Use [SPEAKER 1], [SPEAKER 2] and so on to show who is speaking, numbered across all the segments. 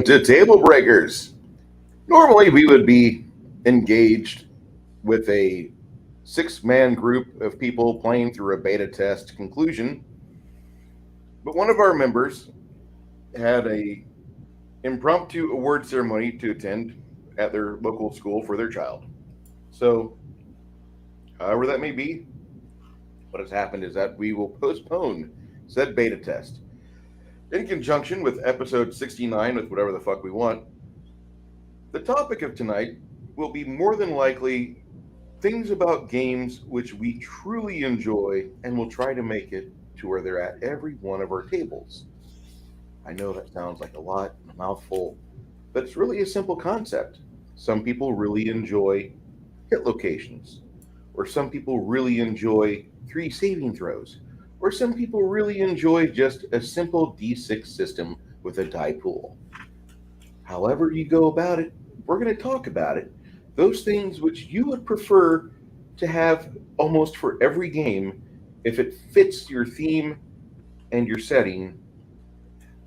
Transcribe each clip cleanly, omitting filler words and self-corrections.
[SPEAKER 1] Welcome to Tablebreakers. Normally we would be engaged with a 6-man group of people playing through a beta test conclusion, but one of our members had a impromptu award ceremony to attend at their local school for their child. So, however that may be, what has happened is that we will postpone said beta test in conjunction with episode 69 with whatever the fuck we want. The topic of tonight will be more than likely things about games which we truly enjoy and will try to make it to where they're at every one of our tables. I know that sounds like a lot, a mouthful, but it's really a simple concept. Some people really enjoy hit locations, or some people really enjoy 3 saving throws, or some people really enjoy just a simple D6 system with a die pool. However you go about it, we're going to talk about it. Those things which you would prefer to have almost for every game, if it fits your theme and your setting,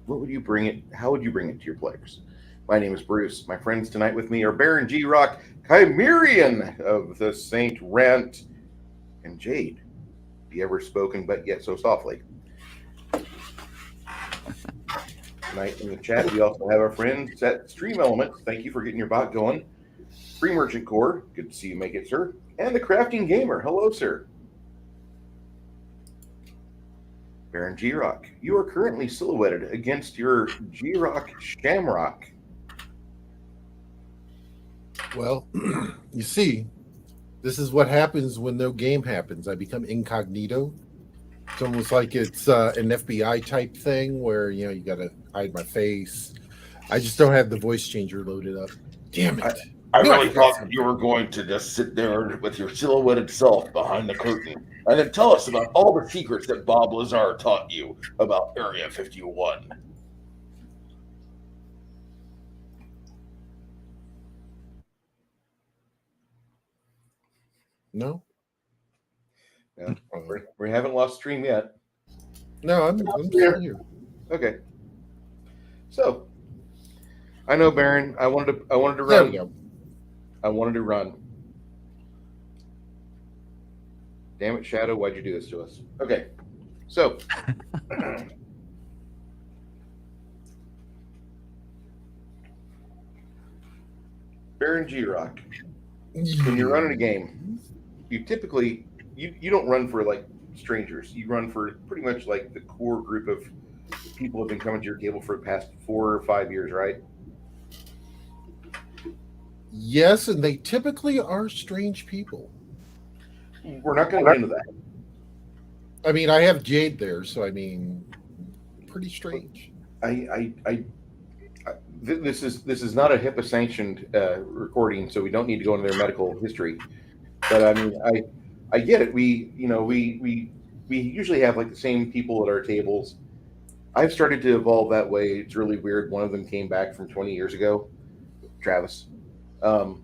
[SPEAKER 1] what would you bring it? How would you bring it to your players? My name is Bruce. My friends tonight with me are Baron G. Rock, Khymerion of the Saint Rant, and Jaide. The ever spoken but yet so softly. Tonight in the chat, we also have our friends at Stream Elements. Thank you for getting your bot going. Free Merchant Core, good to see you make it, sir. And the Crafting Gamer, hello, sir. Baron G-Rock, you are currently silhouetted against your G-Rock Shamrock.
[SPEAKER 2] Well, you see, this is what happens when no game happens. I become incognito. It's almost like it's an FBI type thing where, you got to hide my face. I just don't have the voice changer loaded up. Damn it.
[SPEAKER 3] I really thought you were going to just sit there with your silhouetted self behind the curtain and then tell us about all the secrets that Bob Lazar taught you about Area 51.
[SPEAKER 2] No?
[SPEAKER 1] Yeah, we haven't lost stream yet.
[SPEAKER 2] No, I'm still here.
[SPEAKER 1] Okay. So, I know, Baron. I wanted to run.
[SPEAKER 2] There we go.
[SPEAKER 1] I wanted to run. Damn it, Shadow! Why'd you do this to us? Okay. So, Baron G-Rock, when you're running a game, you typically you don't run for like strangers. You run for pretty much like the core group of people who have been coming to your table for the past 4 or 5 years, right?
[SPEAKER 2] Yes, and they typically are strange people.
[SPEAKER 1] We're not going to get into that.
[SPEAKER 2] I mean, I have Jaide there, so pretty strange.
[SPEAKER 1] This is not a HIPAA sanctioned recording, so we don't need to go into their medical history. But I mean, I get it. We usually have like the same people at our tables. I've started to evolve that way. It's really weird. One of them came back from 20 years ago, Travis. But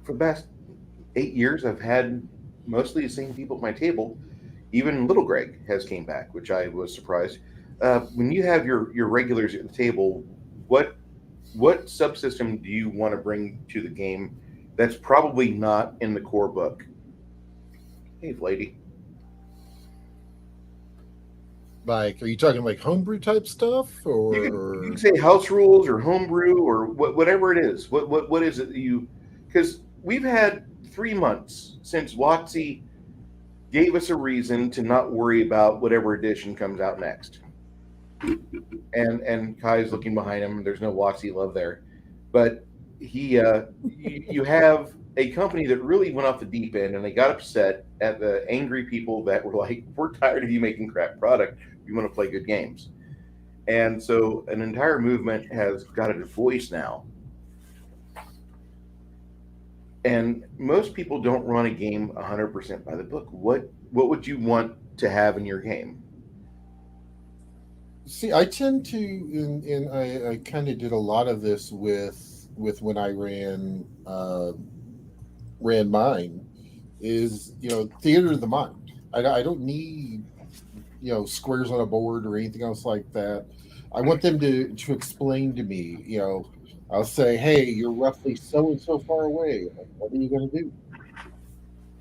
[SPEAKER 1] for the past 8 years, I've had mostly the same people at my table. Even Little Greg has came back, which I was surprised. When you have your regulars at the table, what subsystem do you want to bring to the game that's probably not in the core book? Hey, lady.
[SPEAKER 2] Like, are you talking like homebrew type stuff, or
[SPEAKER 1] you can say house rules or homebrew or whatever it is. What is it that you? Because we've had 3 months since WotC gave us a reason to not worry about whatever edition comes out next. And Kai's looking behind him. There's no WotC love there, but you have a company that really went off the deep end, and they got upset at the angry people that were like, "We're tired of you making crap product. We want to play good games." And so an entire movement has got a voice now. And most people don't run a game 100% by the book. What would you want to have in your game?
[SPEAKER 2] See, I tend to, and I kind of did a lot of this with when I ran mine, is theater of the mind. I don't need squares on a board or anything else like that. I want them to explain to me, I'll say, hey, you're roughly so and so far away. What are you going to do?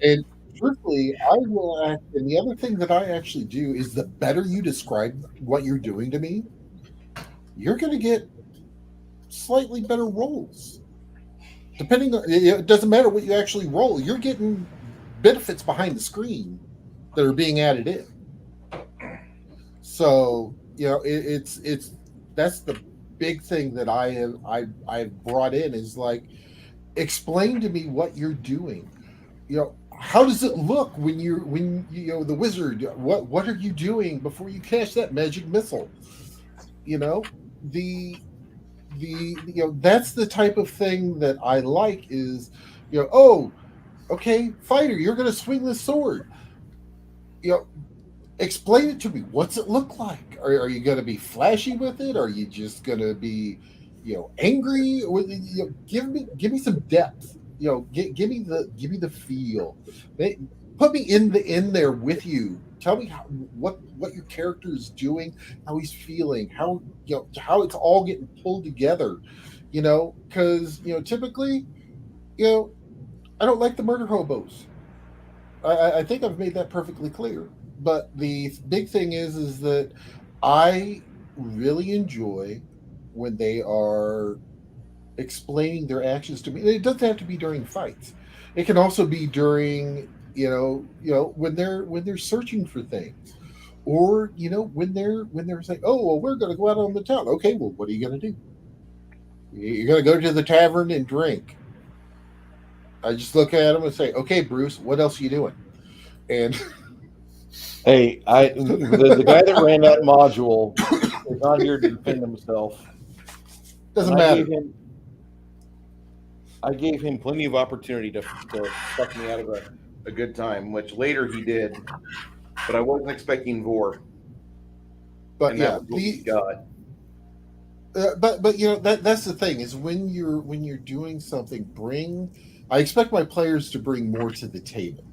[SPEAKER 2] And truthfully, I will act. And the other thing that I actually do is the better you describe what you're doing to me, you're going to get slightly better rolls. Depending on, it doesn't matter what you actually roll, you're getting benefits behind the screen that are being added in. So, it's that's the big thing that I've brought in is like, explain to me what you're doing. How does it look when the wizard, what are you doing before you cast that magic missile? The that's the type of thing that I like is, oh, okay, fighter, you're going to swing the sword. Explain it to me. What's it look like? Are you going to be flashy with it? Are you just going to be, angry? Give me some depth. Give me the feel. Put me in there with you. Tell me what your character is doing, how he's feeling, how it's all getting pulled together. Because typically, I don't like the murder hobos. I think I've made that perfectly clear. But the big thing is that I really enjoy when they are explaining their actions to me. It doesn't have to be during fights. It can also be during when they're searching for things, or when they're saying, oh well, we're going to go out on the town. Okay, well, what are you going to do? You're going to go to the tavern and drink. I just look at them and say, okay, Bruce, what else are you doing? And
[SPEAKER 4] hey, the guy that ran that module is not here to defend himself.
[SPEAKER 2] Doesn't matter.
[SPEAKER 4] I gave him plenty of opportunity to suck me out of
[SPEAKER 1] a good time, which later he did, but I wasn't expecting Vor.
[SPEAKER 2] But
[SPEAKER 1] and
[SPEAKER 2] yeah,
[SPEAKER 1] God.
[SPEAKER 2] But that's the thing is when you're doing something, I expect my players to bring more to the table.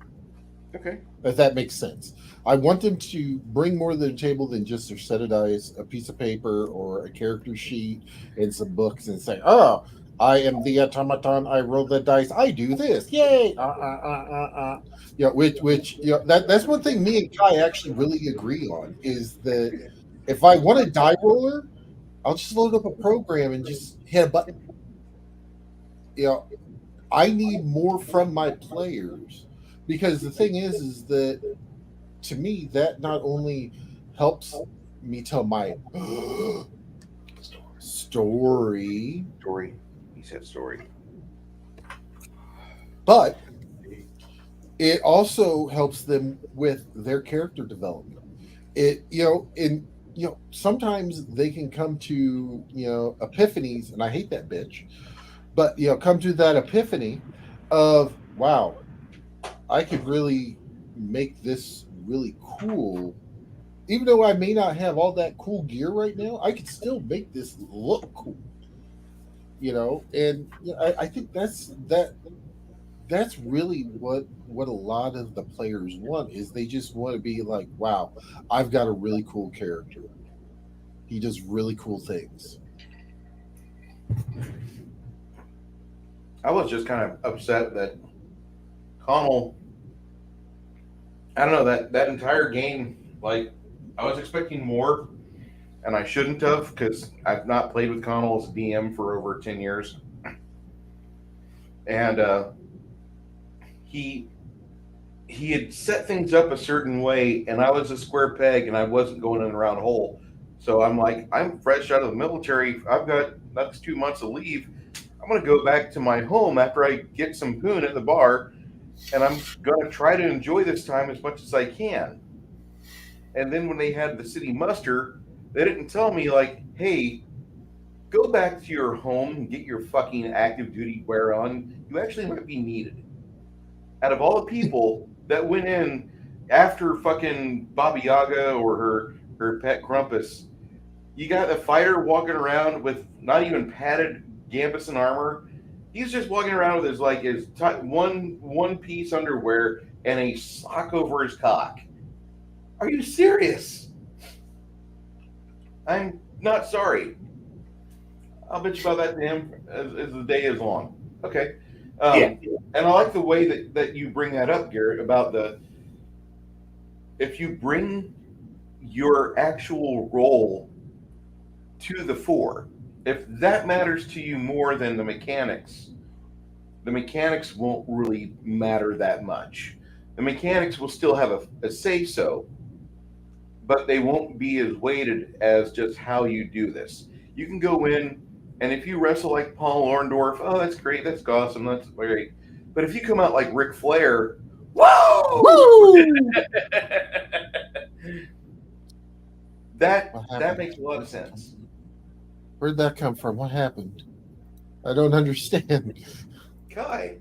[SPEAKER 1] Okay.
[SPEAKER 2] If that makes sense. I want them to bring more to the table than just their set of dice, a piece of paper, or a character sheet, and some books, and say, "Oh, I am the automaton. I roll the dice. I do this. Yay!" Which that's one thing me and Kai actually really agree on is that if I want a die roller, I'll just load up a program and just hit a button. I need more from my players. Because the thing is that to me, that not only helps me tell my story.
[SPEAKER 1] He said story.
[SPEAKER 2] But it also helps them with their character development. Sometimes they can come to, epiphanies, and I hate that bitch, but, come to that epiphany of, wow, I could really make this really cool. Even though I may not have all that cool gear right now, I could still make this look cool. And I think that's really what a lot of the players want is they just want to be like, wow, I've got a really cool character. He does really cool things.
[SPEAKER 1] I was just kind of upset that Connell, I don't know, that entire game, like, I was expecting more, and I shouldn't have, because I've not played with Connell as a DM for over 10 years. And he had set things up a certain way, and I was a square peg, and I wasn't going in a round hole. So I'm like, I'm fresh out of the military. I've got that's 2 months of leave. I'm going to go back to my home after I get some poon at the bar, and I'm going to try to enjoy this time as much as I can. And then when they had the city muster, they didn't tell me, like, hey, go back to your home and get your fucking active duty wear on. You actually might be needed. Out of all the people that went in after fucking Baba Yaga or her pet Grumpus, you got a fighter walking around with not even padded gambus and armor. He's just walking around with his one piece underwear and a sock over his cock. Are you serious? I'm Not sorry. I'll bitch about that to him as the day is long. Okay.
[SPEAKER 5] Yeah.
[SPEAKER 1] And I like the way that you bring that up, Garrett, about if you bring your actual role to the fore, if that matters to you more than the mechanics won't really matter that much. The mechanics will still have a say-so, but they won't be as weighted as just how you do this. You can go in, and if you wrestle like Paul Orndorff, oh, that's great, that's awesome, that's great. But if you come out like Ric Flair, whoa!
[SPEAKER 5] Woo!
[SPEAKER 1] that makes a lot of sense.
[SPEAKER 2] Where'd that come from? What happened? I don't understand.
[SPEAKER 1] Kai,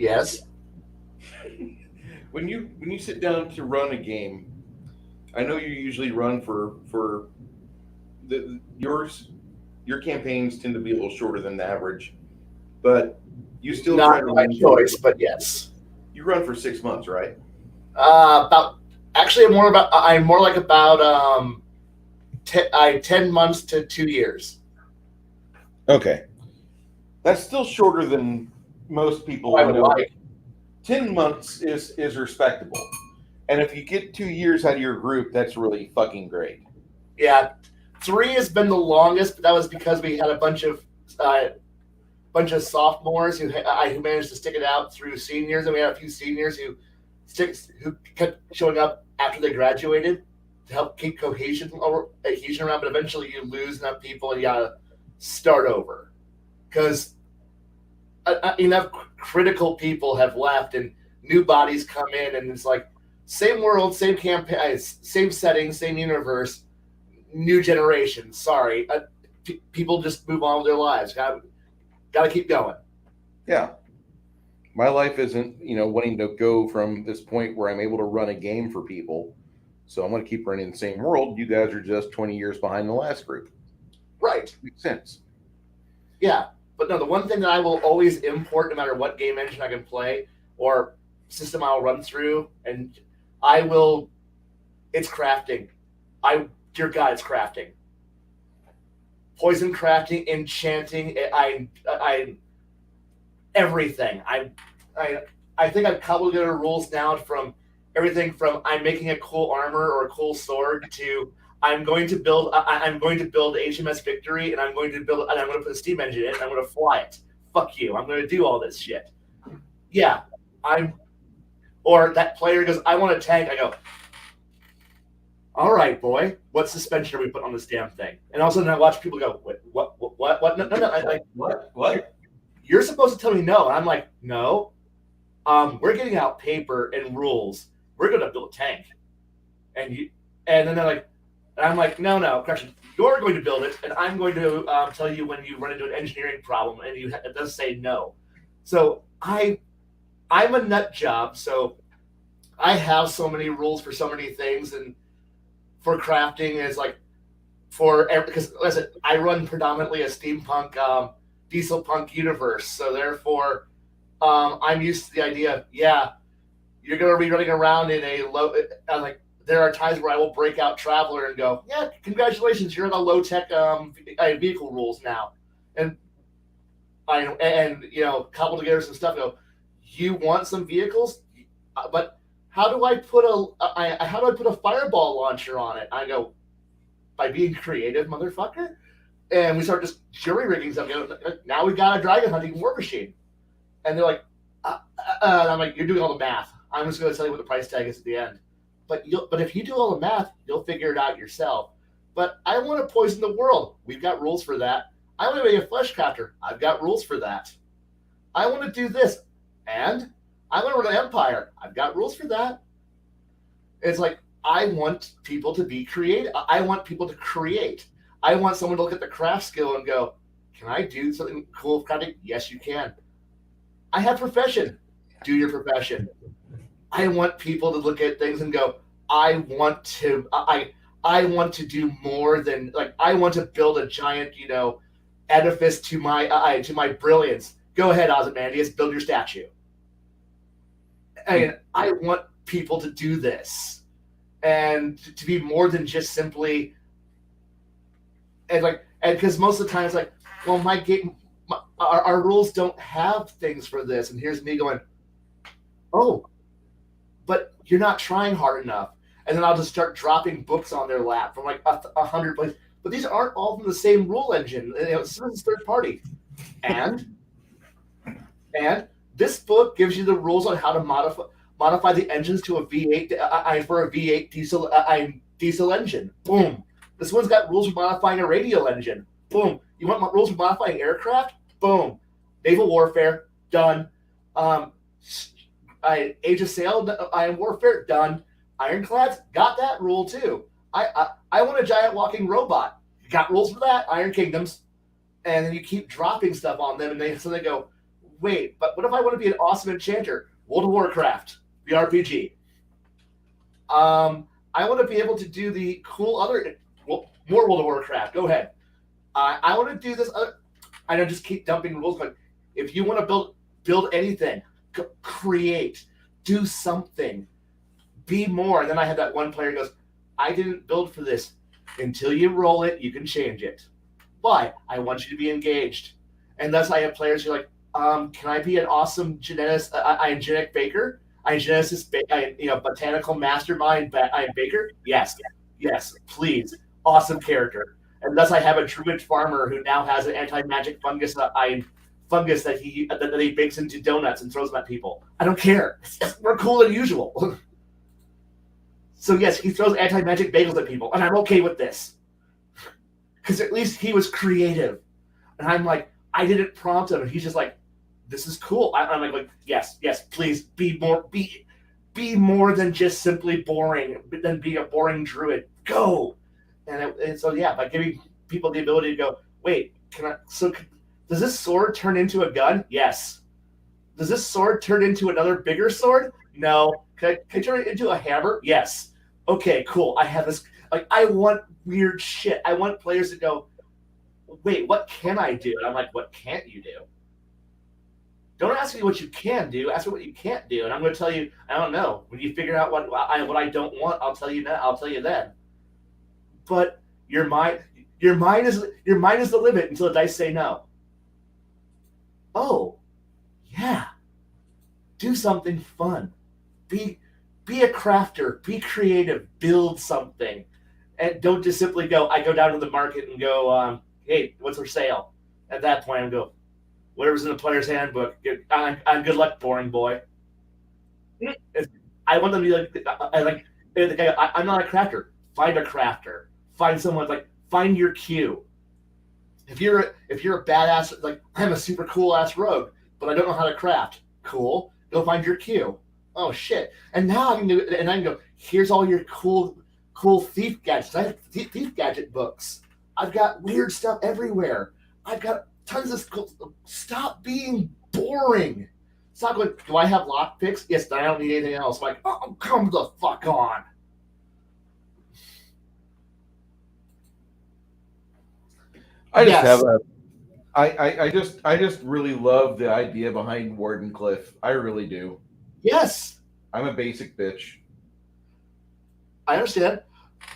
[SPEAKER 5] Yes.
[SPEAKER 1] when you sit down to run a game, I know you usually run for your campaigns tend to be a little shorter than the average, but you still try
[SPEAKER 5] Not
[SPEAKER 1] to
[SPEAKER 5] by
[SPEAKER 1] run
[SPEAKER 5] choice, but yes.
[SPEAKER 1] You run for 6 months, right?
[SPEAKER 5] I'm more like about 10 months to 2 years.
[SPEAKER 1] Okay, that's still shorter than most people.
[SPEAKER 5] I would like.
[SPEAKER 1] 10 months is respectable, and if you get 2 years out of your group, that's really fucking great.
[SPEAKER 5] Yeah, 3 has been the longest, but that was because we had a bunch of sophomores who managed to stick it out through seniors, and we had a few seniors who kept showing up after they graduated to help keep cohesion around. But eventually, you lose enough people, and you gotta start over because enough critical people have left, and new bodies come in, and it's like same world, same campaign, same setting, same universe, new generation. Sorry, people just move on with their lives. Got to keep going.
[SPEAKER 1] Yeah. My life isn't, wanting to go from this point where I'm able to run a game for people. So I'm going to keep running the same world. You guys are just 20 years behind the last group.
[SPEAKER 5] Right.
[SPEAKER 1] Makes sense.
[SPEAKER 5] Yeah. But no, the one thing that I will always import, no matter what game engine I can play or system I'll run through, and it's crafting. Dear God, it's crafting. Poison crafting, enchanting, everything. I think I've cobbled together rules now from everything from I'm making a cool armor or a cool sword to I'm going to build HMS Victory, and I'm going to put a steam engine in it, and I'm going to fly it. Fuck you. I'm going to do all this shit. Yeah, or that player goes, I want a tank. I go, all right, boy, what suspension are we putting on this damn thing? And all of a sudden I watch people go, wait, what? No.
[SPEAKER 1] What?
[SPEAKER 5] You're supposed to tell me no. And I'm like, no. We're getting out paper and rules. We're going to build a tank. And then they're like, and I'm like, no, correction. You're going to build it, and I'm going to tell you when you run into an engineering problem, and it does say no. So I'm a nut job, so I have so many rules for so many things, and for crafting is like because listen, I run predominantly a steampunk, diesel punk universe, so therefore I'm used to the idea. Yeah, you're going to be running around in a low. There are times where I will break out Traveler and go, yeah, congratulations, you're in a low tech vehicle rules now, and cobble together some stuff. And go, you want some vehicles, but how do I put a fireball launcher on it? I go, by being creative, motherfucker. And we start just jury rigging stuff. Now we got a dragon hunting war machine, and they're like, and I'm like, you're doing all the math. I'm just going to tell you what the price tag is at the end. But if you do all the math, you'll figure it out yourself. But I want to poison the world. We've got rules for that. I want to be a flesh crafter. I've got rules for that. I want to do this, and I want to run an empire. I've got rules for that. It's like, I want people to be creative. I want people to create. I want someone to look at the craft skill and go, can I do something cool with crafting? Yes, you can. I have profession. Do your profession. I want people to look at things and go, I want to do more than, like, I want to build a giant, edifice to my brilliance. Go ahead, Ozymandias, build your statue. And I want people to do this, and to be more than just simply and because most of the time it's like, well, my game, our rules don't have things for this, and here's me going, oh, but you're not trying hard enough. And then I'll just start dropping books on their lap from like 100 places. But these aren't all from the same rule engine. This is third party. And this book gives you the rules on how to modify the engines to a V8 for a V8 diesel engine. Boom. This one's got rules for modifying a radial engine. Boom. You want rules for modifying aircraft? Boom. Naval warfare, done. Age of Sail, Iron Warfare, done. Ironclads, got that rule too. I want a giant walking robot. Got rules for that. Iron Kingdoms. And then you keep dropping stuff on them, and they go, wait, but what if I want to be an awesome enchanter? World of Warcraft, the RPG. I want to be able to do the cool more World of Warcraft. Go ahead. I want to do this other. I don't just keep dumping rules. But if you want to build anything, create, do something, be more. And then I had that one player who goes, I didn't build for this. Until you roll it, you can change it. But I want you to be engaged. And thus I have players who are like, can I be an awesome genetic baker? Botanical mastermind baker? Yes, please. Awesome character. And thus I have a druid farmer who now has an anti-magic fungus that he bakes into donuts and throws them at people. I don't care. It's more cool than usual. So yes, he throws anti-magic bagels at people, and I'm okay with this. Because at least he was creative. And I'm like, I didn't prompt him, and he's just like, this is cool. I'm like, yes, please be more than just simply boring, than being a boring druid. Go. And so yeah, by giving people the ability to go, wait, does this sword turn into a gun? Yes. Does this sword turn into another bigger sword? No. Can I turn it into a hammer? Yes. Okay, cool. I have this. Like, I want weird shit. I want players to go, wait, what can I do? And I'm like, what can't you do? Don't ask me what you can do. Ask me what you can't do. And I'm going to tell you, I don't know. When you figure out what I don't want, I'll tell you now. I'll tell you then. But your mind is the limit until the dice say no. Oh, yeah. Do something fun. Be a crafter. Be creative. Build something, and don't just simply go. I go down to the market and go, hey, what's for sale? At that point, I go, whatever's in the player's handbook. I'm good luck, boring boy. I want them to be like, I'm not a crafter. Find a crafter. Find someone find your cue. If you're a badass, like I'm a super cool ass rogue, but I don't know how to craft. Cool. Go find your cue. Oh shit! And now I can do it, and I can go. Here's all your cool thief gadgets. I have thief gadget books. I've got weird stuff everywhere. I've got tons of cool. Stop being boring. Stop going. Do I have lockpicks? Yes, but I don't need anything else. I'm like, oh, come the fuck on.
[SPEAKER 1] I just really love the idea behind Wardenclyffe. I really do.
[SPEAKER 5] Yes.
[SPEAKER 1] I'm a basic bitch.
[SPEAKER 5] I understand.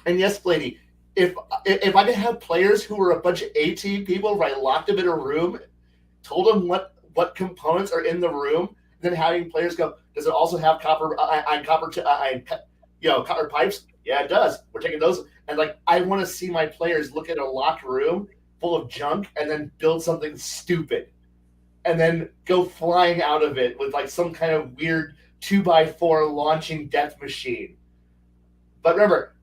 [SPEAKER 5] And yes, Blady, if I could have players who were a bunch of AT people where I locked them in a room, told them what components are in the room, and then having players go, does it also have copper pipes? Yeah, it does. We're taking those. And I want to see my players look at a locked room full of junk and then build something stupid. And then go flying out of it with some kind of weird 2x4 launching death machine. But remember,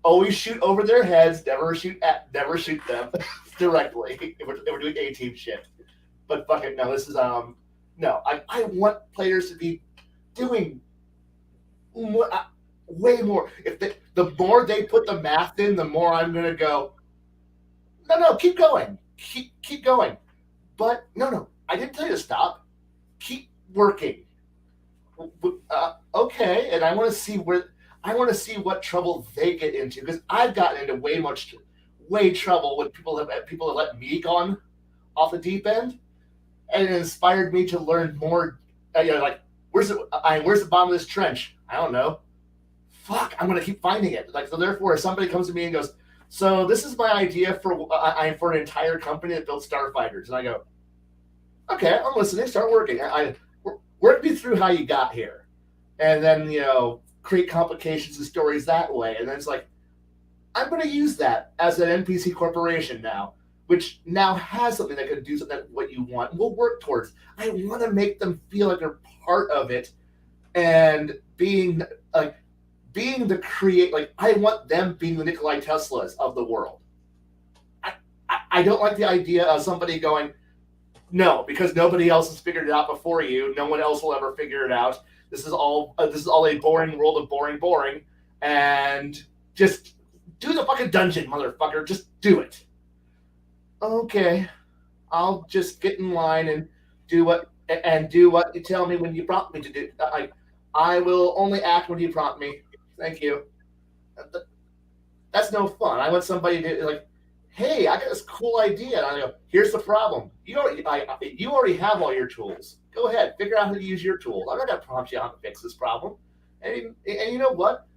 [SPEAKER 5] always shoot over their heads. Never shoot them directly if we're doing A-team shit. But fuck it, no. This is no. I want players to be doing more, way more. If the more they put the math in, the more I'm gonna go. No, keep going, keep going. But no. I didn't tell you to stop. Keep working. Okay, and I want to see what trouble they get into, because I've gotten into way trouble when people have let me gone off the deep end, and it inspired me to learn more. Where's the bottom of this trench? I don't know. Fuck, I'm gonna keep finding it. So therefore, if somebody comes to me and goes, so this is my idea for an entire company that builds starfighters. And I go, okay, I'm listening. Start working. Work me through how you got here, and then create complications and stories that way. And then it's like, I'm going to use that as an NPC corporation now, which now has something that can do something what you want. And we'll work towards. I want to make them feel like they're part of it, and being the create. Like, I want them being the Nikolai Teslas of the world. I don't like the idea of somebody going, no, because nobody else has figured it out before you. No one else will ever figure it out. This is all a boring world of boring, and just do the fucking dungeon, motherfucker. Just do it. Okay, I'll just get in line and do what you tell me when you prompt me to do. I will only act when you prompt me. Thank you. That's no fun. I want somebody to like, hey, I got this cool idea. And I go, here's the problem. You already have all your tools. Go ahead, figure out how to use your tools. I'm not going to prompt you how to fix this problem. And you know what?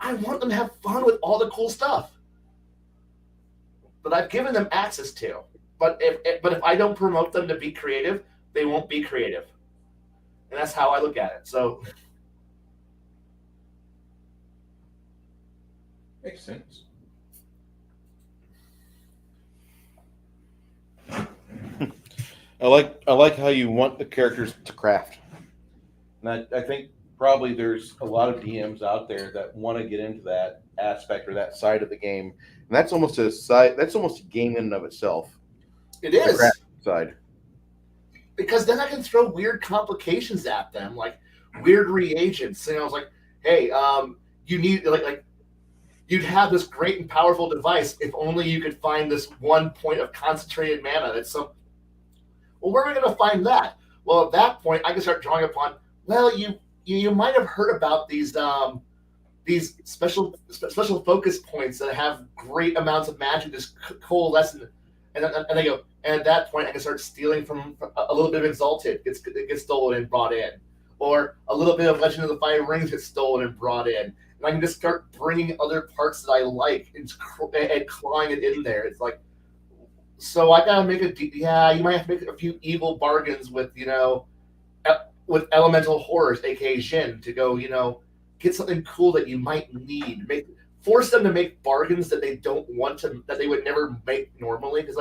[SPEAKER 5] I want them to have fun with all the cool stuff that I've given them access to. But if I don't promote them to be creative, they won't be creative. And that's how I look at it. So
[SPEAKER 1] Makes sense.
[SPEAKER 4] I like how you want the characters to craft. And I think probably there's a lot of DMs out there that want to get into that aspect or that side of the game.
[SPEAKER 1] And that's almost a game in and of itself.
[SPEAKER 5] it is.
[SPEAKER 1] The crafting side.
[SPEAKER 5] Because then I can throw weird complications at them, like weird reagents. And I was like, hey, you need like you'd have this great and powerful device if only you could find this one point of concentrated mana. That's well, where are we going to find that? Well, at that point, I can start drawing upon. Well, you might have heard about these special focus points that have great amounts of magic just coalesce, and I go. And at that point, I can start stealing from a little bit of Exalted. It gets stolen and brought in, or a little bit of Legend of the Five Rings gets stolen and brought in. And I can just start bringing other parts that I like and clawing it in there. It's like, so I gotta make you might have to make a few evil bargains with with elemental horrors, aka Jin, to go get something cool that you might need. Force them to make bargains that they don't want to, that they would never make normally. Because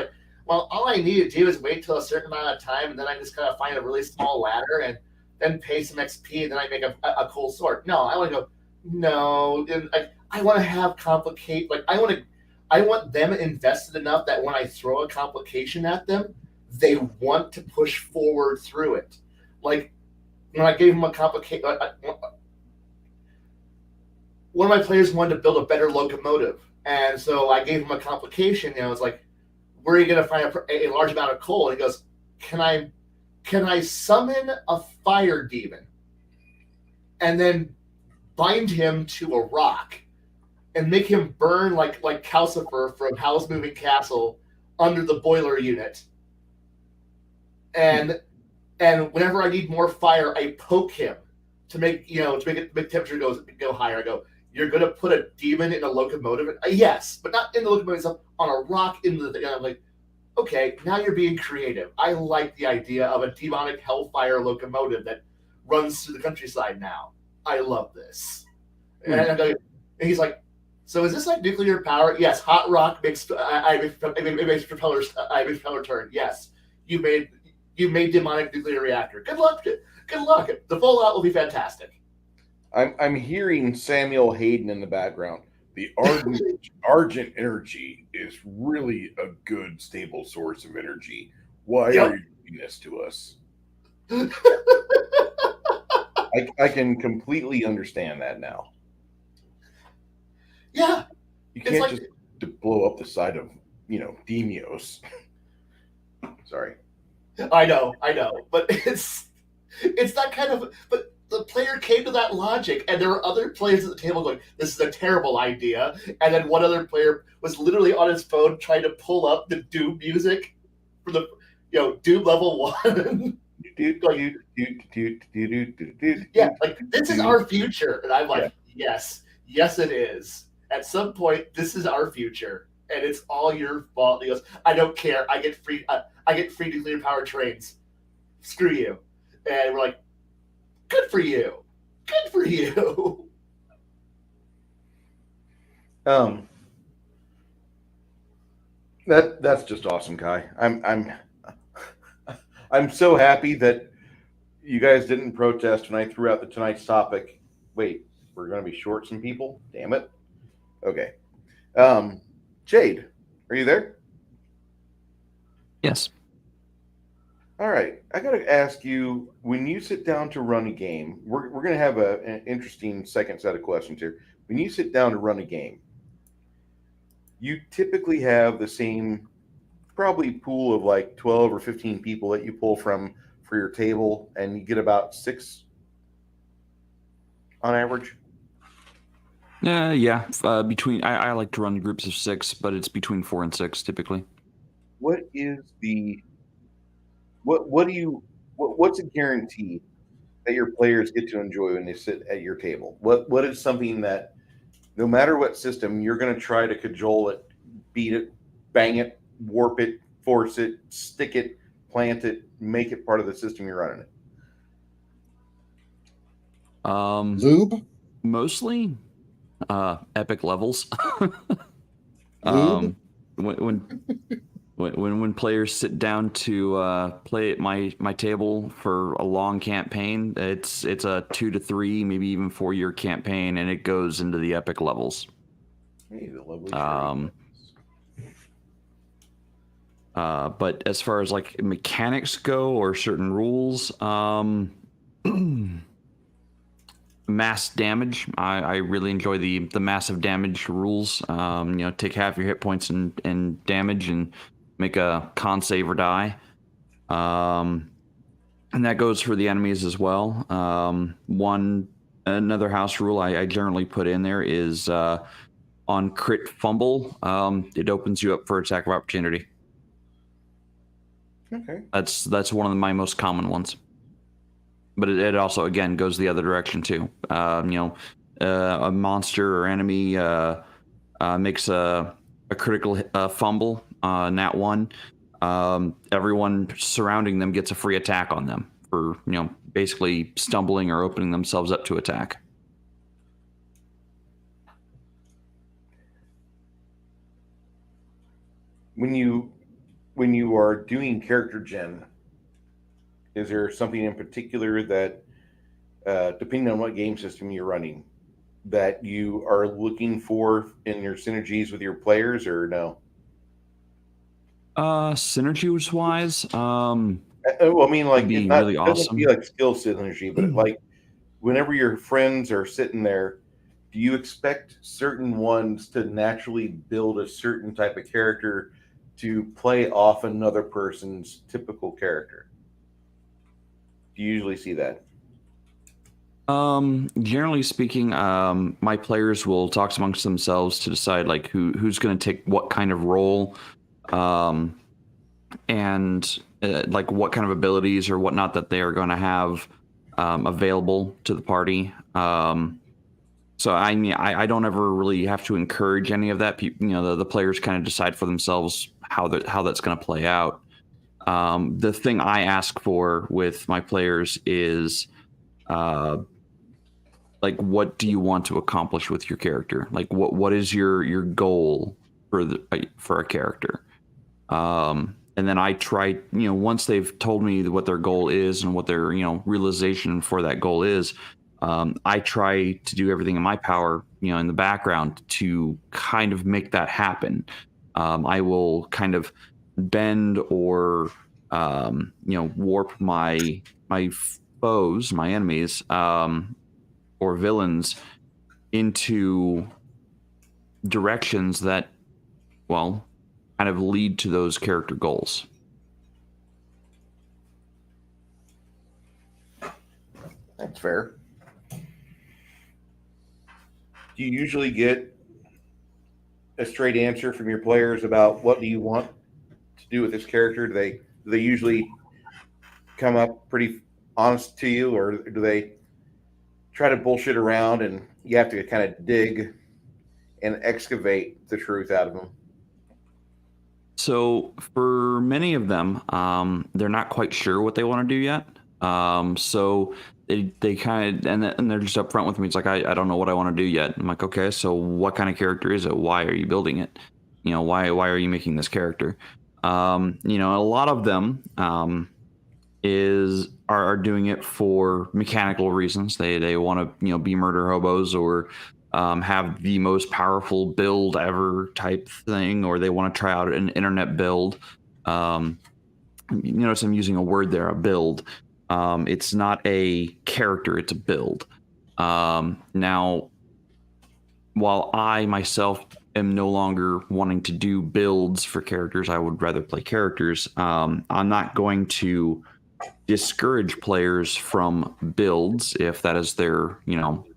[SPEAKER 5] well, all I need to do is wait till a certain amount of time, and then I just kind of find a really small ladder and then pay some XP, and then I make a cool sword. No, I want to go. No, I want to have complicate. Like I want them invested enough that when I throw a complication at them, they want to push forward through it. Like when I gave them a complicate. One of my players wanted to build a better locomotive, and so I gave him a complication. It's like, where are you going to find a large amount of coal? And he goes, can I summon a fire demon and then bind him to a rock and make him burn like Calcifer from Howl's Moving Castle under the boiler unit? And whenever I need more fire, I poke him to make temperature go higher. I go, you're going to put a demon in a locomotive? Yes, but not in the locomotive itself, on a rock in the thing. I'm like, okay, now you're being creative. I like the idea of a demonic hellfire locomotive that runs through the countryside now. I love this. And he's like, so is this like nuclear power? Yes, hot rock makes propeller turn. Yes, you made demonic nuclear reactor. Good luck. Good luck. The fallout will be fantastic.
[SPEAKER 1] I'm hearing Samuel Hayden in the background. The Argent energy is really a good, stable source of energy. Why are you doing this to us? I can completely understand that now.
[SPEAKER 5] Yeah.
[SPEAKER 1] You can't just blow up the side of, Demios. Sorry.
[SPEAKER 5] I know. But it's that kind of, but the player came to that logic, and there were other players at the table going, this is a terrible idea. And then one other player was literally on his phone trying to pull up the Doom music for the, Doom level 1. Yeah, like, this is our future. And I'm like, yes, it is. At some point, this is our future, and it's all your fault. He goes, I don't care. I get free nuclear powered trains. Screw you. And we're like, good for you. Good for you.
[SPEAKER 4] That's just awesome, Kai. I'm so happy that you guys didn't protest when I threw out tonight's topic. Wait, we're going to be short some people? Damn it. Okay. Jaide, are you there?
[SPEAKER 6] Yes.
[SPEAKER 4] All right. I got to ask you, when you sit down to run a game, we're going to have an interesting second set of questions here. When you sit down to run a game, you typically have the same probably pool of like 12 or 15 people that you pull from for your table, and you get about 6 on average.
[SPEAKER 6] Yeah. Between I like to run groups of 6, but it's between 4 and 6 typically.
[SPEAKER 4] What is the what's a guarantee that your players get to enjoy when they sit at your table? What is something that no matter what system, you're going to try to cajole it, beat it, bang it, warp it, force it, stick it, plant it, make it part of the system you're running it?
[SPEAKER 2] Lube?
[SPEAKER 6] Mostly epic levels.
[SPEAKER 2] Lube?
[SPEAKER 6] When players sit down to play at my table for a long campaign, it's a 2 to 3, maybe even 4-year campaign, and it goes into the epic levels.
[SPEAKER 4] Hey, the lovely
[SPEAKER 6] but as far as like mechanics go or certain rules, mass damage. I really enjoy the massive damage rules. Take half your hit points and damage and make a con save or die. And that goes for the enemies as well. Another house rule I generally put in there is on crit fumble, it opens you up for attack of opportunity.
[SPEAKER 4] Okay.
[SPEAKER 6] That's one of my most common ones. But it also, again, goes the other direction too. A monster or enemy makes a critical fumble, nat 1. Everyone surrounding them gets a free attack on them for basically stumbling or opening themselves up to attack.
[SPEAKER 4] When you are doing character gen, is there something in particular that, depending on what game system you're running, that you are looking for in your synergies with your players, or no?
[SPEAKER 6] Synergy wise,
[SPEAKER 4] Well, I mean, like,
[SPEAKER 6] be
[SPEAKER 4] it's not,
[SPEAKER 6] really
[SPEAKER 4] it doesn't
[SPEAKER 6] awesome.
[SPEAKER 4] be like skill synergy, but like whenever your friends are sitting there, do you expect certain ones to naturally build a certain type of character to play off another person's typical character? Do you usually see that?
[SPEAKER 6] Generally speaking, my players will talk amongst themselves to decide like who's going to take what kind of role, and like what kind of abilities or whatnot that they are going to have available to the party. So I don't ever really have to encourage any of that. The players kind of decide for themselves how that's going to play out. The thing I ask for with my players is like, what do you want to accomplish with your character? Like, what is your goal for a character? And then I try, once they've told me what their goal is and what their realization for that goal is, I try to do everything in my power, in the background to kind of make that happen. I will kind of bend or warp my foes, my enemies, or villains into directions that, well, kind of lead to those character goals.
[SPEAKER 4] That's fair. Do you usually get a straight answer from your players about what do you want to do with this character? Do they usually come up pretty honest to you, or do they try to bullshit around and you have to kind of dig
[SPEAKER 1] and excavate the truth out of them?
[SPEAKER 6] So for many of them, they're not quite sure what they want to do yet. So they kind of, and they're just upfront with me. It's like, I don't know what I want to do yet. I'm like, okay, so what kind of character is it? Why are you building it? Why are you making this character? A lot of them are doing it for mechanical reasons. They want to be murder hobos, or have the most powerful build ever type thing, or they want to try out an internet build. Notice I'm using a word there, a build. It's not a character, it's a build. Now, while I myself am no longer wanting to do builds for characters, I would rather play characters. I'm not going to discourage players from builds if that is their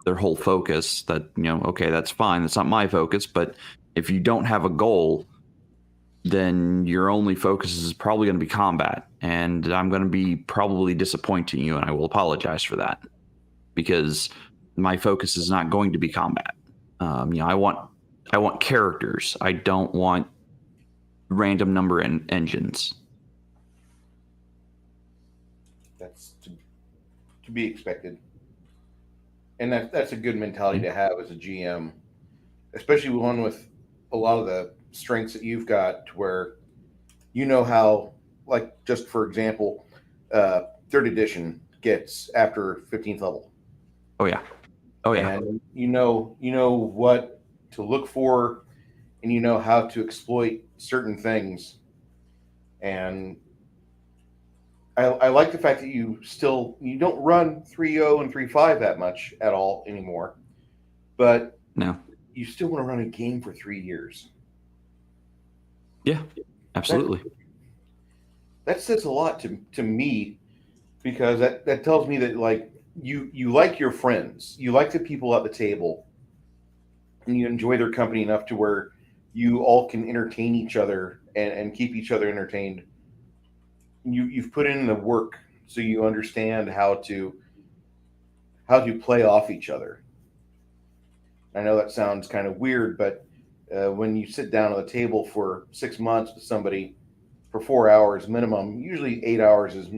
[SPEAKER 6] whole focus. That okay, that's fine, that's not my focus. But if you don't have a goal, then your only focus is probably going to be combat, and I'm going to be probably disappointing you, and I will apologize for that, because my focus is not going to be combat. I want characters. I don't want random number engines.
[SPEAKER 1] That's to be expected, and that's a good mentality to have as a GM, especially one with a lot of the strengths that you've got, to where how, like, just for example, third edition gets after 15th level.
[SPEAKER 6] Oh yeah.
[SPEAKER 1] And you know what to look for, and how to exploit certain things. And I like the fact that you don't run 3.0 and 3.5 that much at all anymore, but
[SPEAKER 6] no,
[SPEAKER 1] you still want to run a game for 3 years.
[SPEAKER 6] Yeah, absolutely.
[SPEAKER 1] That says a lot to me, because that tells me that, like, you like your friends, you like the people at the table, and you enjoy their company enough to where you all can entertain each other and keep each other entertained. You've put in the work, so you understand how to play off each other. I know that sounds kind of weird, but when you sit down at the table for 6 months with somebody for 4 hours minimum, usually 8 hours is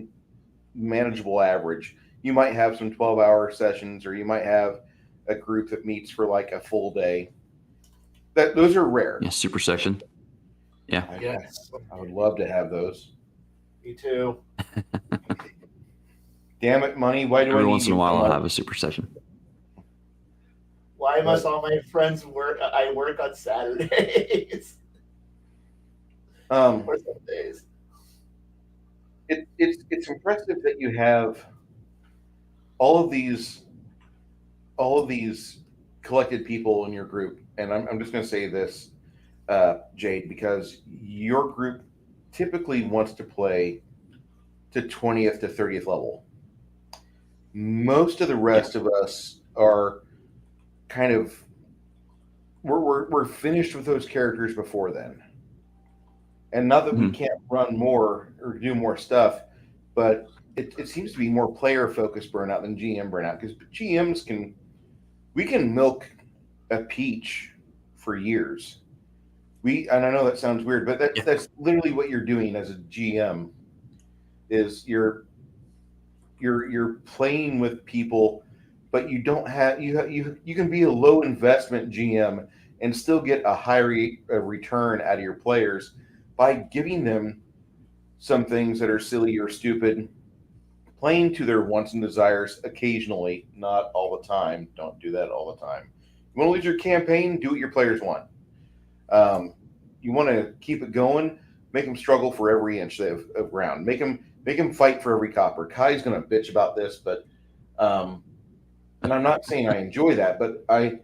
[SPEAKER 1] manageable average. You might have some 12-hour sessions, or you might have a group that meets for like a full day. Those are rare.
[SPEAKER 6] Yeah, super session. Yeah.
[SPEAKER 5] Yes.
[SPEAKER 1] I would love to have those.
[SPEAKER 5] Me too.
[SPEAKER 1] Damn it, money! Why do I
[SPEAKER 6] Every
[SPEAKER 1] need
[SPEAKER 6] once in a
[SPEAKER 1] you
[SPEAKER 6] while,
[SPEAKER 1] so
[SPEAKER 6] I'll
[SPEAKER 1] much?
[SPEAKER 6] have a super session.
[SPEAKER 5] Why must all my friends work? I work on Saturdays or some days.
[SPEAKER 1] It's impressive that you have all of these collected people in your group, and I'm just going to say this, Jaide, because your group typically wants to play to 20th to 30th level. Most of the rest of us are kind of we're finished with those characters before then. And not that we can't run more or do more stuff, but it seems to be more player focused burnout than GM burnout, because GMs can milk a peach for years. And I know that sounds weird, but that's literally what you're doing as a GM. Is you're playing with people, but you don't have you can be a low investment GM and still get a high return out of your players by giving them some things that are silly or stupid, playing to their wants and desires occasionally, not all the time. Don't do that all the time. You want to lose your campaign? Do what your players want. You want to keep it going? Make them struggle for every inch of ground. Make them fight for every copper. Kai's going to bitch about this, but and I'm not saying I enjoy that, but I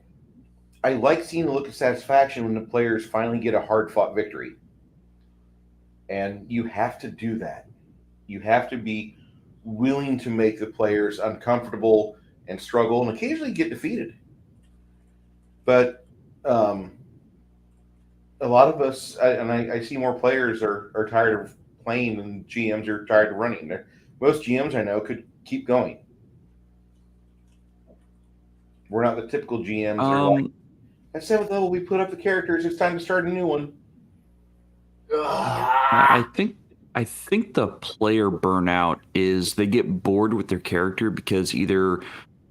[SPEAKER 1] like seeing the look of satisfaction when the players finally get a hard-fought victory. And you have to do that. You have to be willing to make the players uncomfortable and struggle and occasionally get defeated. But a lot of us, I see more players are tired of playing than GMs are tired of running. Most GMs I know could keep going. We're not the typical GMs that are like,
[SPEAKER 4] At 7th level, we put up the characters. It's time to start a new one.
[SPEAKER 6] I think the player burnout is they get bored with their character because either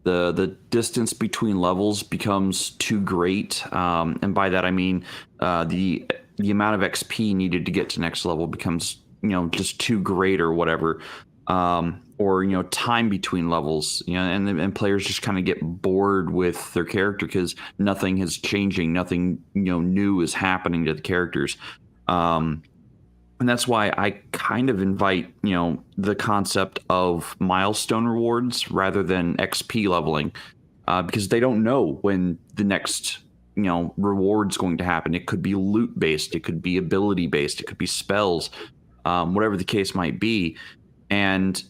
[SPEAKER 6] the distance between levels becomes too great, and by that I mean the amount of XP needed to get to next level becomes just too great or whatever, or time between levels, and players just kind of get bored with their character because nothing is changing, nothing new is happening to the characters. And that's why I kind of invite, the concept of milestone rewards rather than XP leveling, because they don't know when the next, reward's going to happen. It could be loot based, it could be ability based, it could be spells, whatever the case might be. And,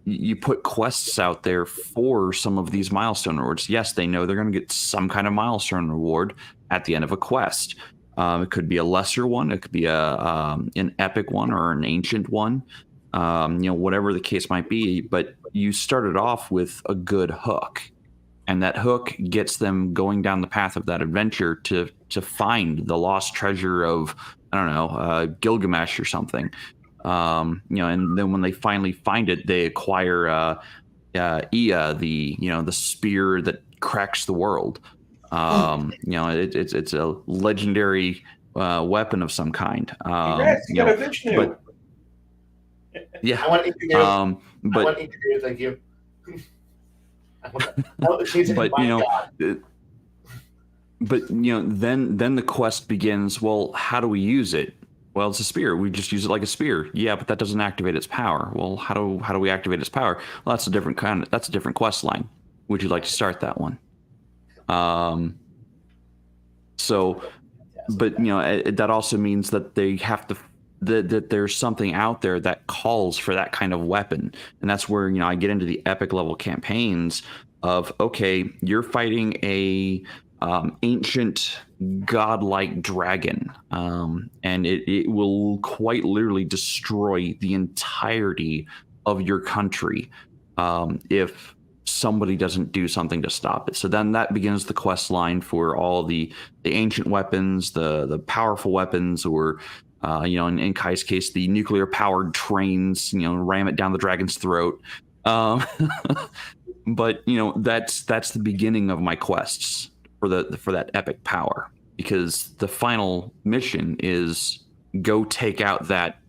[SPEAKER 6] you put quests out there for some of these milestone rewards. Yes, they know they're going to get some kind of milestone reward at the end of a quest. It could be a lesser one. It could be an epic one or an ancient one, whatever the case might be. But you started off with a good hook, and that hook gets them going down the path of that adventure to find the lost treasure of, I don't know, Gilgamesh or something. And then when they finally find it, they acquire Ea, the spear that cracks the world. It's a legendary weapon of some kind.
[SPEAKER 4] Congrats, you got a Vishnu.
[SPEAKER 6] But, yeah.
[SPEAKER 5] I want to do. I
[SPEAKER 6] but
[SPEAKER 5] want to do. Thank you.
[SPEAKER 6] Then the quest begins. Well, how do we use it? Well, it's a spear. We just use it like a spear. Yeah, but that doesn't activate its power. Well, how do we activate its power? Well, that's a different quest line. Would you like to start that one? That also means that they have to that there's something out there that calls for that kind of weapon, and that's where I get into the epic level campaigns of, okay, you're fighting a ancient godlike dragon, and it will quite literally destroy the entirety of your country if somebody doesn't do something to stop it. So then that begins the quest line for all the ancient weapons, the powerful weapons, or in Kai's case, the nuclear powered trains, ram it down the dragon's throat. But that's the beginning of my quests for that epic power, because the final mission is go take out that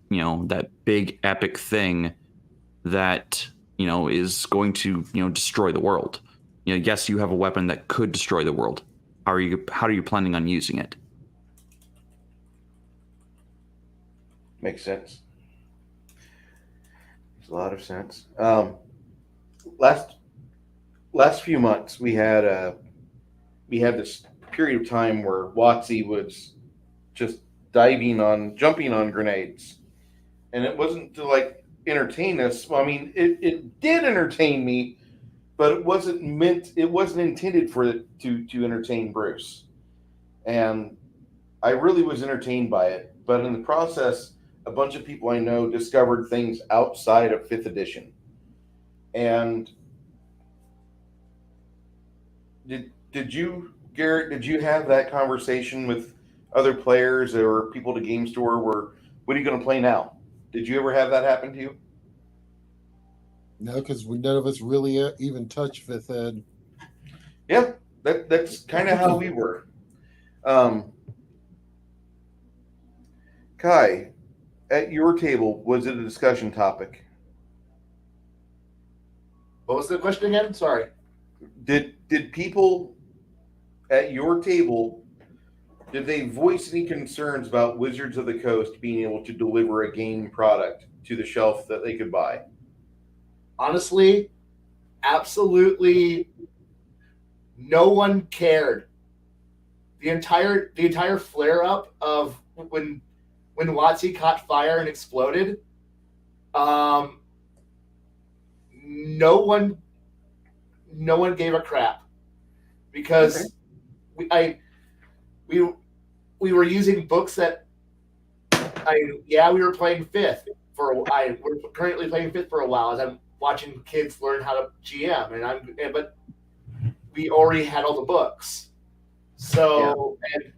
[SPEAKER 6] big epic thing that is going to destroy the world. Yes, you have a weapon that could destroy the world. How are you planning on using it?
[SPEAKER 4] Makes sense. Makes a lot of sense. Last few months we had this period of time where WotC was just jumping on grenades, and it wasn't to entertain us. Well, I mean, it did entertain me, but it wasn't intended for it to entertain Bruce. And I really was entertained by it, but in the process, a bunch of people I know discovered things outside of 5th edition. And did you, Garrett, did you have that conversation with other players or people at Game Store where, what are you going to play now? Did you ever have that happen to you?
[SPEAKER 2] No, because none of us really even touch 5th Ed.
[SPEAKER 4] Yeah, that's kind of how we were. Kai, at your table, was it a discussion topic?
[SPEAKER 5] What was the question again? Sorry.
[SPEAKER 4] Did people at your table, did they voice any concerns about Wizards of the Coast being able to deliver a game product to the shelf that they could buy?
[SPEAKER 5] Honestly, absolutely no one cared. The entire flare up of when WotC caught fire and exploded, no one gave a crap, because we were using books that we were playing 5th we're currently playing 5th for a while as I'm watching kids learn how to GM, but we already had all the books, So, and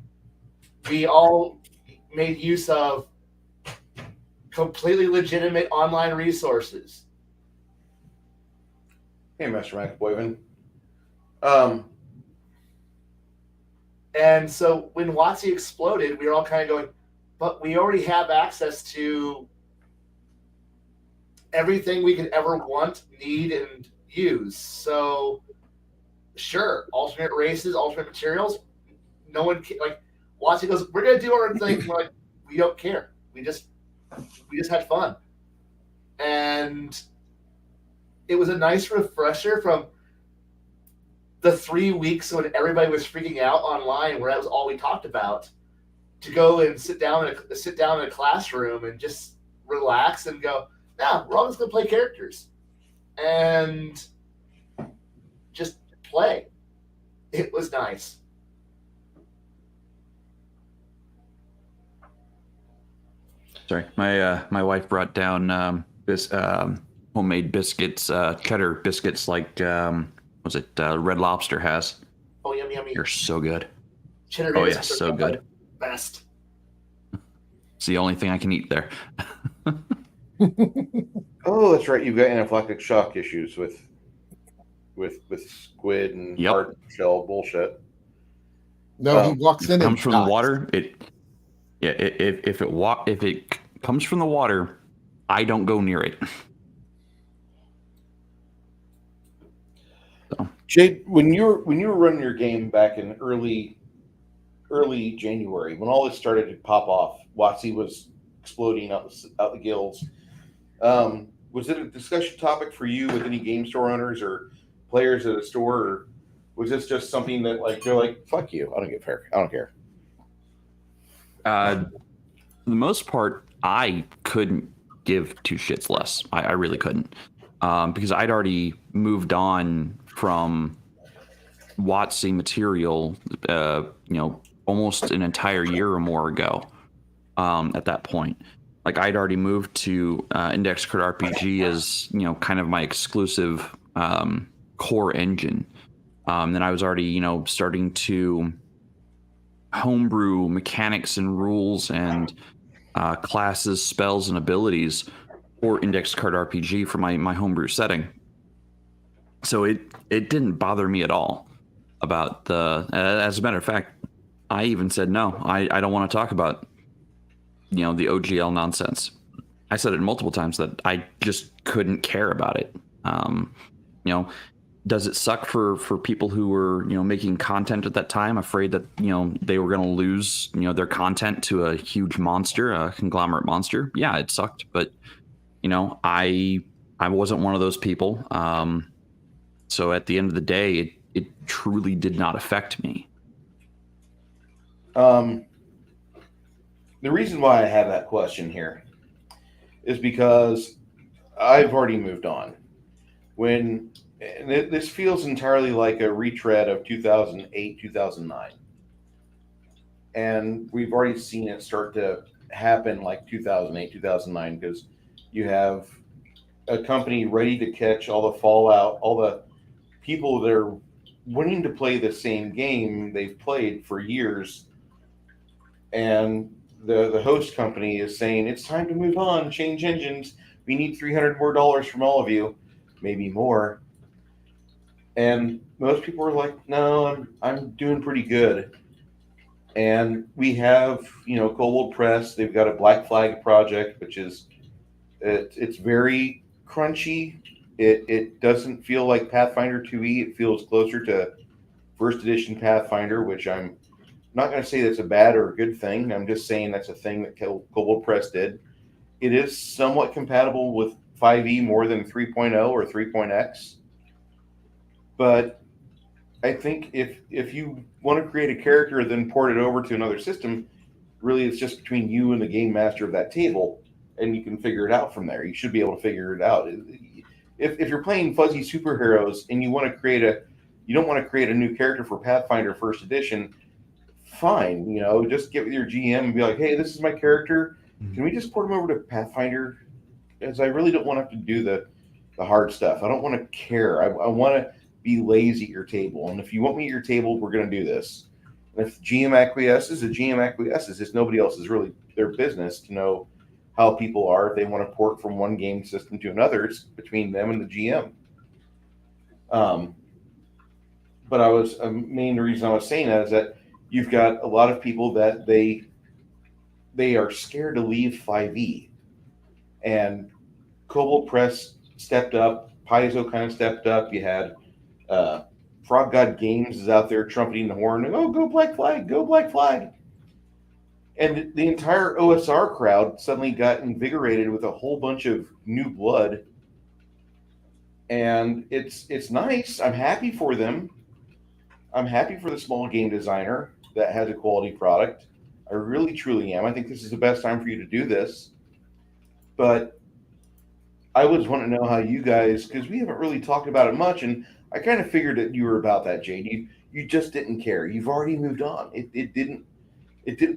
[SPEAKER 5] we all made use of completely legitimate online resources.
[SPEAKER 4] Hey, Master Mike Boyven.
[SPEAKER 5] And so when WotC exploded, we were all kind of going, but we already have access to everything we could ever want, need, and use. So, sure, alternate races, alternate materials. No one like WotC goes, we're gonna do our own thing. We're like, we don't care. We just had fun, and it was a nice refresher from the 3 weeks when everybody was freaking out online, where that was all we talked about, to go and sit down in a classroom and just relax and go, nah, we're all just gonna play characters and just play. It was nice.
[SPEAKER 6] Sorry, my wife brought down this homemade biscuits, cheddar biscuits, like was it Red Lobster has?
[SPEAKER 5] Oh, yummy, yummy.
[SPEAKER 6] They're so good.
[SPEAKER 5] Cheddar
[SPEAKER 6] Oh yeah,
[SPEAKER 5] biscuits are
[SPEAKER 6] so good.
[SPEAKER 5] Best.
[SPEAKER 6] It's the only thing I can eat there.
[SPEAKER 4] Oh, that's right. You've got anaphylactic shock issues with squid and
[SPEAKER 6] Yep.
[SPEAKER 4] hard shell bullshit.
[SPEAKER 2] No, he walks in
[SPEAKER 6] It
[SPEAKER 2] and
[SPEAKER 6] comes from the
[SPEAKER 2] dies.
[SPEAKER 6] water. If it comes from the water, I don't go near it. So.
[SPEAKER 4] Jade, when you were running your game back in early January, when all this started to pop off, WotC was exploding out the gills. Was it a discussion topic for you with any game store owners or players at a store, or was this just something that they're like, "Fuck you, I don't care."
[SPEAKER 6] For the most part, I couldn't give two shits less. I really couldn't, because I'd already moved on from WotC material, almost an entire year or more ago. At that point, like I'd already moved to Index Card RPG as kind of my exclusive core engine. Then I was already starting to homebrew mechanics and rules and classes, spells, and abilities for Index Card RPG for my homebrew setting. So it didn't bother me at all about the. As a matter of fact, I even said no. I don't want to talk about the OGL nonsense. I said it multiple times that I just couldn't care about it. Does it suck for people who were making content at that time, afraid that they were going to lose their content to a huge monster, a conglomerate monster? Yeah, it sucked, but I wasn't one of those people. So at the end of the day, it truly did not affect me.
[SPEAKER 4] The reason why I have that question here is because I've already moved on. This feels entirely like a retread of 2008, 2009. And we've already seen it start to happen like 2008, 2009, because you have a company ready to catch all the fallout, all the people that are wanting to play the same game they've played for years. And the host company is saying, it's time to move on, change engines. We need $300 more from all of you, maybe more. And most people are like, no, I'm doing pretty good. And we have, Kobold Press. They've got a Black Flag project, which is, it's very crunchy. It doesn't feel like Pathfinder 2e. It feels closer to first edition Pathfinder, which I'm not going to say that's a bad or a good thing. I'm just saying that's a thing that Kobold Press did. It is somewhat compatible with 5e more than 3.0 or 3.x. But I think if you want to create a character and then port it over to another system, really it's just between you and the game master of that table, and you can figure it out from there. You should be able to figure it out. If you're playing fuzzy superheroes and you want to you don't want to create a new character for Pathfinder First Edition, fine. Just get with your GM and be like, hey, this is my character. Can we just port him over to Pathfinder? Because I really don't want to have to do the hard stuff. I don't want to care. I want to be lazy at your table. And if you want me at your table, we're going to do this. If GM acquiesces, the GM acquiesces. It's nobody else's really their business to know how people are. If they want to port from one game system to another, it's between them and the GM. But main reason I was saying that is that you've got a lot of people that they are scared to leave 5e, and Kobold Press stepped up, Paizo kind of stepped up. You had Frog God Games is out there trumpeting the horn, and, oh, go Black Flag, go Black Flag. And the entire OSR crowd suddenly got invigorated with a whole bunch of new blood. And it's nice. I'm happy for them. I'm happy for the small game designer that has a quality product. I really, truly am. I think this is the best time for you to do this. But I would want to know how you guys, because we haven't really talked about it much, and I kind of figured that you were about that, Jaide. You just didn't care. You've already moved on. It didn't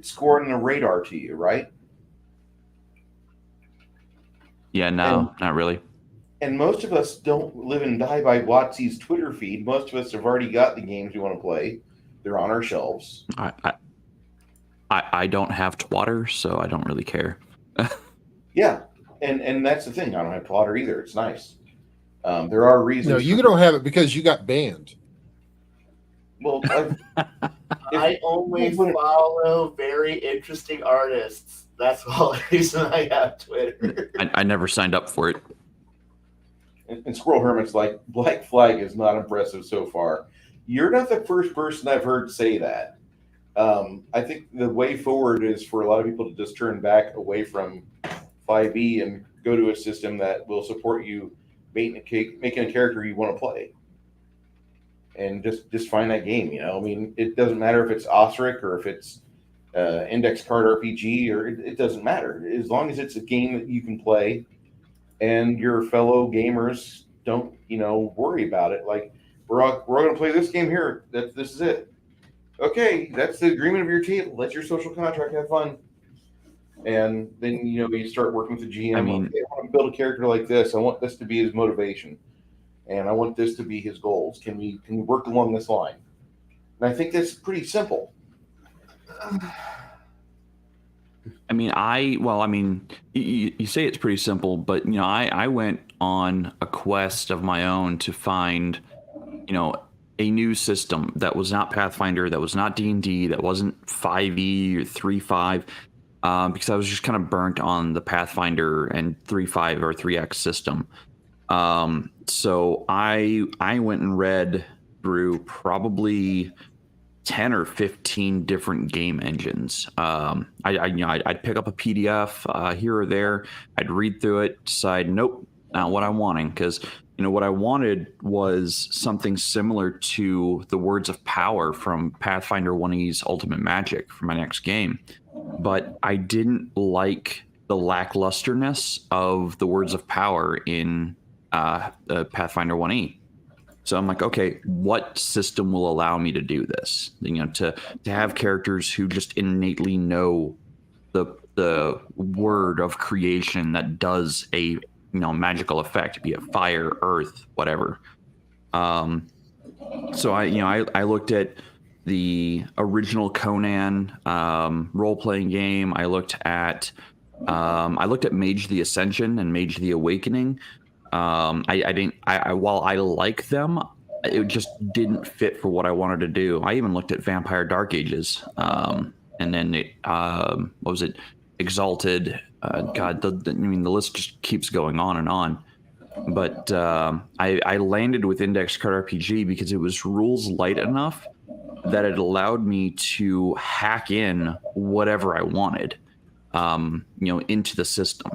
[SPEAKER 4] score on the radar to you, right?
[SPEAKER 6] Yeah, no, not really.
[SPEAKER 4] And most of us don't live and die by WotC's Twitter feed. Most of us have already got the games we want to play. They're on our shelves.
[SPEAKER 6] I don't have Twitter, so I don't really care.
[SPEAKER 4] Yeah, and that's the thing. I don't have Twitter either. It's nice. There are reasons.
[SPEAKER 2] No, you don't have it because you got banned.
[SPEAKER 4] Well,
[SPEAKER 5] I only follow very interesting artists. That's the whole reason I have Twitter.
[SPEAKER 6] I never signed up for it.
[SPEAKER 4] And Squirrel Hermit's like, Black Flag is not impressive so far. You're not the first person I've heard say that. I think the way forward is for a lot of people to just turn back away from 5e and go to a system that will support you making a character you want to play. And just find that game, you know? I mean, it doesn't matter if it's OSRic or if it's Index Card RPG, or it doesn't matter. As long as it's a game that you can play and your fellow gamers don't, worry about it. Like, we're going to play this game here. This is it. Okay, that's the agreement of your table. That's your social contract. Have fun. And then, you start working with the GM.
[SPEAKER 6] I mean,
[SPEAKER 4] okay, I want to build a character like this. I want this to be his motivation. And I want this to be his goals. Can we work along this line? And I think that's pretty simple.
[SPEAKER 6] I mean, you say it's pretty simple, but I went on a quest of my own to find, a new system that was not Pathfinder, that was not D&D, that wasn't 5e or 3.5, because I was just kind of burnt on the Pathfinder and 3.5 or 3x system. So I went and read through probably 10 or 15 different game engines. I'd pick up a PDF here or there. I'd read through it, decide, nope, not what I'm wanting. Because, what I wanted was something similar to the Words of Power from Pathfinder 1E's Ultimate Magic for my next game. But I didn't like the lacklusterness of the Words of Power in Pathfinder 1E. So I'm like, okay, what system will allow me to do this? To have characters who just innately know the word of creation that does a magical effect, be it fire, earth, whatever. So I looked at the original Conan role-playing game. I looked at Mage the Ascension and Mage the Awakening. While I like them, it just didn't fit for what I wanted to do. I even looked at Vampire Dark Ages, and then what was it? Exalted. The list just keeps going on and on. But I landed with Index Card RPG because it was rules light enough that it allowed me to hack in whatever I wanted, into the system.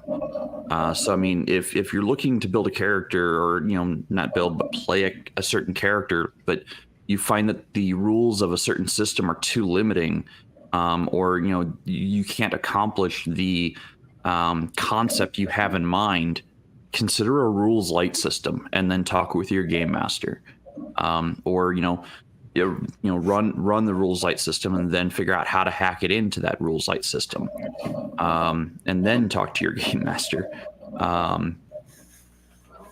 [SPEAKER 6] So, I mean, if you're looking to build a character, or, not build, but play a certain character, but you find that the rules of a certain system are too limiting, or, you can't accomplish the concept you have in mind, consider a rules light system and then talk with your game master. Or, run the rules light system and then figure out how to hack it into that rules light system, and then talk to your game master.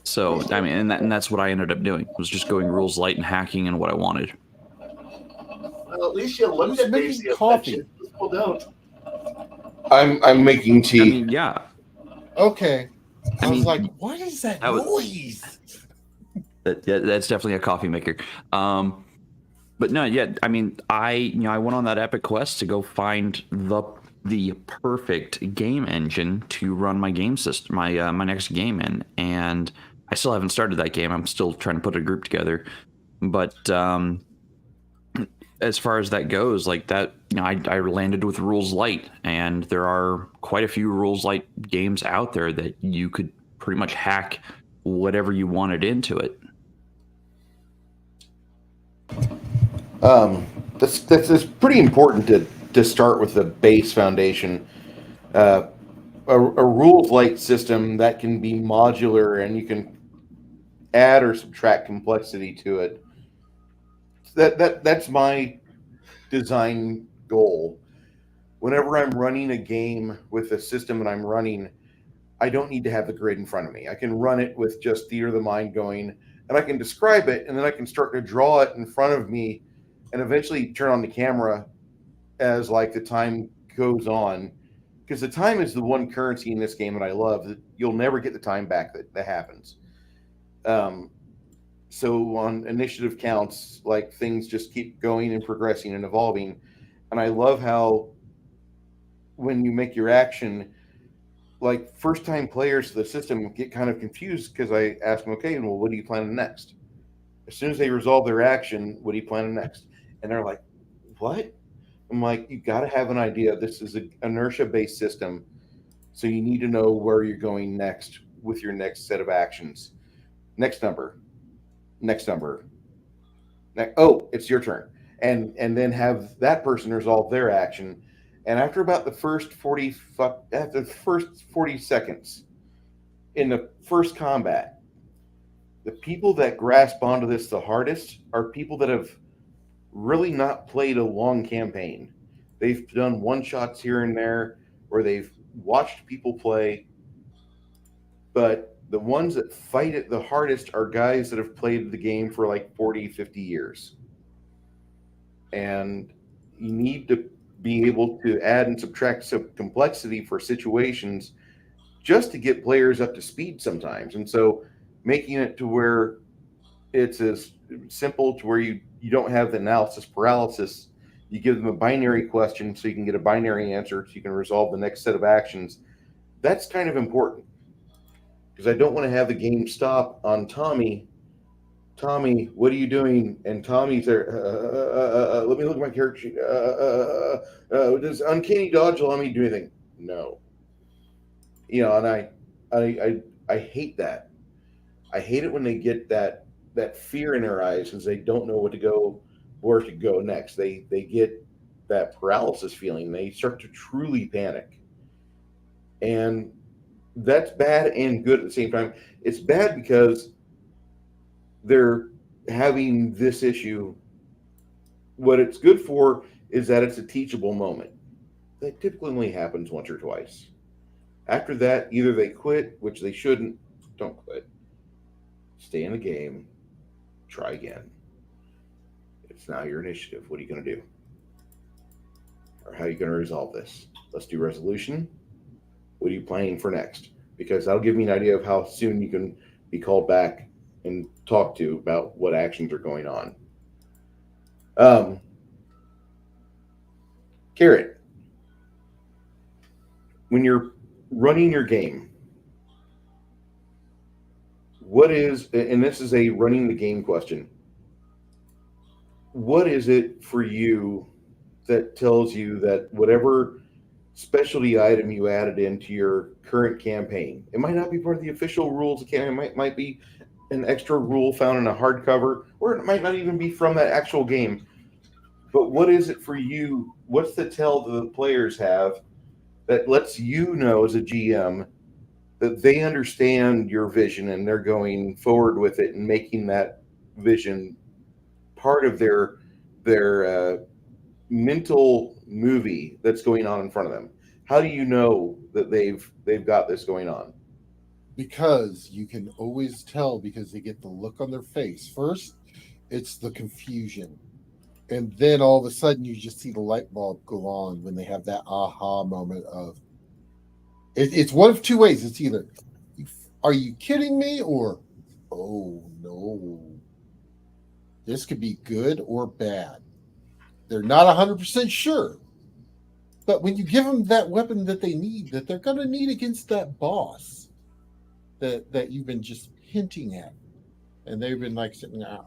[SPEAKER 6] So I mean, and that's what I ended up doing, was just going rules light and hacking in what I wanted.
[SPEAKER 5] Well, at least you looked
[SPEAKER 2] Who's
[SPEAKER 5] at
[SPEAKER 2] making
[SPEAKER 5] Daisy
[SPEAKER 2] coffee?
[SPEAKER 5] People don't.
[SPEAKER 4] I'm making
[SPEAKER 6] I
[SPEAKER 4] tea.
[SPEAKER 6] mean, yeah.
[SPEAKER 2] Okay. I was
[SPEAKER 6] mean,
[SPEAKER 2] like, what is that
[SPEAKER 6] that was-
[SPEAKER 2] noise?
[SPEAKER 6] That's definitely a coffee maker. But no, yeah. I mean, I went on that epic quest to go find the perfect game engine to run my game system, my next game in, and I still haven't started that game. I'm still trying to put a group together, but as far as that goes, like that, I landed with Rules Light, and there are quite a few Rules Light games out there that you could pretty much hack whatever you wanted into it.
[SPEAKER 1] That's pretty important to start with the base foundation. A rules light system that can be modular and you can add or subtract complexity to it. That's my design goal. Whenever I'm running a game with a system that I'm running, I don't need to have the grid in front of me. I can run it with just theater of the mind going, and I can describe it, and then I can start to draw it in front of me and eventually turn on the camera as like the time goes on, because the time is the one currency in this game that I love. That you'll never get the time back that happens. So on initiative counts, like things just keep going and progressing and evolving, and I love how when you make your action, like first time players to the system get kind of confused because I ask them, okay, well, what are you planning next? As soon as they resolve their action, what are you planning next? And they're like, what? I'm like, you got to have an idea. This is an inertia-based system, so you need to know where you're going next with your next set of actions. Next number. Oh, it's your turn. And then have that person resolve their action. And after about the first 40 seconds in the first combat, the people that grasp onto this the hardest are people that have really not played a long campaign. They've done one shots here and there, or they've watched people play. But the ones that fight it the hardest are guys that have played the game for like 40, 50 years. And you need to be able to add and subtract some complexity for situations just to get players up to speed sometimes. And so making it to where it's as simple to where you don't have the analysis paralysis. You give them a binary question so you can get a binary answer so you can resolve the next set of actions. That's kind of important because I don't want to have the game stop on Tommy. Tommy, what are you doing? And Tommy's there. Let me look at my character sheet. Does Uncanny Dodge allow me to do anything? No. And I hate that. I hate it when they get that fear in their eyes because they don't know where to go next. They get that paralysis feeling. They start to truly panic. And that's bad and good at the same time. It's bad because they're having this issue. What it's good for is that it's a teachable moment. That typically only happens once or twice. After that, either they quit, which they shouldn't. Don't quit. Stay in the game. Try again. It's now your initiative. What are you going to do? Or how are you going to resolve this? Let's do resolution. What are you planning for next? Because that'll give me an idea of how soon you can be called back and talked to about what actions are going on. Carrot, when you're running your game, what is, and this is a running the game question, what is it for you that tells you that whatever specialty item you added into your current campaign, it might not be part of the official rules of the campaign, it might be an extra rule found in a hardcover, or it might not even be from that actual game. But what is it for you? What's the tell that the players have that lets you know as a GM that they understand your vision and they're going forward with it and making that vision part of their mental movie that's going on in front of them? How do you know that they've got this going on?
[SPEAKER 2] Because you can always tell because they get the look on their face. First, it's the confusion. And then all of a sudden, you just see the light bulb go on when they have that aha moment of it's one of two ways. It's either, are you kidding me? Or, oh no, this could be good or bad. They're not 100% sure. But when you give them that weapon that they need, that they're going to need against that boss that you've been just hinting at, and they've been like sitting there,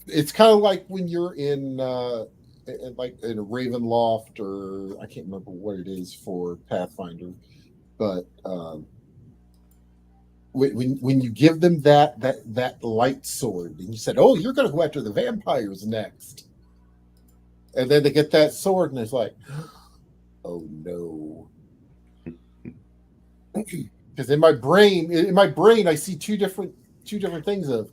[SPEAKER 2] it's kind of like when you're in like in a Ravenloft, or I can't remember what it is for Pathfinder, but when you give them that light sword, and you said, "Oh, you're going to go after the vampires next," and then they get that sword, and it's like, "Oh no." Because in my brain, I see two different things of,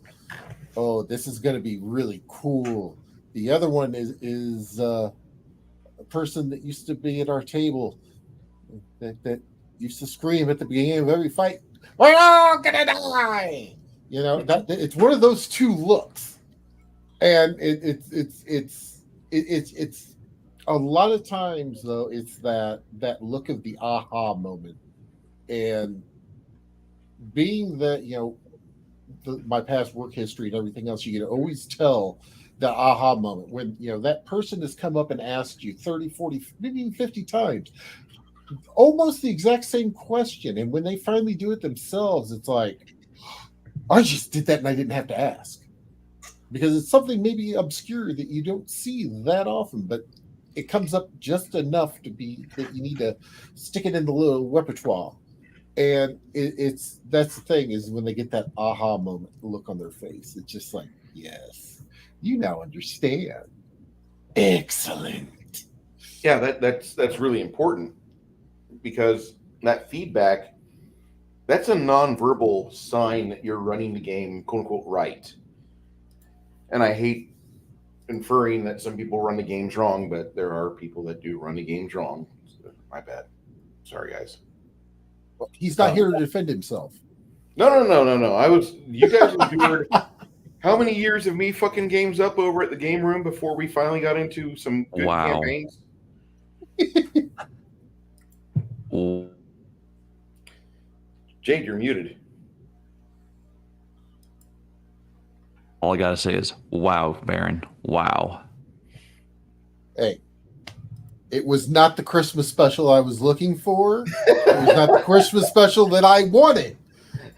[SPEAKER 2] oh, this is going to be really cool. The other one is a person that used to be at our table that used to scream at the beginning of every fight, "We're all gonna die!" You know, that it's one of those two looks, and it's a lot of times though it's that look of the aha moment. And being that, my past work history and everything else, you can always tell the aha moment when, that person has come up and asked you 30, 40, maybe even 50 times, almost the exact same question. And when they finally do it themselves, it's like, I just did that and I didn't have to ask. Because it's something maybe obscure that you don't see that often, but it comes up just enough to be that you need to stick it in the little repertoire. And it's that's the thing, is when they get that aha moment look on their face, it's just like, yes, you now understand. Excellent.
[SPEAKER 4] Yeah, that's really important, because that feedback, that's a nonverbal sign that you're running the game, quote unquote, right. And I hate inferring that some people run the games wrong, but there are people that do run the games wrong. So, my bad. Sorry, guys.
[SPEAKER 2] Well, he's not here to defend himself.
[SPEAKER 4] No. You guys endured how many years of me fucking games up over at the game room before we finally got into some good campaigns? Jade, you're muted.
[SPEAKER 6] All I gotta say is, wow, Baron. Wow.
[SPEAKER 2] Hey, it was not the Christmas special I was looking for. It was not the Christmas special that I wanted.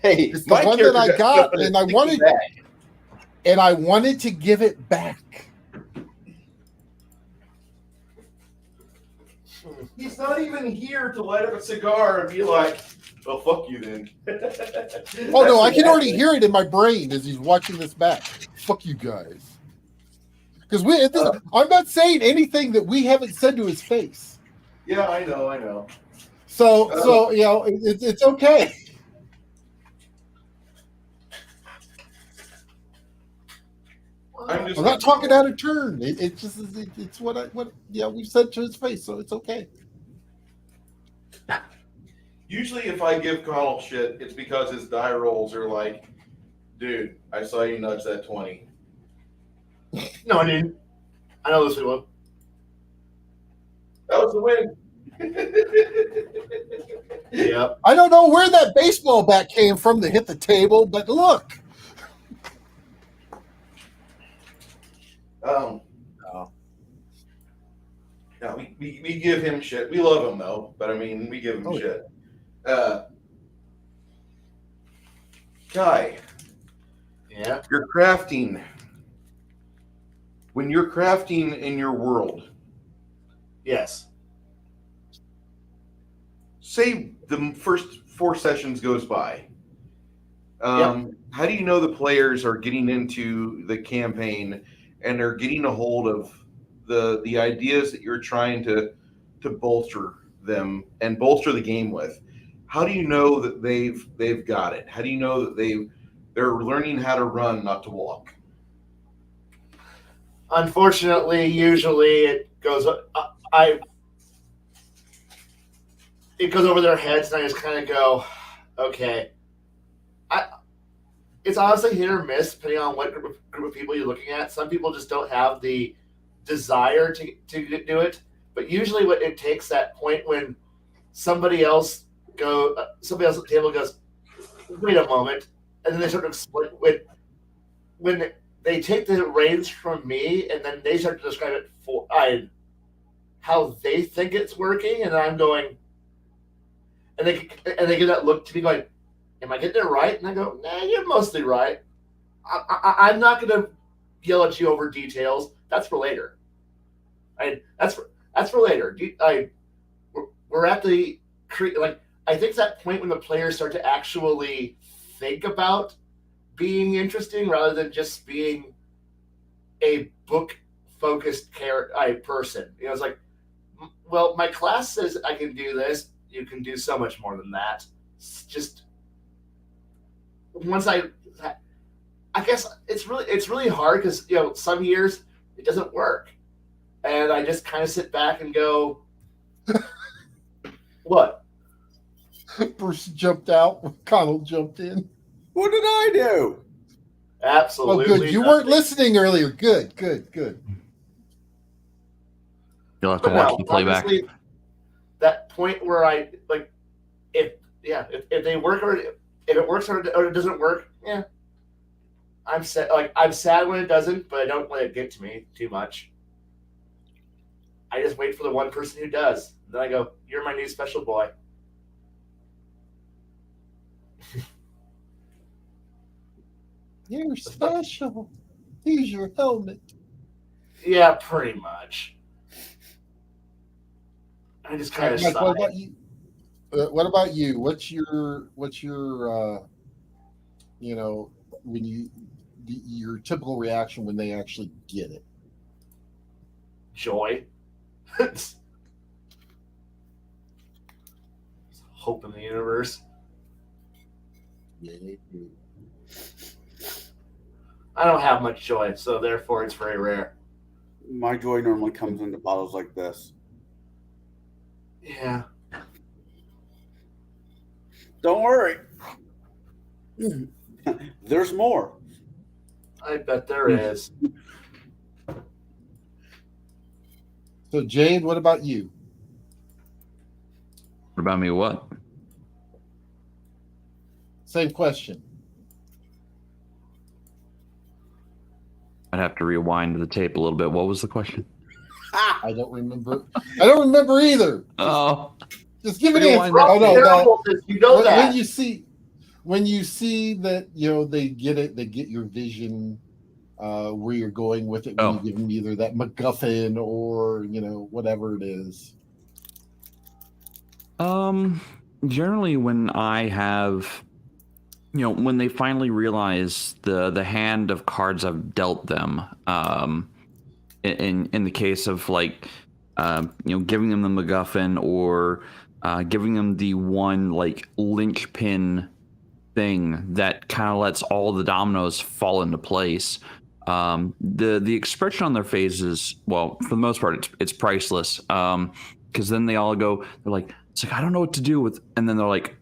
[SPEAKER 4] Hey,
[SPEAKER 2] it's the one that I got, and I wanted to give it back.
[SPEAKER 4] He's not even here to light up a cigar and be like, "Well, fuck you then."
[SPEAKER 2] Oh no, I can already hear it in my brain as he's watching this back. Fuck you guys. Because I'm not saying anything that we haven't said to his face.
[SPEAKER 4] Yeah, I know.
[SPEAKER 2] So it's okay. I'm not talking out of turn. It's what we've said to his face, so it's okay.
[SPEAKER 4] Usually, if I give Connell shit, it's because his die rolls are like, "Dude, I saw you nudge that 20."
[SPEAKER 5] No, I didn't. I know this one.
[SPEAKER 4] That was the win.
[SPEAKER 5] Yeah.
[SPEAKER 2] I don't know where that baseball bat came from to hit the table, but look.
[SPEAKER 4] No, we give him shit. We love him though, but I mean, we give him shit. Guy.
[SPEAKER 5] Yeah.
[SPEAKER 4] You're crafting. When you're crafting in your world.
[SPEAKER 5] Yes.
[SPEAKER 4] Say the first 4 sessions goes by. How do you know the players are getting into the campaign and they're getting a hold of the ideas that you're trying to bolster them and bolster the game with? How do you know that they've got it? How do you know that they're learning how to run, not to walk?
[SPEAKER 5] Unfortunately, usually it goes over their heads, and I just kind of go, okay. it's honestly hit or miss depending on what group of people you're looking at. Some people just don't have the desire to do it, but usually what it takes that point when somebody else at the table goes, wait a moment, and then they start to explain when they take the reins from me and then they start to describe it for how they think it's working, and I'm going, and they give that look to me going, am I getting it right? And I go, nah, you're mostly right. I'm not going to yell at you over details. That's for later. That's for later. We're at the I think it's that point when the players start to actually think about being interesting rather than just being a book-focused person. It's like, well, my class says I can do this. You can do so much more than that. It's just once I guess it's really hard because some years it doesn't work, and I just kind of sit back and go, what?
[SPEAKER 2] Bruce jumped out. Connell jumped in.
[SPEAKER 7] What did I do?
[SPEAKER 5] Absolutely.
[SPEAKER 2] Oh, good. You weren't listening earlier. Good.
[SPEAKER 6] You'll have to watch the playback.
[SPEAKER 5] Honestly, that point where I if they work or if it works or it doesn't work, yeah. I'm sad. I'm sad when it doesn't, but I don't let it get to me too much. I just wait for the one person who does. Then I go, "You're my new special boy."
[SPEAKER 2] You're special. Here's your helmet.
[SPEAKER 5] Yeah, pretty much. I just kind of
[SPEAKER 2] Mike,
[SPEAKER 5] sigh.
[SPEAKER 2] what about you? What about you? What's your when your typical reaction when they actually get it?
[SPEAKER 5] Joy. Hope in the universe.
[SPEAKER 2] Yeah.
[SPEAKER 5] I don't have much joy, so therefore it's very rare.
[SPEAKER 7] My joy normally comes into bottles like this.
[SPEAKER 5] Yeah.
[SPEAKER 7] Don't worry. There's more.
[SPEAKER 5] I bet there is.
[SPEAKER 2] So, Jade, what about you?
[SPEAKER 6] What about me? What?
[SPEAKER 2] Same question.
[SPEAKER 6] I'd have to rewind the tape a little bit. What was the question?
[SPEAKER 2] I don't remember. I don't remember either.
[SPEAKER 6] Oh,
[SPEAKER 2] Just give it
[SPEAKER 6] Rewind
[SPEAKER 2] answer.
[SPEAKER 6] that
[SPEAKER 2] Oh no,
[SPEAKER 5] Terrible, you know that.
[SPEAKER 2] when you see that they get it, they get your vision, where you're going with it. When you give them either that MacGuffin or whatever it is.
[SPEAKER 6] Generally, when I have, when they finally realize the hand of cards I've dealt them, in the case of giving them the MacGuffin or giving them the one linchpin thing that kind of lets all the dominoes fall into place. The expression on their faces, well, for the most part, it's priceless. Because then they all go, they're like, it's like, I don't know what to do with, and then they're like,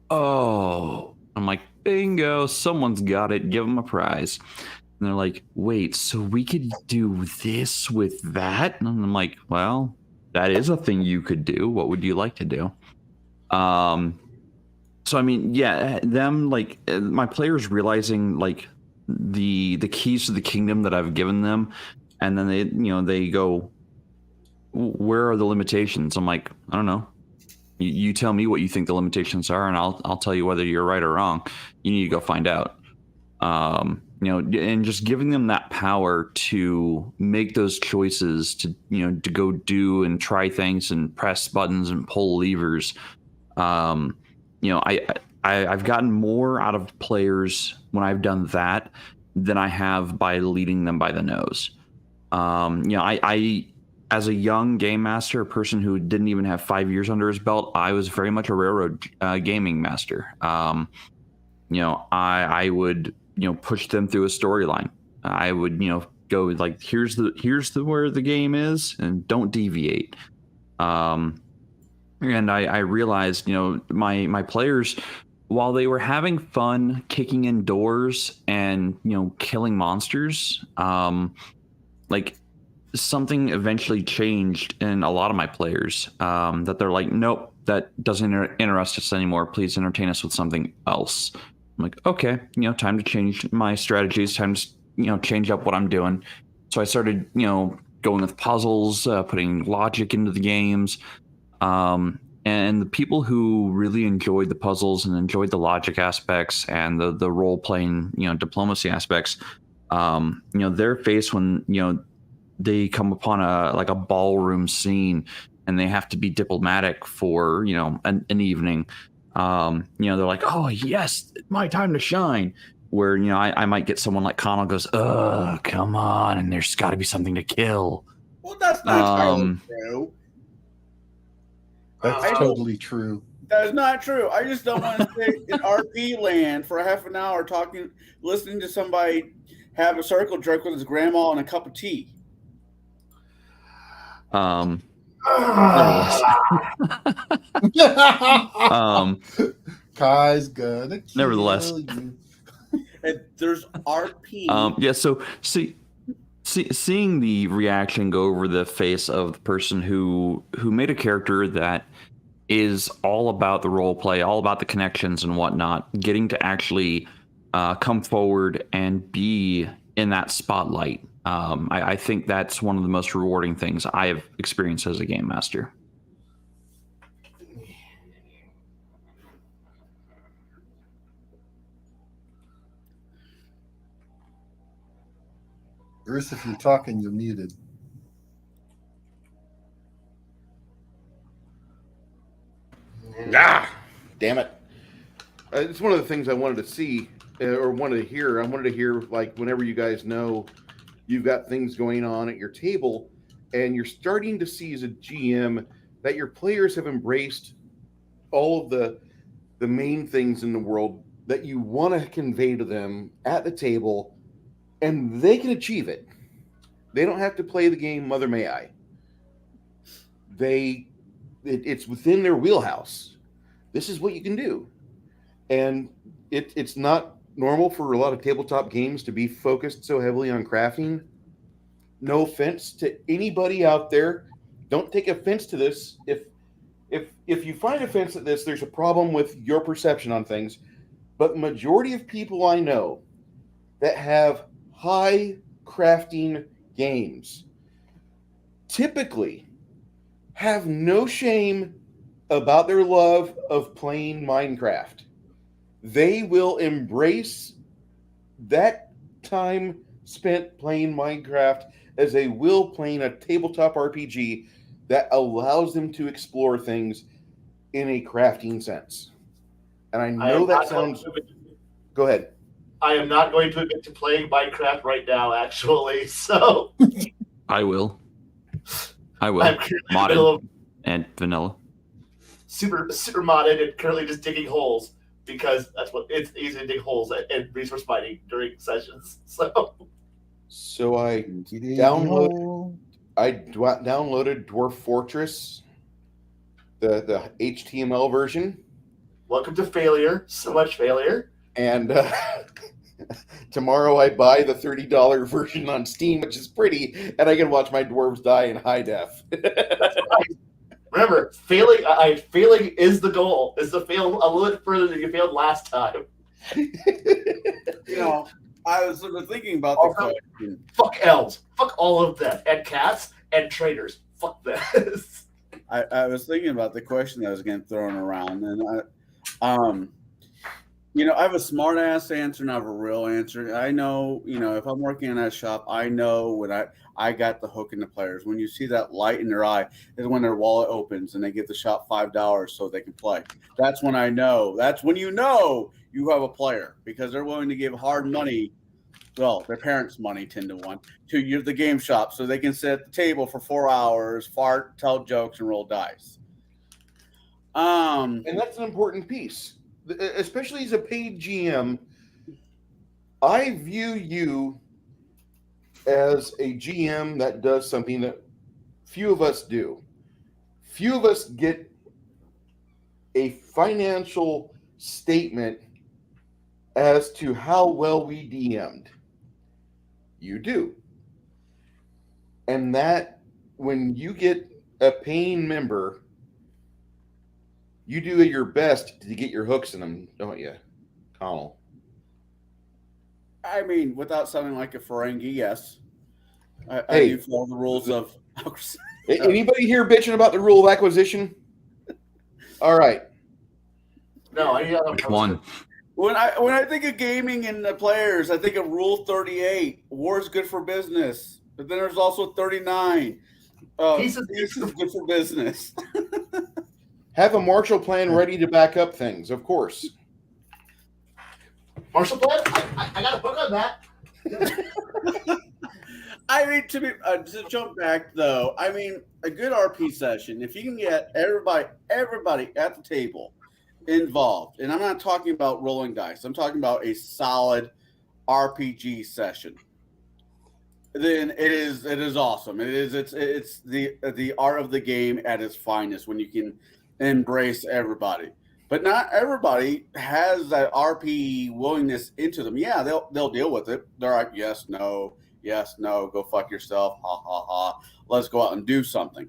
[SPEAKER 6] oh, I'm like, bingo, someone's got it, give them a prize. And they're like, wait, so we could do this with that? And I'm like, well, that is a thing you could do. What would you like to do? So I mean, yeah, them my players realizing the keys to the kingdom that I've given them, and then they go, where are the limitations? I'm like, I don't know. You tell me what you think the limitations are, and I'll tell you whether you're right or wrong. You need to go find out. And just giving them that power to make those choices, to go do and try things and press buttons and pull levers. I've gotten more out of players when I've done that than I have by leading them by the nose. I as a young game master, a person who didn't even have 5 years under his belt, I was very much a railroad gaming master. I would push them through a storyline. I would go here's the where the game is, and don't deviate. And I realized my players, while they were having fun kicking in doors and killing monsters, like something eventually changed in a lot of my players, that they're like, nope, that doesn't interest us anymore. Please entertain us with something else. I'm like, okay, time to change my strategies, time to change up what I'm doing. So I started going with puzzles, putting logic into the games. And the people who really enjoyed the puzzles and enjoyed the logic aspects and the role playing, diplomacy aspects, their face when they come upon a ballroom scene and they have to be diplomatic for an evening. They're like, oh yes, my time to shine. Where I might get someone like Connell goes, oh come on, and there's got to be something to kill.
[SPEAKER 7] Well, that's not true.
[SPEAKER 2] That's totally true.
[SPEAKER 7] That is not true. I just don't want to sit in RP land for half an hour listening to somebody have a circle jerk with his grandma and a cup of tea.
[SPEAKER 2] Kai's gonna kill
[SPEAKER 6] nevertheless,
[SPEAKER 2] you.
[SPEAKER 7] And there's RP.
[SPEAKER 6] Yeah. So seeing the reaction go over the face of the person who made a character that is all about the role play, all about the connections and whatnot, getting to actually come forward and be in that spotlight. I think that's one of the most rewarding things I have experienced as a game master.
[SPEAKER 2] Bruce, if you're talking, you're muted.
[SPEAKER 1] Damn it. It's one of the things I wanted to see or wanted to hear. I wanted to hear, like, whenever you guys know you've got things going on at your table and you're starting to see as a GM that your players have embraced all of the main things in the world that you want to convey to them at the table, and they can achieve it. They don't have to play the game Mother May I. It's within their wheelhouse. This is what you can do. And it's not normal for a lot of tabletop games to be focused so heavily on crafting. No offense to anybody out there. Don't take offense to this. If you find offense at this, there's a problem with your perception on things. But majority of people I know that have high crafting games typically have no shame about their love of playing Minecraft. They will embrace that time spent playing Minecraft as they will playing a tabletop RPG that allows them to explore things in a crafting sense. And I know that sounds... Go ahead.
[SPEAKER 5] I am not going to admit to playing Minecraft right now, actually. So
[SPEAKER 6] I will.
[SPEAKER 5] I'm
[SPEAKER 6] Modded and vanilla.
[SPEAKER 5] Super modded and currently just digging holes because that's what it's easy to dig holes and resource mining during sessions. So
[SPEAKER 1] I downloaded Dwarf Fortress, the HTML version.
[SPEAKER 5] Welcome to failure. So much failure.
[SPEAKER 1] And tomorrow I buy the $30 version on Steam, which is pretty, and I can watch my dwarves die in high def.
[SPEAKER 5] That's right. Remember, failing is the goal. Is to fail a little bit further than you failed last time.
[SPEAKER 7] I was sort of thinking about the question.
[SPEAKER 5] Fuck elves. Fuck all of them. And cats and traitors. Fuck this.
[SPEAKER 7] I was thinking about the question that was getting thrown around, and I have a smart ass answer and I have a real answer. I know, if I'm working in that shop, I know when I got the hook in the players. When you see that light in their eye is when their wallet opens and they get the shop $5 so they can play. That's when I know. That's when you know you have a player, because they're willing to give hard money, well, their parents' money 10-1 to the game shop so they can sit at the table for 4 hours, fart, tell jokes, and roll dice.
[SPEAKER 1] And that's an important piece. Especially as a paid GM, I view you as a GM that does something that few of us do. Few of us get a financial statement as to how well we DM'd. You do. And that, when you get a paying member, you do your best to get your hooks in them, don't you, Connell?
[SPEAKER 7] I mean, without sounding like a Ferengi, yes. I
[SPEAKER 1] Hey.
[SPEAKER 7] do follow the rules of.
[SPEAKER 1] Anybody here bitching about the rule of acquisition? All right.
[SPEAKER 5] No, I got
[SPEAKER 6] Which one?
[SPEAKER 7] When I think of gaming and the players, I think of Rule 38. War is good for business, but then there's also 39. Peace is good for business.
[SPEAKER 1] Have a Marshall Plan ready to back up things, of course.
[SPEAKER 5] Marshall Plan? I got a book on that.
[SPEAKER 7] I mean, to jump back though, I mean, a good RP session, if you can get everybody at the table involved, and I'm not talking about rolling dice, I'm talking about a solid RPG session, then it is awesome. It's the art of the game at its finest when you can embrace everybody. But not everybody has that RP willingness into them. Yeah, they'll deal with it. They're like, yes, no, go fuck yourself, ha ha ha. Let's go out and do something.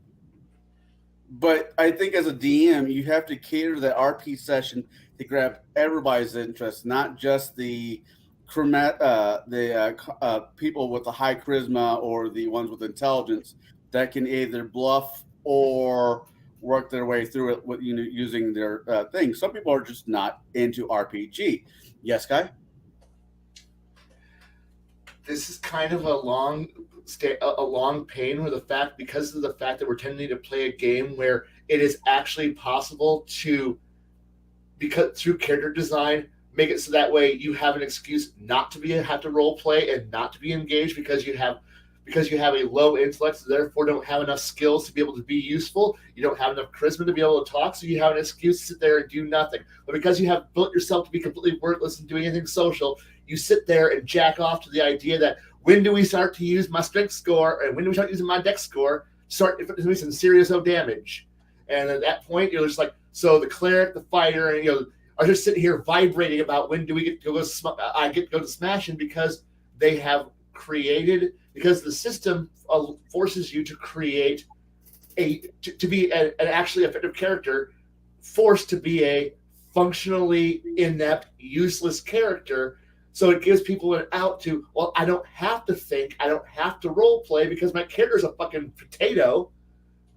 [SPEAKER 7] But I think as a DM, you have to cater to that RP session to grab everybody's interest, not just the people with the high charisma or the ones with intelligence that can either bluff or work their way through it with using their thing. Some people are just not into RPG. Yes, Guy?
[SPEAKER 5] This is kind of a long pain because of the fact that we're tending to play a game where it is actually possible to, because through character design, make it so that way you have an excuse not to have to role play and not to be engaged because you have a low intellect, so therefore don't have enough skills to be able to be useful. You don't have enough charisma to be able to talk, so you have an excuse to sit there and do nothing. But because you have built yourself to be completely worthless and doing anything social, you sit there and jack off to the idea that when do we start to use my strength score and when do we start using my dex score to start doing some serious damage? And at that point, you're just like, so the cleric, the fighter, and are just sitting here vibrating about when do we get to go to smashing because they have created, because the system forces you to create to be an actually effective character, forced to be a functionally inept, useless character. So it gives people an out to, well, I don't have to think, I don't have to role play because my character's a fucking potato.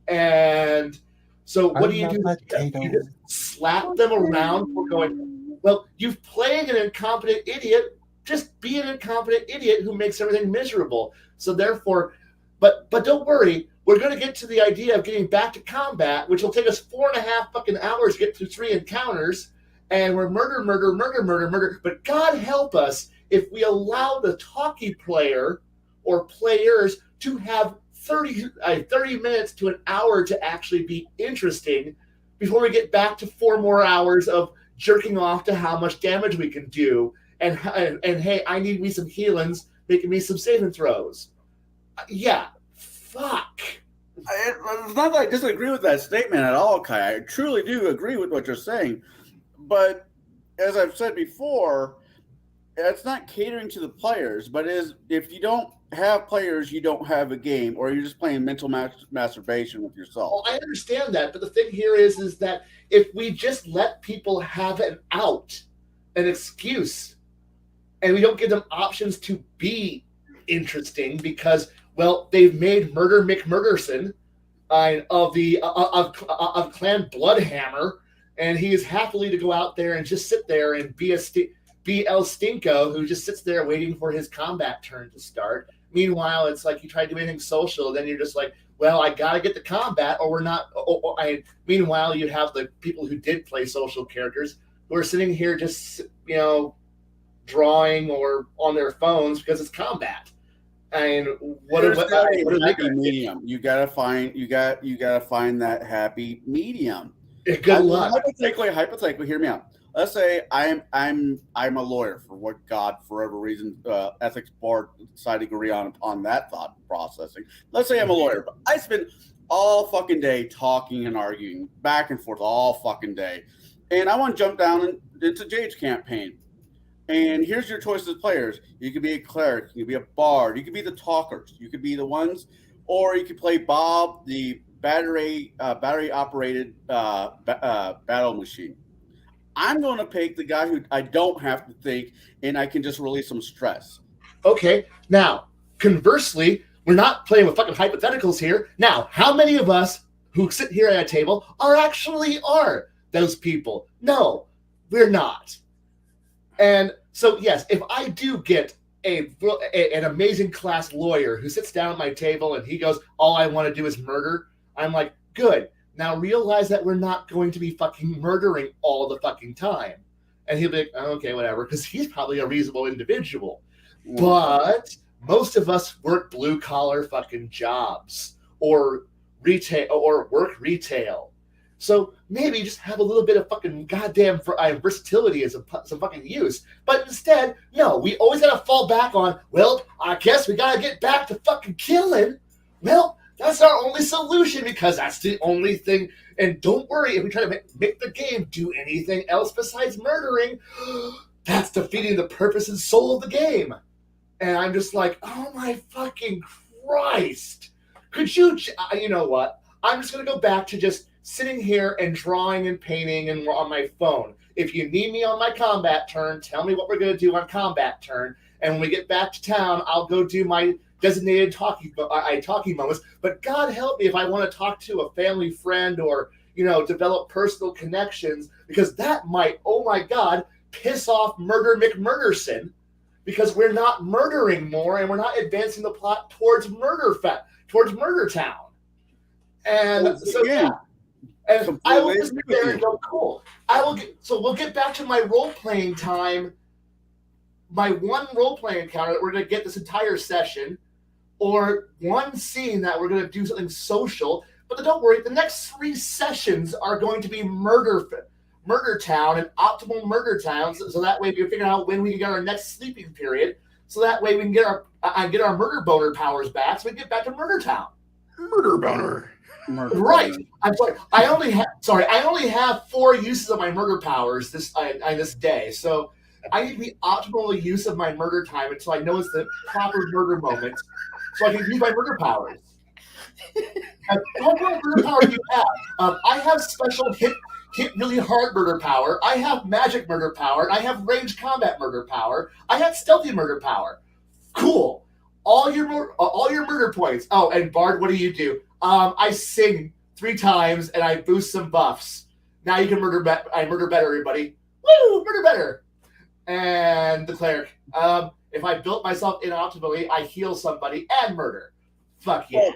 [SPEAKER 5] And so what do? You just slap them around for going, well, you've played an incompetent idiot. Just be an incompetent idiot who makes everything miserable. So therefore, but don't worry, we're going to get to the idea of getting back to combat, which will take us 4.5 fucking hours to get through 3 encounters, and we're murder. But God help us if we allow the talkie player or players to have 30 minutes to an hour to actually be interesting before we get back to 4 more hours of jerking off to how much damage we can do. And hey, I need me some healings, making me some saving throws. Yeah, fuck.
[SPEAKER 7] It's not that I disagree with that statement at all, Kai. I truly do agree with what you're saying. But as I've said before, it's not catering to the players, but if you don't have players, you don't have a game, or you're just playing mental masturbation with yourself.
[SPEAKER 5] Well, I understand that, but the thing here is that if we just let people have an out, an excuse, and we don't give them options to be interesting because, well, they've made Murder McMurderson of Clan Bloodhammer, and he is happily to go out there and just sit there and be El Stinko, who just sits there waiting for his combat turn to start. Meanwhile, it's like you try to do anything social, then you're just like, well, I got to get the combat or we're not. Meanwhile, you have the people who did play social characters who are sitting here just, drawing or on their phones because it's combat. And what
[SPEAKER 7] happy medium? You gotta find that happy medium.
[SPEAKER 5] Good luck.
[SPEAKER 7] Hypothetically, hear me out. Let's say I'm a lawyer for what God, for whatever reason, ethics board decided to agree on that thought processing. Let's say I'm a lawyer, but I spend all fucking day talking and arguing back and forth all fucking day. and I want to jump down into Jaide's campaign. And here's your choices of players. You could be a cleric, you could be a bard, you could be the talkers, you could be the ones, or you could play Bob, the battery operated battle machine. I'm going to pick the guy who I don't have to think, and I can just release some stress.
[SPEAKER 5] Okay, now, conversely, we're not playing with fucking hypotheticals here. Now, how many of us who sit here at a table are those people? No, we're not. And so, yes, if I do get an amazing class lawyer who sits down at my table and he goes, all I want to do is murder, I'm like, good. Now realize that we're not going to be fucking murdering all the fucking time. And he'll be like, oh, okay, whatever, because he's probably a reasonable individual. But most of us work blue-collar fucking jobs or retail or work retail. So maybe just have a little bit of fucking goddamn versatility and some fucking use. But instead, no, we always got to fall back on, well, I guess we got to get back to fucking killing. Well, that's our only solution because that's the only thing. And don't worry, if we try to make the game do anything else besides murdering, that's defeating the purpose and soul of the game. And I'm just like, oh my fucking Christ. Could you know what? I'm just going to go back to just sitting here and drawing and painting and on my phone. If you need me on my combat turn, tell me what we're going to do on combat turn. And when we get back to town, I'll go do my designated talking moments. But God help me if I want to talk to a family friend or, develop personal connections, because that might, oh my God, piss off Murder McMurderson, because we're not murdering more and we're not advancing the plot towards Murder Town. And so, yeah. And I will just sit there and go, cool. We'll get back to my role-playing time, my one role-playing encounter that we're going to get this entire session, or one scene that we're going to do something social. But don't worry, the next 3 sessions are going to be Murder Town and optimal Murder Town, so that way we're figuring out when we can get our next sleeping period, so that way we can get our murder boner powers back, so we can get back to Murder Town.
[SPEAKER 1] Murder boner.
[SPEAKER 5] Right. I'm sorry. I only have 4 uses of my murder powers this day. So I need the optimal use of my murder time until I know it's the proper murder moment, so I can use my murder powers. And what murder power do you have? I have special hit really hard murder power. I have magic murder power. I have ranged combat murder power. I have stealthy murder power. Cool. All your murder points. Oh, and Bard, what do? I sing 3 times and I boost some buffs. Now you can murder better, everybody. Woo! Murder better. And the cleric. If I built myself inoptimally, I heal somebody and murder. Fuck yeah.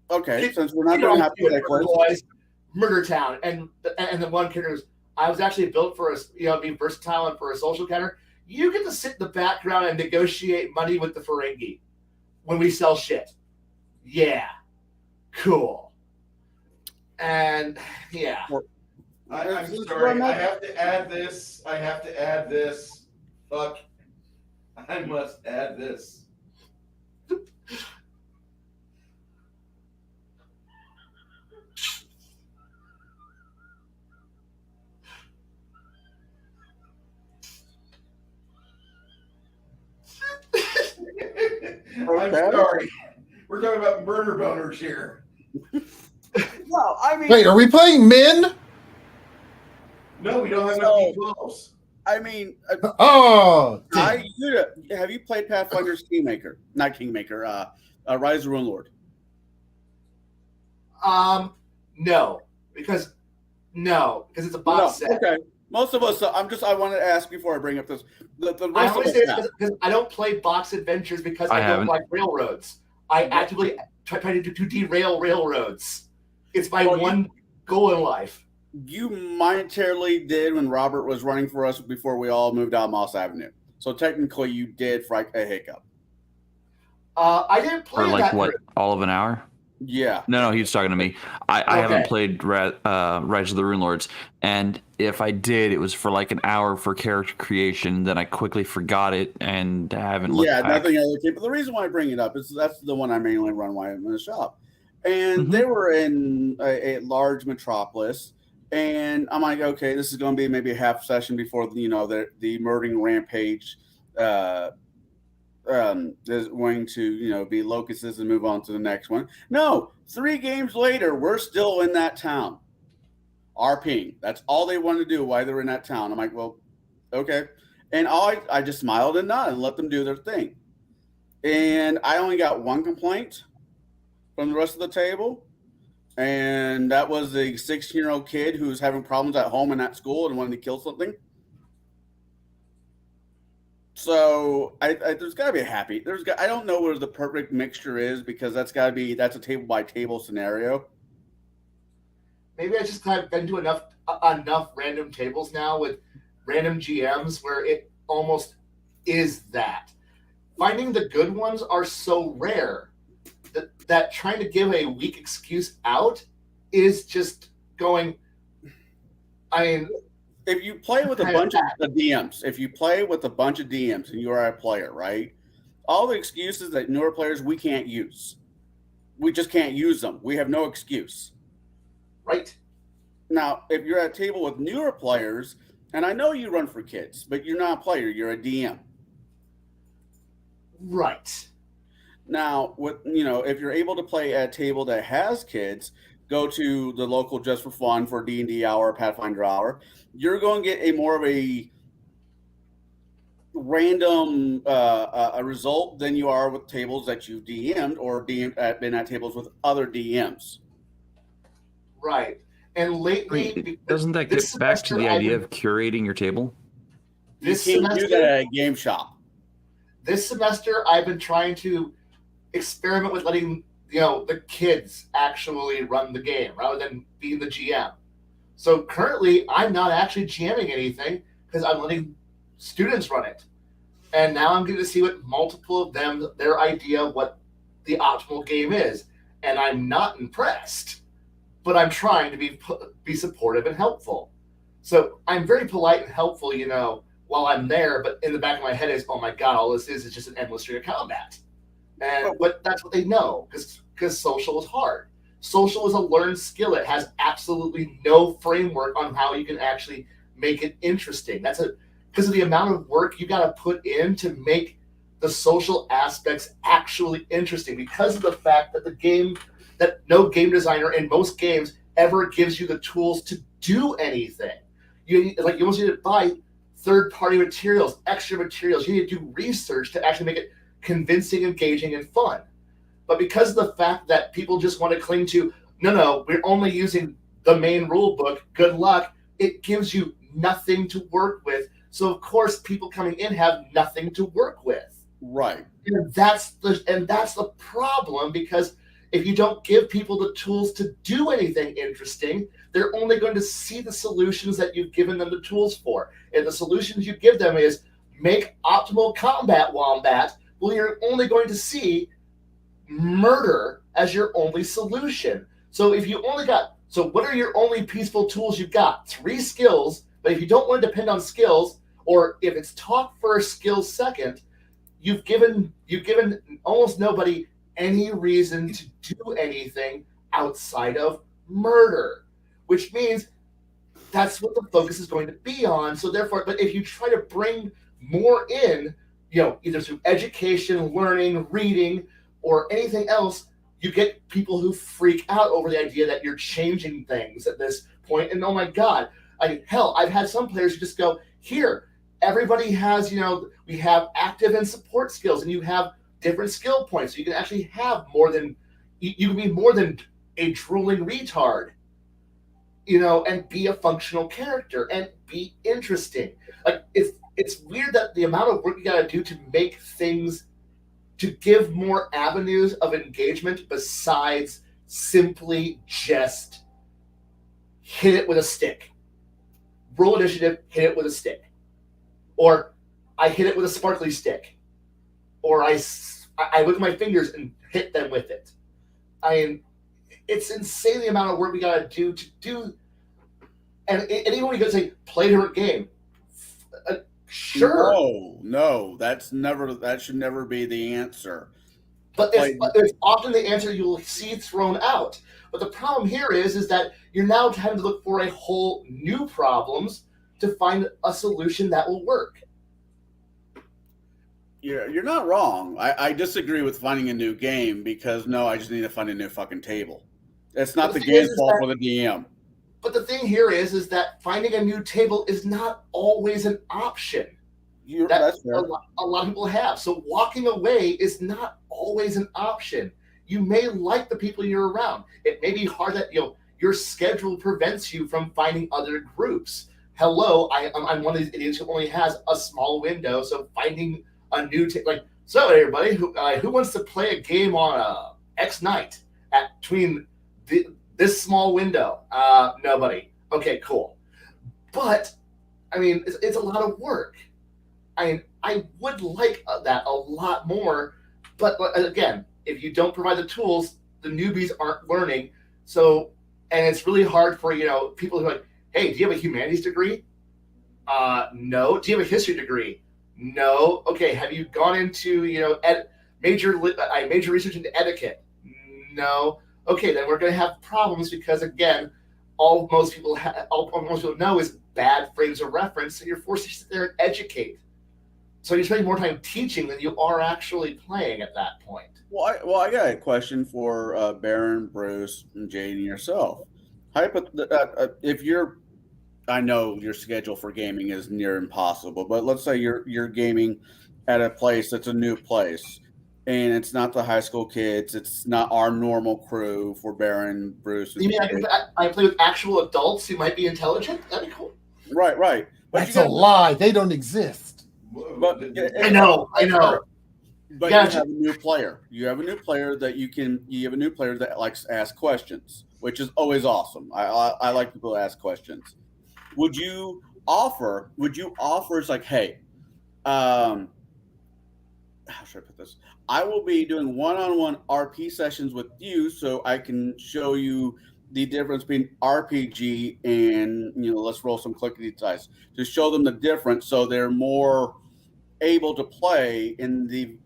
[SPEAKER 7] Okay, since we're not going to have to
[SPEAKER 5] boys, Murder Town. And the one character is, I was actually built for be versatile and for a social counter. You get to sit in the background and negotiate money with the Ferengi when we sell shit. Yeah. Cool. And yeah.
[SPEAKER 4] I'm sorry. I have to add this. Fuck. I must add this. I'm sorry. We're talking about murder boners here.
[SPEAKER 7] Well, I mean,
[SPEAKER 2] wait, are we playing men?
[SPEAKER 4] No, we don't have enough D12s.
[SPEAKER 7] I mean, have you played Pathfinder's Kingmaker? Not Kingmaker. Rise of the Rune Lord.
[SPEAKER 5] No, because it's a box set.
[SPEAKER 7] Okay. Most of us. So I wanted to ask before I bring up this. The
[SPEAKER 5] I
[SPEAKER 7] rest
[SPEAKER 5] always
[SPEAKER 7] of
[SPEAKER 5] say
[SPEAKER 7] us
[SPEAKER 5] because I don't play box adventures because I don't like railroads. I actively try to derail railroads. It's my one goal in life.
[SPEAKER 7] You monetarily did when Robert was running for us before we all moved out Moss Avenue. So technically, you did for a hiccup.
[SPEAKER 5] I didn't play
[SPEAKER 6] for like
[SPEAKER 5] that
[SPEAKER 6] all of an hour.
[SPEAKER 7] Yeah.
[SPEAKER 6] No, he was talking to me. I haven't played Rise of the Rune Lords, and if I did, it was for like an hour for character creation. Then I quickly forgot it and haven't looked back.
[SPEAKER 7] Nothing else. But the reason why I bring it up is that's the one I mainly run while I'm in the shop, and they were in a large metropolis, And I'm like, okay, this is going to be maybe a half session before the murdering rampage is going to be locusts and move on to the next one. No, 3 games later, we're still in that town. RPing. That's all they want to do while they're in that town. I'm like, well, okay. And I just smiled and nodded and let them do their thing. And I only got 1 complaint from the rest of the table. And that was a 16-year-old kid who was having problems at home and at school and wanted to kill something. So there's got to be a happy. I don't know where the perfect mixture is, because that's a table by table scenario.
[SPEAKER 5] Maybe I just have been to enough random tables now with random GMs where it almost is that. Finding the good ones are so rare that trying to give a weak excuse out is just going. I mean,
[SPEAKER 7] if you play with a bunch of DMs, and you are a player, right? All the excuses that newer players we can't use. We just can't use them. We have no excuse.
[SPEAKER 5] Right.
[SPEAKER 7] Now, if you're at a table with newer players, and I know you run for kids, but you're not a player, you're a DM.
[SPEAKER 5] Right.
[SPEAKER 7] Now, if you're able to play at a table that has kids, go to the local Just for Fun for D&D hour, Pathfinder hour, you're going to get a more of a random a result than you are with tables that you've DM'd or been at tables with other DMs.
[SPEAKER 5] Right. And lately,
[SPEAKER 6] Wait, doesn't that get back to the idea of curating your table?
[SPEAKER 7] You can't do that at a game shop.
[SPEAKER 5] This semester, I've been trying to experiment with letting the kids actually run the game rather than being the GM. So currently, I'm not actually GMing anything because I'm letting students run it. And now I'm getting to see what multiple of them, their idea of what the optimal game is. And I'm not impressed, but I'm trying to be supportive and helpful. So I'm very polite and helpful, while I'm there, but in the back of my head is, oh my God, all this is just an endless string of combat. But that's what they know, because social is hard. Social is a learned skill. It has absolutely no framework on how you can actually make it interesting. Because of the amount of work you got to put in to make the social aspects actually interesting. Because of the fact that no game designer in most games ever gives you the tools to do anything. You almost need to buy third-party materials, extra materials. You need to do research to actually make it convincing, engaging, and fun. But because of the fact that people just want to cling to, no, we're only using the main rule book, good luck, it gives you nothing to work with. So, of course, people coming in have nothing to work with.
[SPEAKER 7] Right.
[SPEAKER 5] And that's the problem, because if you don't give people the tools to do anything interesting, they're only going to see the solutions that you've given them the tools for. And the solutions you give them is make optimal combat wombat. Well, you're only going to see murder as your only solution. So what are your only peaceful tools you've got? 3 skills, but if you don't want to depend on skills, or if it's talk first, skills second, you've given almost nobody any reason to do anything outside of murder, which means that's what the focus is going to be on. So therefore, but if you try to bring more in, either through education, learning, reading, or anything else, you get people who freak out over the idea that you're changing things at this point. And oh my God, I've had some players who just go, here, everybody has, we have active and support skills, and you have different skill points. So you can actually have you can be more than a drooling retard, and be a functional character and be interesting. Like it's weird that the amount of work you got to do to make things, to give more avenues of engagement besides simply just hit it with a stick. Roll initiative, hit it with a stick. Or I hit it with a sparkly stick. Or I whip my fingers and hit them with it. It's insane the amount of work we got to do. And even when you go say, play a different game. Sure.
[SPEAKER 7] No, that should never be the answer.
[SPEAKER 5] But it's often the answer you'll see thrown out. But the problem here is that you're now having to look for a whole new problems to find a solution that will work.
[SPEAKER 7] You're not wrong. I disagree with finding a new game because no, I just need to find a new fucking table. It's not the game's fault for the DM.
[SPEAKER 5] But the thing here is that finding a new table is not always an option.
[SPEAKER 7] That's fair.
[SPEAKER 5] A lot of people have. So walking away is not always an option. You may like the people you're around. It may be hard that your schedule prevents you from finding other groups. Hello, I'm one of these idiots who only has a small window. So finding a new so everybody who wants to play a game on X night between this small window? Nobody. Okay, cool. But I mean, it's a lot of work. I would like that a lot more, but again, if you don't provide the tools, the newbies aren't learning. So, and it's really hard for people who are like, hey, do you have a humanities degree? No. Do you have a history degree? No. Okay. Have you gone into major research into etiquette? No. Okay, then we're going to have problems because again, all most people know is bad frames of reference, and you're forced to sit there and educate. So you're spending more time teaching than you are actually playing at that point.
[SPEAKER 7] Well, I got a question for Baron, Bruce, and Jaide, and yourself. If I know your schedule for gaming is near impossible, but let's say you're gaming at a place that's a new place, and it's not the high school kids, it's not our normal crew for Baron, Bruce.
[SPEAKER 5] You mean I play with actual adults who might be intelligent? That'd be cool.
[SPEAKER 7] Right. But
[SPEAKER 2] that's a lie. They don't exist.
[SPEAKER 7] But
[SPEAKER 5] I know.
[SPEAKER 7] But you have a new player. You have a new player that likes to ask questions, which is always awesome. I like people to ask questions. Would you offer? It's like, hey, how should I put this? I will be doing one-on-one RP sessions with you, so I can show you the difference between RPG and let's roll some clickety dice to show them the difference, so they're more able to play in the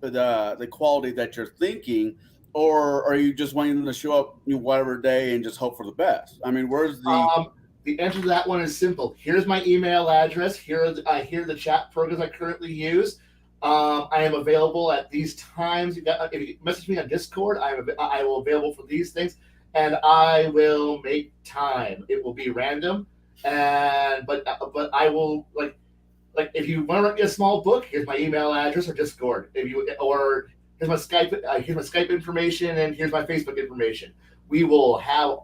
[SPEAKER 7] quality that you're thinking, or are you just wanting them to show up whatever day and just hope for the best? I mean, where's
[SPEAKER 5] the answer to that one is simple. Here's my email address. Here are the chat programs I currently use. I am available at these times. If you message me on Discord, I will available for these things, and I will make time. It will be random, but I will like if you want to write me a small book, here's my email address or Discord. Here's my Skype information, and here's my Facebook information. We will have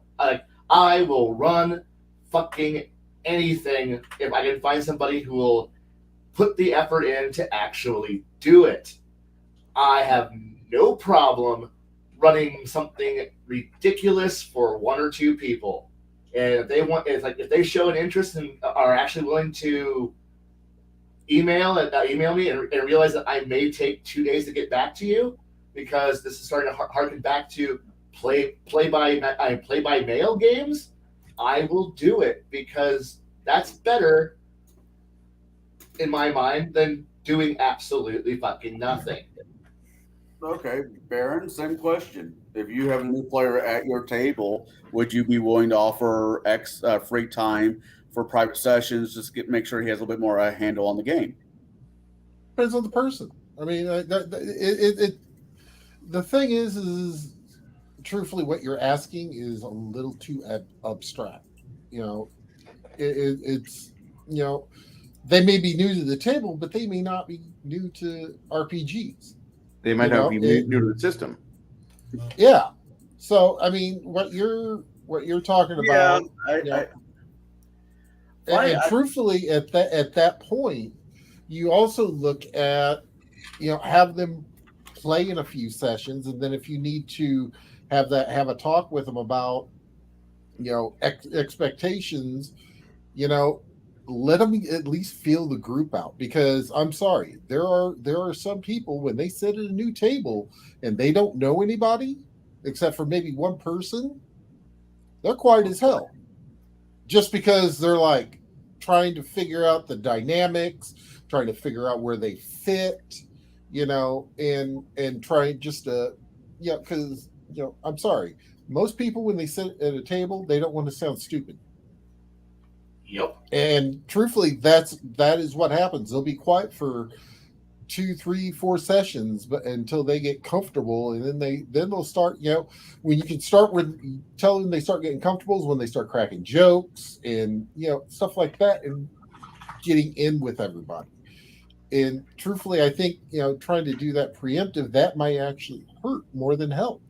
[SPEAKER 5] I will run fucking anything if I can find somebody who will put the effort in to actually do it. I have no problem running something ridiculous for one or two people. And if they show an interest and are actually willing to email me and realize that I may take 2 days to get back to you, because this is starting to harken back to play by mail games, I will do it, because that's better in my mind than doing absolutely fucking nothing.
[SPEAKER 7] Okay, Baron, same question. If you have a new player at your table, would you be willing to offer X free time for private sessions, just make sure he has a little bit more handle on the game?
[SPEAKER 2] Depends on the person. I mean, the thing is truthfully, what you're asking is a little too abstract. It's they may be new to the table, but they may not be new to RPGs.
[SPEAKER 1] They might not be new to the system.
[SPEAKER 2] Yeah. So I mean, what you're talking about. And truthfully, at that point, you also look at have them play in a few sessions, and then if you need to have a talk with them about expectations, let them at least feel the group out, because I'm sorry, there are some people when they sit at a new table and they don't know anybody except for maybe one person, they're quiet as hell, just because they're like trying to figure out the dynamics, trying to figure out where they fit, and trying just to Yeah, because I'm sorry. Most people, when they sit at a table, they don't want to sound stupid.
[SPEAKER 5] Yep.
[SPEAKER 2] And truthfully, that is what happens. They'll be quiet for 2, 3, 4 sessions, but until they get comfortable, and then they'll start. When you can start with tell them they start getting comfortable is when they start cracking jokes and stuff like that, and getting in with everybody. And truthfully, I think trying to do that preemptive, that might actually hurt more than help.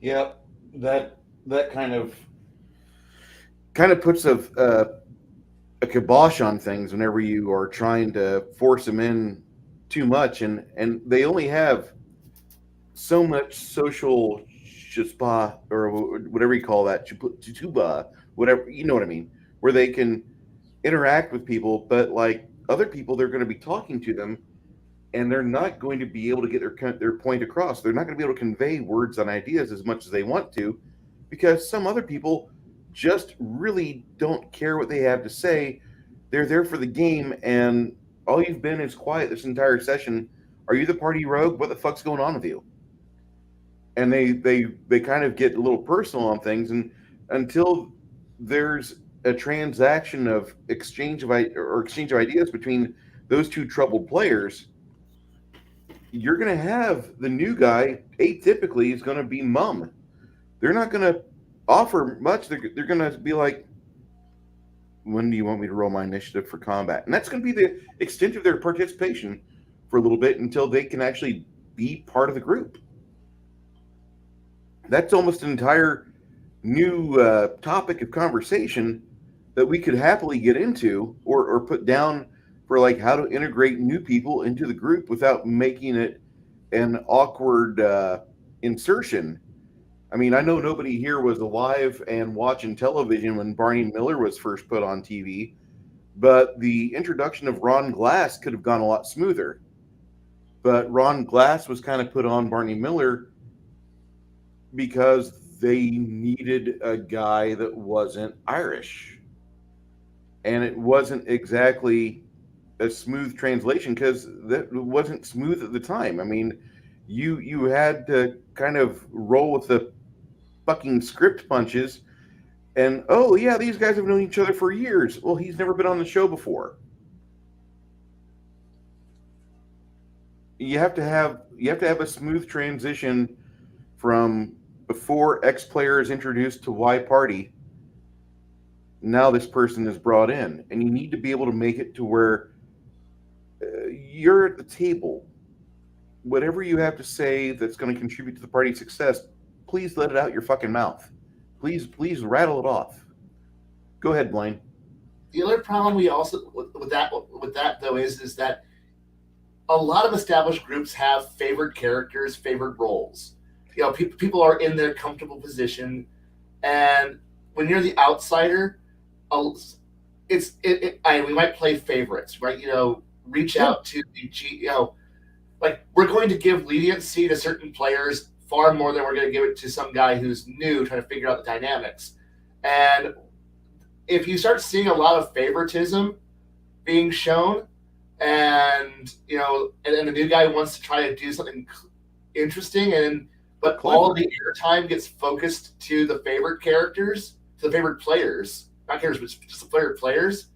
[SPEAKER 4] Yep, that kind of puts a kibosh on things whenever you are trying to force them in too much, and they only have so much social shispa, or whatever you call that, chuba, whatever, you know what I mean, where they can interact with people, but like other people, they're going to be talking to them, and they're not going to be able to get their point across. They're not going to be able to convey words and ideas as much as they want to, because some other people just really don't care what they have to say. They're there for the game, and all you've been is quiet this entire session. Are you the party rogue? What the fuck's going on with you? And they kind of get a little personal on things, and until there's a transaction of exchange of ideas between those two troubled players, you're going to have the new guy atypically is going to be mum. They're not going to offer much. They're going to be like, when do you want me to roll my initiative for combat? And that's going to be the extent of their participation for a little bit until they can actually be part of the group. That's almost an entire new topic of conversation that we could happily get into or put down for like how to integrate new people into the group without making it an awkward insertion. I mean, I know nobody here was alive and watching television when Barney Miller was first put on TV, but the introduction of Ron Glass could have gone a lot smoother. But Ron Glass was kind of put on Barney Miller because they needed a guy that wasn't Irish. And it wasn't exactly a smooth translation because that wasn't smooth at the time. I mean, you had to kind of roll with the fucking script punches, and oh yeah, these guys have known each other for years. Well, he's never been on the show before. You have to have a smooth transition from before X player is introduced to Y party. Now this person is brought in, and you need to be able to make it to where you're at the table. Whatever you have to say that's going to contribute to the party's success, please let it out your fucking mouth. Please rattle it off. Go ahead, Blaine.
[SPEAKER 5] The other problem we also with that though is that a lot of established groups have favored characters, favored roles. People are in their comfortable position, and when you're the outsider, we might play favorites, right? Reach out to the like we're going to give leniency to certain players far more than we're going to give it to some guy who's new trying to figure out the dynamics. And if you start seeing a lot of favoritism being shown, and the new guy wants to try to do something interesting, but all the airtime gets focused to the favorite characters, to the favorite players, not characters, but just the favorite players,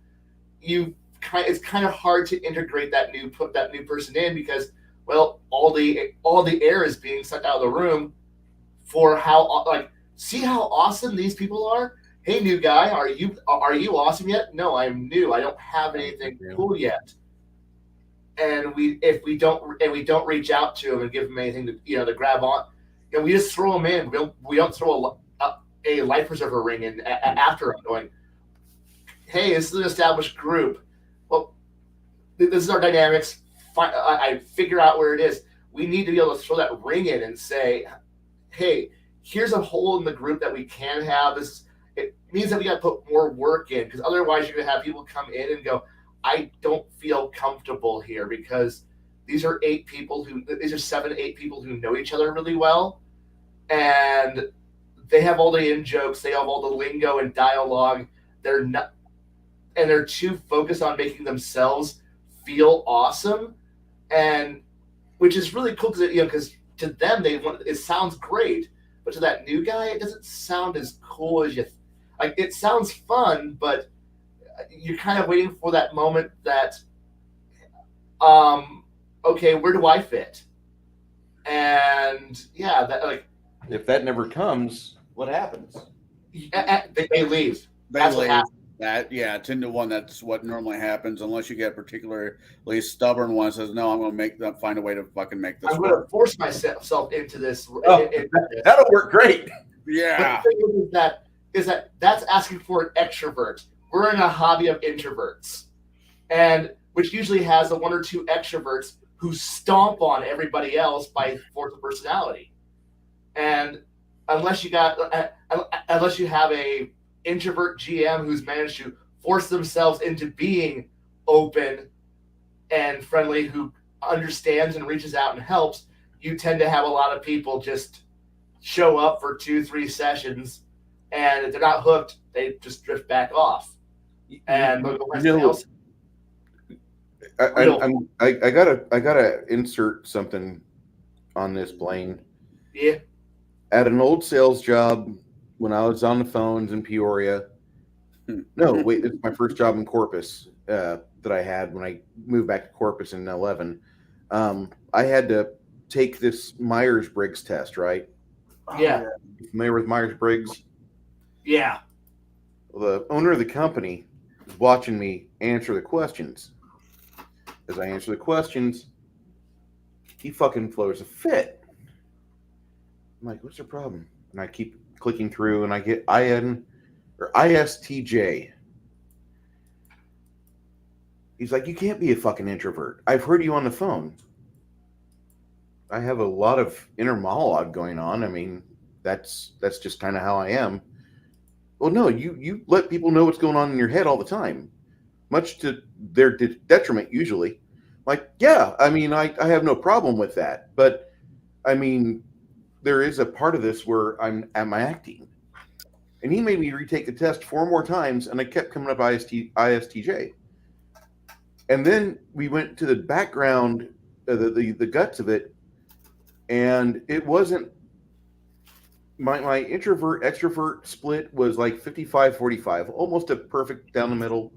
[SPEAKER 5] it's kind of hard to integrate that new person in because, well, all the air is being sucked out of the room for see how awesome these people are. Hey, new guy, are you awesome yet? No, I'm new. I don't have anything cool yet. And if we don't reach out to him and give him anything to grab on, we just throw him in. We don't throw a life preserver ring in after him, going, hey, this is an established group. Well, this is our dynamics. I figure out where it is. We need to be able to throw that ring in and say, hey, here's a hole in the group that we can have. It means that we got to put more work in, because otherwise you're going to have people come in and go, I don't feel comfortable here, because these are 7, 8 people who know each other really well, and they have all the in-jokes, they have all the lingo and dialogue. They're too focused on making themselves feel awesome, and which is really cool because to them, it sounds great, but to that new guy, it doesn't sound as cool as you. Like, it sounds fun, but you're kind of waiting for that moment that, okay, where do I fit? And yeah, that like
[SPEAKER 4] If that never comes, what happens?
[SPEAKER 5] they leave.
[SPEAKER 7] They
[SPEAKER 5] That's what
[SPEAKER 7] leave.
[SPEAKER 5] happens.
[SPEAKER 7] That 10 to 1. That's what normally happens, unless you get a particularly stubborn one that says, "No, I'm going to find a way to fucking make this
[SPEAKER 5] I'm going to
[SPEAKER 7] work."
[SPEAKER 5] force myself into this.
[SPEAKER 4] Oh, that'll work great.
[SPEAKER 7] Yeah,
[SPEAKER 5] But the thing is that that's asking for an extrovert. We're in a hobby of introverts, and which usually has the one or two extroverts who stomp on everybody else by force of personality. And unless you have a introvert GM who's managed to force themselves into being open and friendly, who understands and reaches out and helps, you tend to have a lot of people just show up for 2-3 sessions, and if they're not hooked, they just drift back off. And else.
[SPEAKER 1] I gotta insert something on this plane.
[SPEAKER 5] Yeah.
[SPEAKER 1] At an old sales job, when I was on the phones in Peoria. No, wait, it's my first job in Corpus that I had when I moved back to Corpus in 2011. I had to take this Myers-Briggs test, right?
[SPEAKER 5] Yeah.
[SPEAKER 1] You familiar with Myers-Briggs?
[SPEAKER 5] Yeah.
[SPEAKER 1] Well, the owner of the company is watching me answer the questions. As I answer the questions, he fucking throws a fit. I'm like, what's the problem? And I keep clicking through, and I get ISTJ. He's like, you can't be a fucking introvert. I've heard you on the phone. I have a lot of inner monologue going on. I mean, that's just kind of how I am. Well, no, you let people know what's going on in your head all the time, much to their detriment usually. Like, yeah, I mean, I have no problem with that. But, I mean, there is a part of this where I'm acting. And he made me retake the test 4 more times, and I kept coming up ISTJ. And then we went to the background, the guts of it, and it wasn't my introvert extrovert split was like 55-45, almost a perfect down the middle.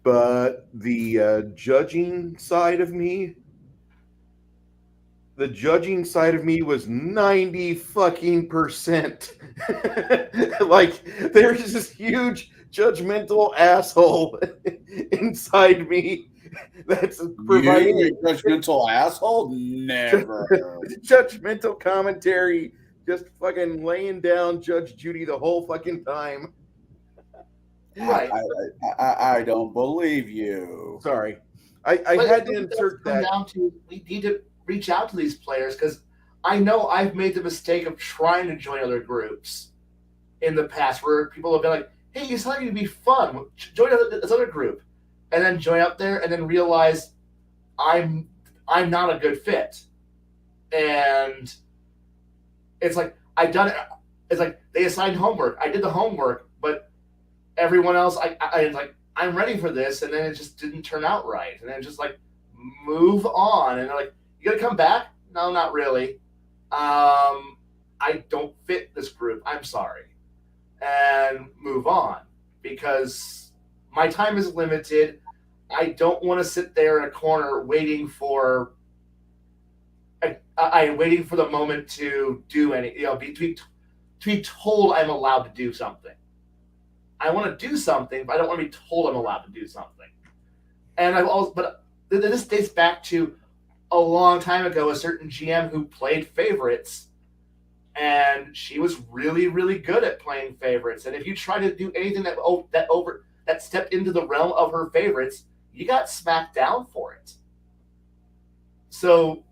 [SPEAKER 1] But the judging side of me was 90% like there's this huge judgmental asshole inside me that's providing
[SPEAKER 7] a judgmental asshole. Never.
[SPEAKER 1] Judgmental commentary, just fucking laying down Judge Judy the whole fucking time.
[SPEAKER 5] Right.
[SPEAKER 7] I don't believe you.
[SPEAKER 1] Sorry, I had to insert that.
[SPEAKER 5] Down to, we need to reach out to these players, because I know I've made the mistake of trying to join other groups in the past where people have been like, hey, you sound like you'd be fun. Join this other group. And then join up there and then realize I'm not a good fit. And it's like, I've done it. It's like they assigned homework. I did the homework, but everyone else, I like, I'm ready for this. And then it just didn't turn out right. And then just like, move on. And they're like, you gonna come back? No, not really. I don't fit this group. I'm sorry. And move on, because my time is limited. I don't want to sit there in a corner waiting for waiting for the moment to do any, to be told I'm allowed to do something. I want to do something, but I don't want to be told I'm allowed to do something. And but this dates back to a long time ago, a certain GM who played favorites, and she was really, really good at playing favorites. And if you try to do anything that stepped into the realm of her favorites, you got smacked down for it. So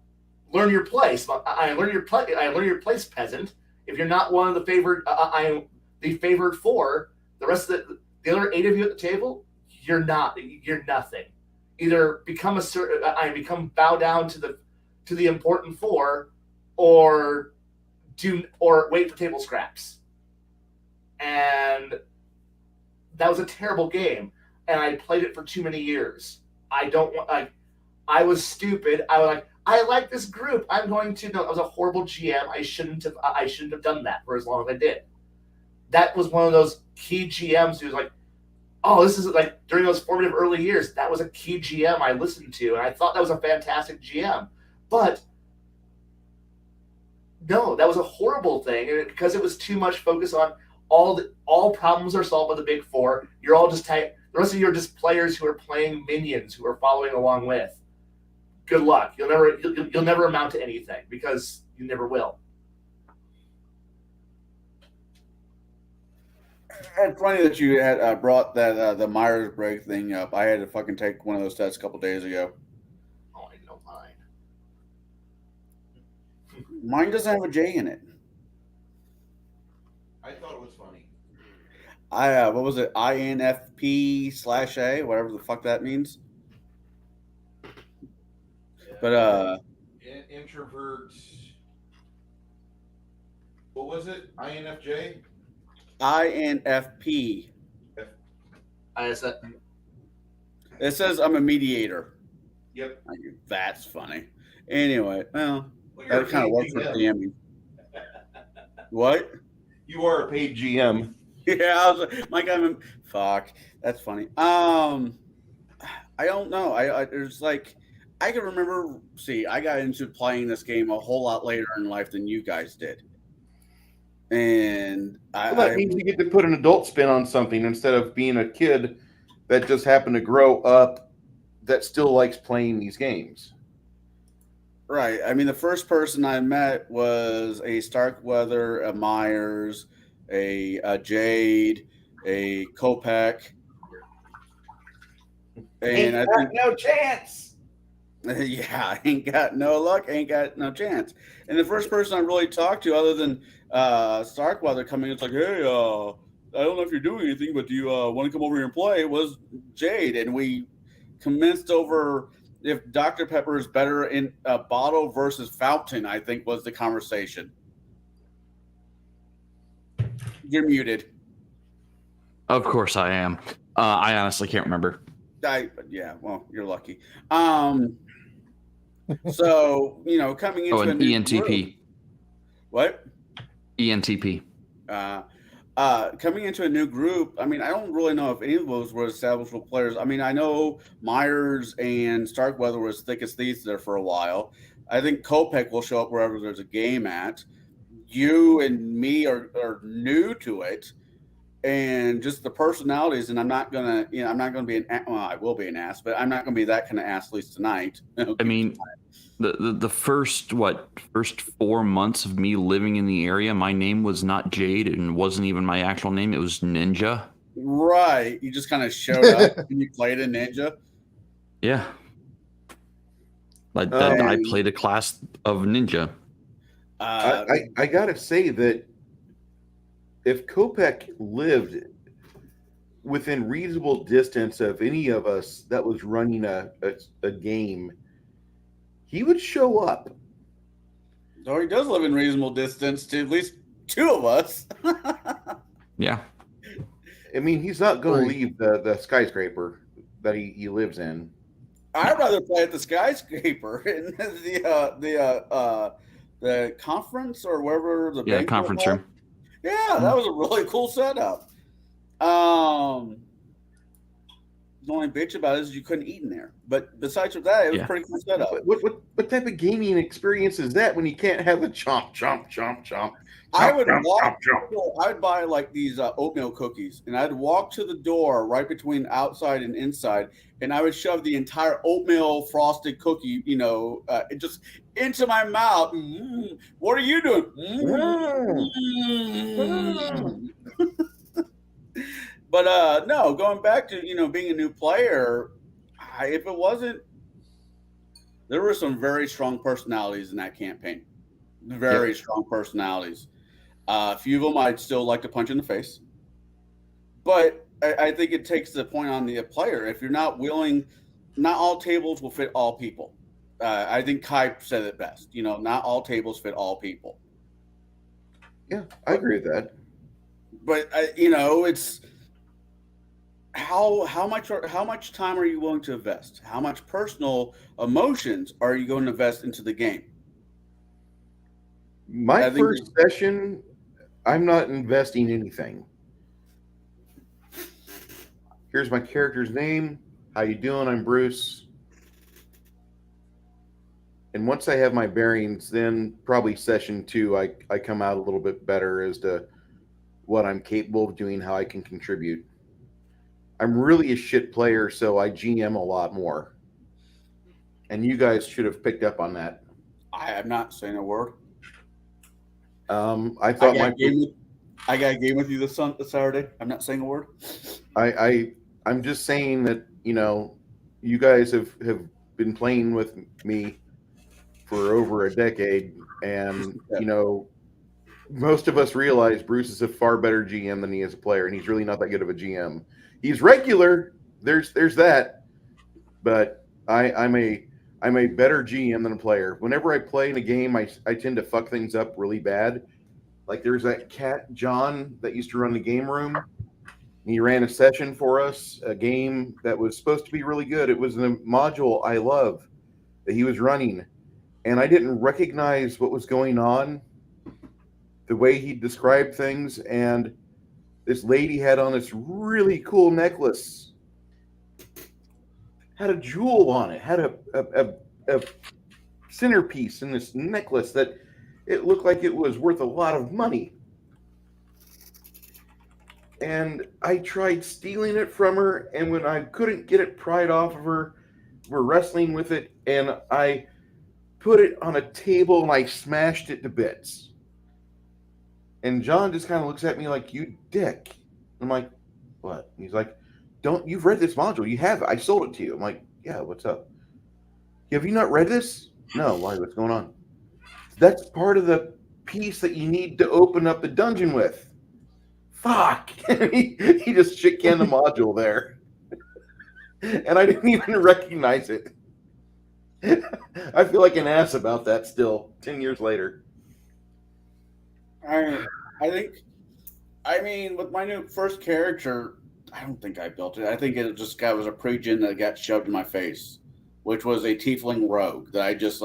[SPEAKER 5] learn your place. I learn your place, peasant. If you're not one of the favored, the favored 4, the rest of the other 8 of you at the table, you're nothing. Either become bow down to the important 4, or wait for table scraps. And that was a terrible game, and I played it for too many years. I don't want, like, I was stupid. I like this group. I'm going to. No, I was a horrible GM. I shouldn't have done that for as long as I did. That was one of those key GMs who was like, oh, this is like during those formative early years. That was a key GM I listened to, and I thought that was a fantastic GM. But no, that was a horrible thing, and because it was too much focus on all problems are solved by the big four. You're all just the rest of you are just players who are playing minions who are following along with. Good luck. You'll never amount to anything because you never will.
[SPEAKER 7] It's funny that you had brought that the Myers-Briggs thing up. I had to fucking take one of those tests a couple days ago.
[SPEAKER 5] Oh, I know mine.
[SPEAKER 7] Mine doesn't have a J in it.
[SPEAKER 4] I thought it was funny.
[SPEAKER 7] What was it? INFP/A, whatever the fuck that means. But
[SPEAKER 4] Introvert. What was it? INFJ.
[SPEAKER 7] INFP.
[SPEAKER 5] I said,
[SPEAKER 7] It says I'm a mediator.
[SPEAKER 4] Yep.
[SPEAKER 7] That's funny. Anyway, well,
[SPEAKER 4] Well, you're
[SPEAKER 7] that kind of
[SPEAKER 4] a
[SPEAKER 7] works
[SPEAKER 4] paid
[SPEAKER 7] for
[SPEAKER 4] GM.
[SPEAKER 7] DMing. What?
[SPEAKER 4] You are a paid GM.
[SPEAKER 7] Yeah, I was like, fuck. That's funny. I don't know. There's like, I can remember. See, I got into playing this game a whole lot later in life than you guys did, and
[SPEAKER 4] Well, that means you get to put an adult spin on something instead of being a kid that just happened to grow up that still likes playing these games.
[SPEAKER 7] right. I mean, the first person I met was a Starkweather, a Myers, a Jaide, a Kopech, and I think
[SPEAKER 4] no chance.
[SPEAKER 7] yeah, ain't got no luck, ain't got no chance. And the first person I really talked to, other than Starkweather coming, it's like, hey, I don't know if you're doing anything, but do you want to come over here and play? Was Jaide, and we commenced over if Dr. Pepper is better in a bottle versus fountain. I think was the conversation. You're muted.
[SPEAKER 6] Of course I am. I honestly can't remember.
[SPEAKER 7] Yeah, well, you're lucky. So coming into
[SPEAKER 6] an ENTP.
[SPEAKER 7] Group, what?
[SPEAKER 6] ENTP.
[SPEAKER 7] Coming into a new group, I mean, I don't really know if any of those were establishable players. I mean, I know Myers and Starkweather was thick as thieves there for a while. I think Kopech will show up wherever there's a game at. You and me are new to it, and just the personalities. And I'm not gonna be I will be an ass, but I'm not gonna be that kind of ass, at least tonight.
[SPEAKER 6] I mean, the first 4 months of me living in the area, my name was not Jaide and wasn't even my actual name. It was Ninja.
[SPEAKER 7] Right. You just kind of showed up and you played a ninja.
[SPEAKER 6] Yeah. I played a class of ninja.
[SPEAKER 1] I gotta say that if Kopech lived within reasonable distance of any of us that was running a game, he would show up.
[SPEAKER 7] So he does live in reasonable distance to at least two of us.
[SPEAKER 6] Yeah.
[SPEAKER 1] I mean, he's not going to leave the skyscraper that he lives in.
[SPEAKER 7] I'd rather play at the skyscraper in the conference or wherever the banquet
[SPEAKER 6] conference
[SPEAKER 7] hall.
[SPEAKER 6] room.
[SPEAKER 7] Yeah, that was a really cool setup. The only bitch about it is you couldn't eat in there. But besides that, it was a pretty cool setup.
[SPEAKER 1] What type of gaming experience is that when you can't have the chomp, chomp, chomp, chomp?
[SPEAKER 7] I would I'd buy like these oatmeal cookies, and I'd walk to the door right between outside and inside, and I would shove the entire oatmeal frosted cookie, just into my mouth. Mm-hmm. What are you doing? Mm-hmm. But no, going back to being a new player, if it wasn't, there were some very strong personalities in that campaign. Very strong personalities. A few of them I'd still like to punch in the face. But I think it takes the point on the player. If you're not willing, not all tables will fit all people. I think Kai said it best. Not all tables fit all people.
[SPEAKER 1] Yeah, I agree with that.
[SPEAKER 7] But it's how much time are you willing to invest? How much personal emotions are you going to invest into the game?
[SPEAKER 1] My
[SPEAKER 7] I think-
[SPEAKER 1] first session, I'm not investing anything. Here's my character's name. How you doing? I'm Bruce. And once I have my bearings, then probably session 2, I come out a little bit better as to what I'm capable of doing, how I can contribute. I'm really a shit player, so I GM a lot more. And you guys should have picked up on that.
[SPEAKER 7] I am not saying a word.
[SPEAKER 1] I thought
[SPEAKER 7] I got a game with you this Saturday. I'm not saying a word.
[SPEAKER 1] I'm just saying that, you guys have been playing with me for over a decade, and most of us realize Bruce is a far better GM than he is a player, and he's really not that good of a GM. He's regular. There's that, but I'm a better GM than a player. Whenever I play in a game, I tend to fuck things up really bad. Like there's that cat John that used to run the game room. He ran a session for us, a game that was supposed to be really good. It was a module I love that he was running, and I didn't recognize what was going on, the way he described things, and this lady had on this really cool necklace, had a jewel on it, had a centerpiece in this necklace that it looked like it was worth a lot of money. And I tried stealing it from her, and when I couldn't get it pried off of her, we're wrestling with it, and I put it on a table and I smashed it to bits. And John just kind of looks at me like, you dick. I'm like, what? He's like, you've read this module. You have it. I sold it to you. I'm like, yeah, what's up? Have you not read this? No. Why? What's going on? That's part of the piece that you need to open up the dungeon with. Fuck. he just shit canned the module there. And I didn't even recognize it. I feel like an ass about that still, 10 years later.
[SPEAKER 7] I mean, with my new first character, I don't think I built it. I think it was a pre-gen that got shoved in my face, which was a tiefling rogue that I just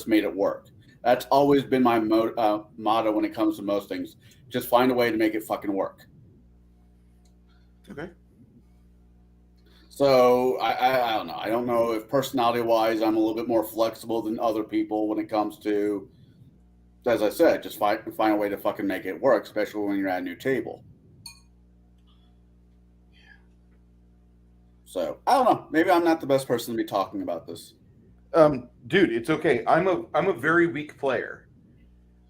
[SPEAKER 7] made it work. That's always been my motto when it comes to most things. Just find a way to make it fucking work.
[SPEAKER 1] Okay.
[SPEAKER 7] So I don't know. I don't know if personality-wise I'm a little bit more flexible than other people when it comes to, as I said, just find a way to fucking make it work, especially when you're at a new table. So I don't know. Maybe I'm not the best person to be talking about this.
[SPEAKER 1] Dude, it's okay. I'm a very weak player,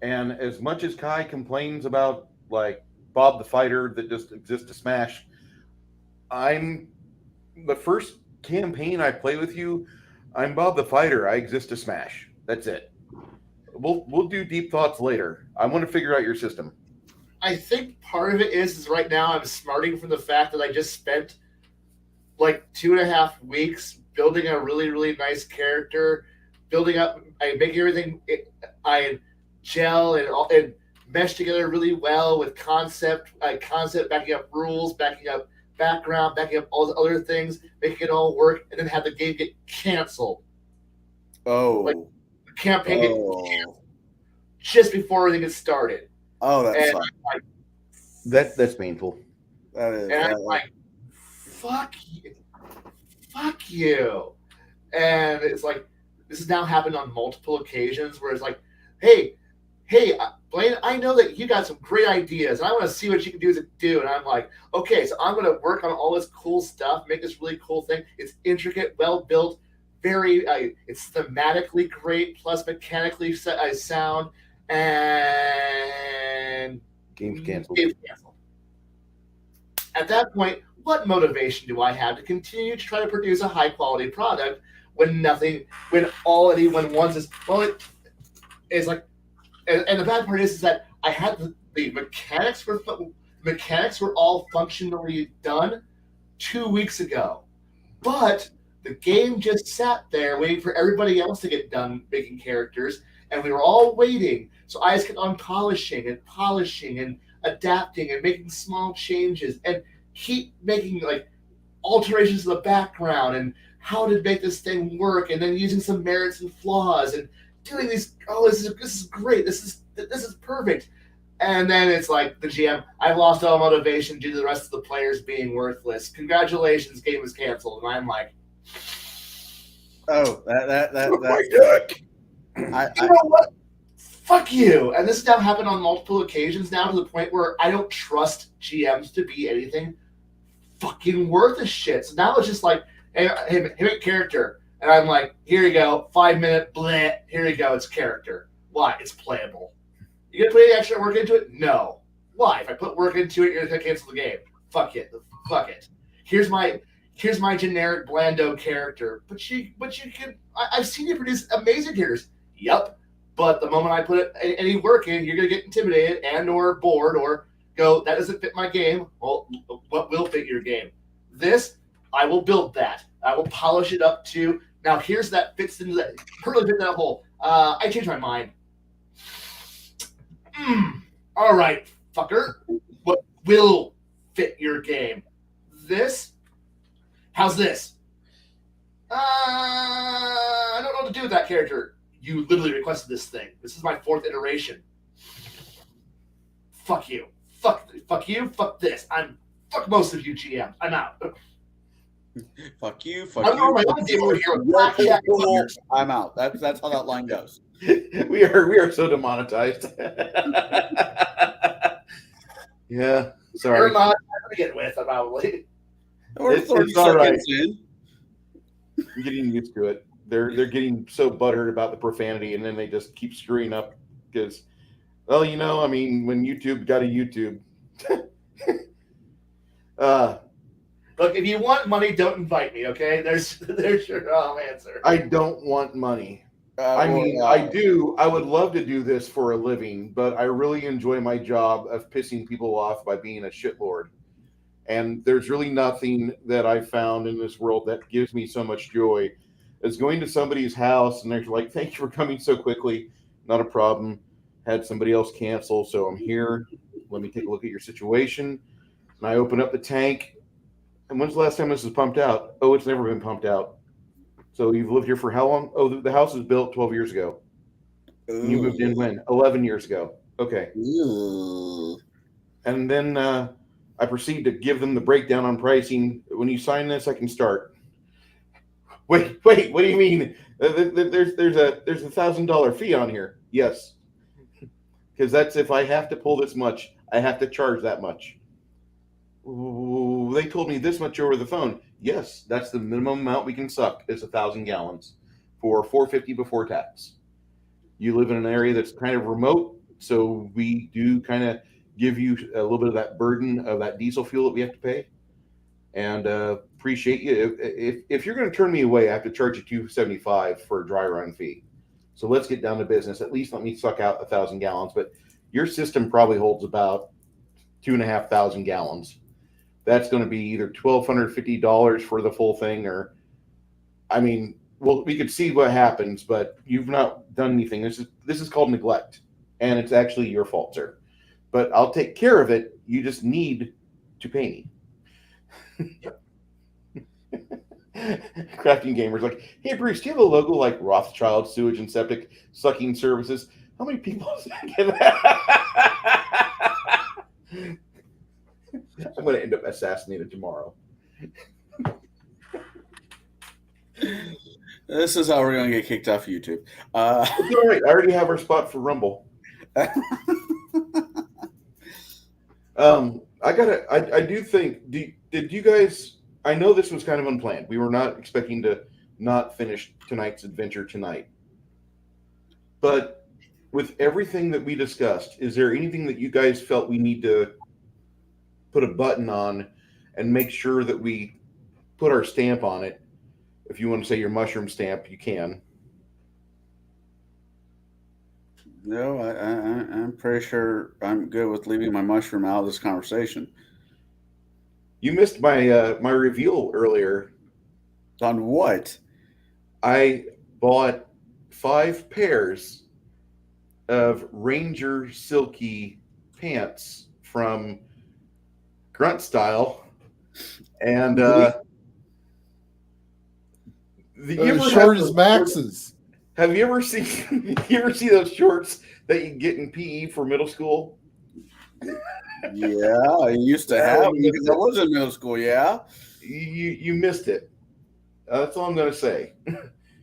[SPEAKER 1] and as much as Kai complains about like Bob the Fighter that just exists to smash, I'm the first campaign I play with you. I'm Bob the Fighter. I exist to smash. That's it. We'll do deep thoughts later. I want to figure out your system.
[SPEAKER 5] I think part of it is right now I'm smarting from the fact that I just spent like 2.5 weeks building a really, really nice character, building up, I make everything, I gel and mesh together really well with concept backing up rules, backing up background, backing up all the other things, making it all work, and then have the game get canceled.
[SPEAKER 7] Oh.
[SPEAKER 5] Like, the campaign get canceled just before everything gets started.
[SPEAKER 7] Oh, that's
[SPEAKER 1] That's painful.
[SPEAKER 7] That is.
[SPEAKER 5] And I'm like, fuck you. And it's like, this has now happened on multiple occasions where it's like, hey, Blaine, I know that you got some great ideas, and I want to see what you can do. And I'm like, okay, so I'm going to work on all this cool stuff, make this really cool thing. It's intricate, well built, very, it's thematically great, plus mechanically sound, and
[SPEAKER 1] Game's canceled.
[SPEAKER 5] At that point, what motivation do I have to continue to try to produce a high quality product when all anyone wants is, well, it is like, and the bad part is that I had the mechanics were all functionally done 2 weeks ago, but the game just sat there waiting for everybody else to get done making characters, and we were all waiting. So I just kept on polishing and adapting and making small changes and keep making, like, alterations to the background and how to make this thing work, and then using some merits and flaws and doing these. Oh, this is great. This is perfect. And then it's like the GM, I've lost all motivation due to the rest of the players being worthless. Congratulations, game is canceled. And I'm like,
[SPEAKER 7] oh, that
[SPEAKER 5] you know what? Fuck you. And this has now happened on multiple occasions now, to the point where I don't trust GMs to be anything fucking worth a shit. So now it's just like, hey, make character. And I'm like, here you go, 5-minute bleh. Here you go, it's character. Why? It's playable. You gonna put any extra work into it? No. Why? If I put work into it, you're gonna cancel the game. Fuck it. Fuck it. Here's my generic blando character. But you can. I've seen you produce amazing characters. Yep. But the moment I put any work in, you're gonna get intimidated and or bored or go, that doesn't fit my game. Well, what will fit your game? This, I will build that. I will polish it up to. Now here's that fits into that. Perfectly fit that hole. I changed my mind. All right, fucker. What will fit your game? This? How's this? I don't know what to do with that character. You literally requested this thing. This is my 4th iteration. Fuck you. Fuck you. Fuck this. Fuck most of you GMs. I'm out.
[SPEAKER 7] Fuck you. Fuck
[SPEAKER 5] I'm
[SPEAKER 7] you.
[SPEAKER 5] on my own game over here with blackjack fuckers.
[SPEAKER 7] I'm out. That's how that line goes.
[SPEAKER 4] we are so demonetized. Yeah, sorry.
[SPEAKER 5] You're not to get with, probably.
[SPEAKER 7] It's
[SPEAKER 4] all right.
[SPEAKER 7] In.
[SPEAKER 4] I'm getting used to it. They're getting so butthurt about the profanity, and then they just keep screwing up because, well, you know, I mean, when YouTube got a YouTube.
[SPEAKER 5] Look, if you want money, don't invite me. Okay, there's your answer.
[SPEAKER 4] I don't want money. I do. I would love to do this for a living, but I really enjoy my job of pissing people off by being a shitlord. And there's really nothing that I've found in this world that gives me so much joy as going to somebody's house and they're like, thank you for coming so quickly. Not a problem. Had somebody else cancel, so I'm here. Let me take a look at your situation. And I open up the tank. And when's the last time this was pumped out? Oh, it's never been pumped out. So you've lived here for how long? Oh, the house was built 12 years ago. And you moved in when? 11 years ago. Okay.
[SPEAKER 7] Ooh.
[SPEAKER 4] And then I proceed to give them the breakdown on pricing. When you sign this, I can start. Wait, what do you mean? There's a $1,000 fee on here. Yes. Because that's if I have to pull this much, I have to charge that much. Ooh, they told me this much over the phone. Yes, that's the minimum amount we can suck is 1,000 gallons for $4.50 before tax. You live in an area that's kind of remote, so we do kind of give you a little bit of that burden of that diesel fuel that we have to pay. And appreciate you. If you're going to turn me away, I have to charge you $275 for a dry run fee. So let's get down to business. At least let me suck out 1,000 gallons. But your system probably holds about 2,500 gallons. That's going to be either $1,250 for the full thing, or, I mean, well, we could see what happens, but you've not done anything. This is called neglect, and it's actually your fault, sir. But I'll take care of it. You just need to pay me. Crafting Gamers like, hey Bruce, do you have a logo like Rothschild Sewage and Septic Sucking Services? How many people get that? I'm going to end up assassinated tomorrow.
[SPEAKER 7] This is how we're going to get kicked off YouTube.
[SPEAKER 4] It's all right. I already have our spot for Rumble. I do think, did you guys, I know this was kind of unplanned. We were not expecting to not finish tonight's adventure tonight. But with everything that we discussed, is there anything that you guys felt we need to put a button on and make sure that we put our stamp on it? If you want to say your mushroom stamp, you can.
[SPEAKER 7] No, I'm pretty sure I'm good with leaving my mushroom out of this conversation.
[SPEAKER 4] You missed my my reveal earlier.
[SPEAKER 7] On what?
[SPEAKER 4] I bought 5 pairs of Ranger Silky pants from Grunt Style, and
[SPEAKER 2] They're as short as Max's.
[SPEAKER 4] Have you ever seen you ever see those shorts that you get in PE for middle school?
[SPEAKER 7] Yeah, I used to have because I was in middle school. Yeah,
[SPEAKER 4] You missed it. That's all I'm going to say.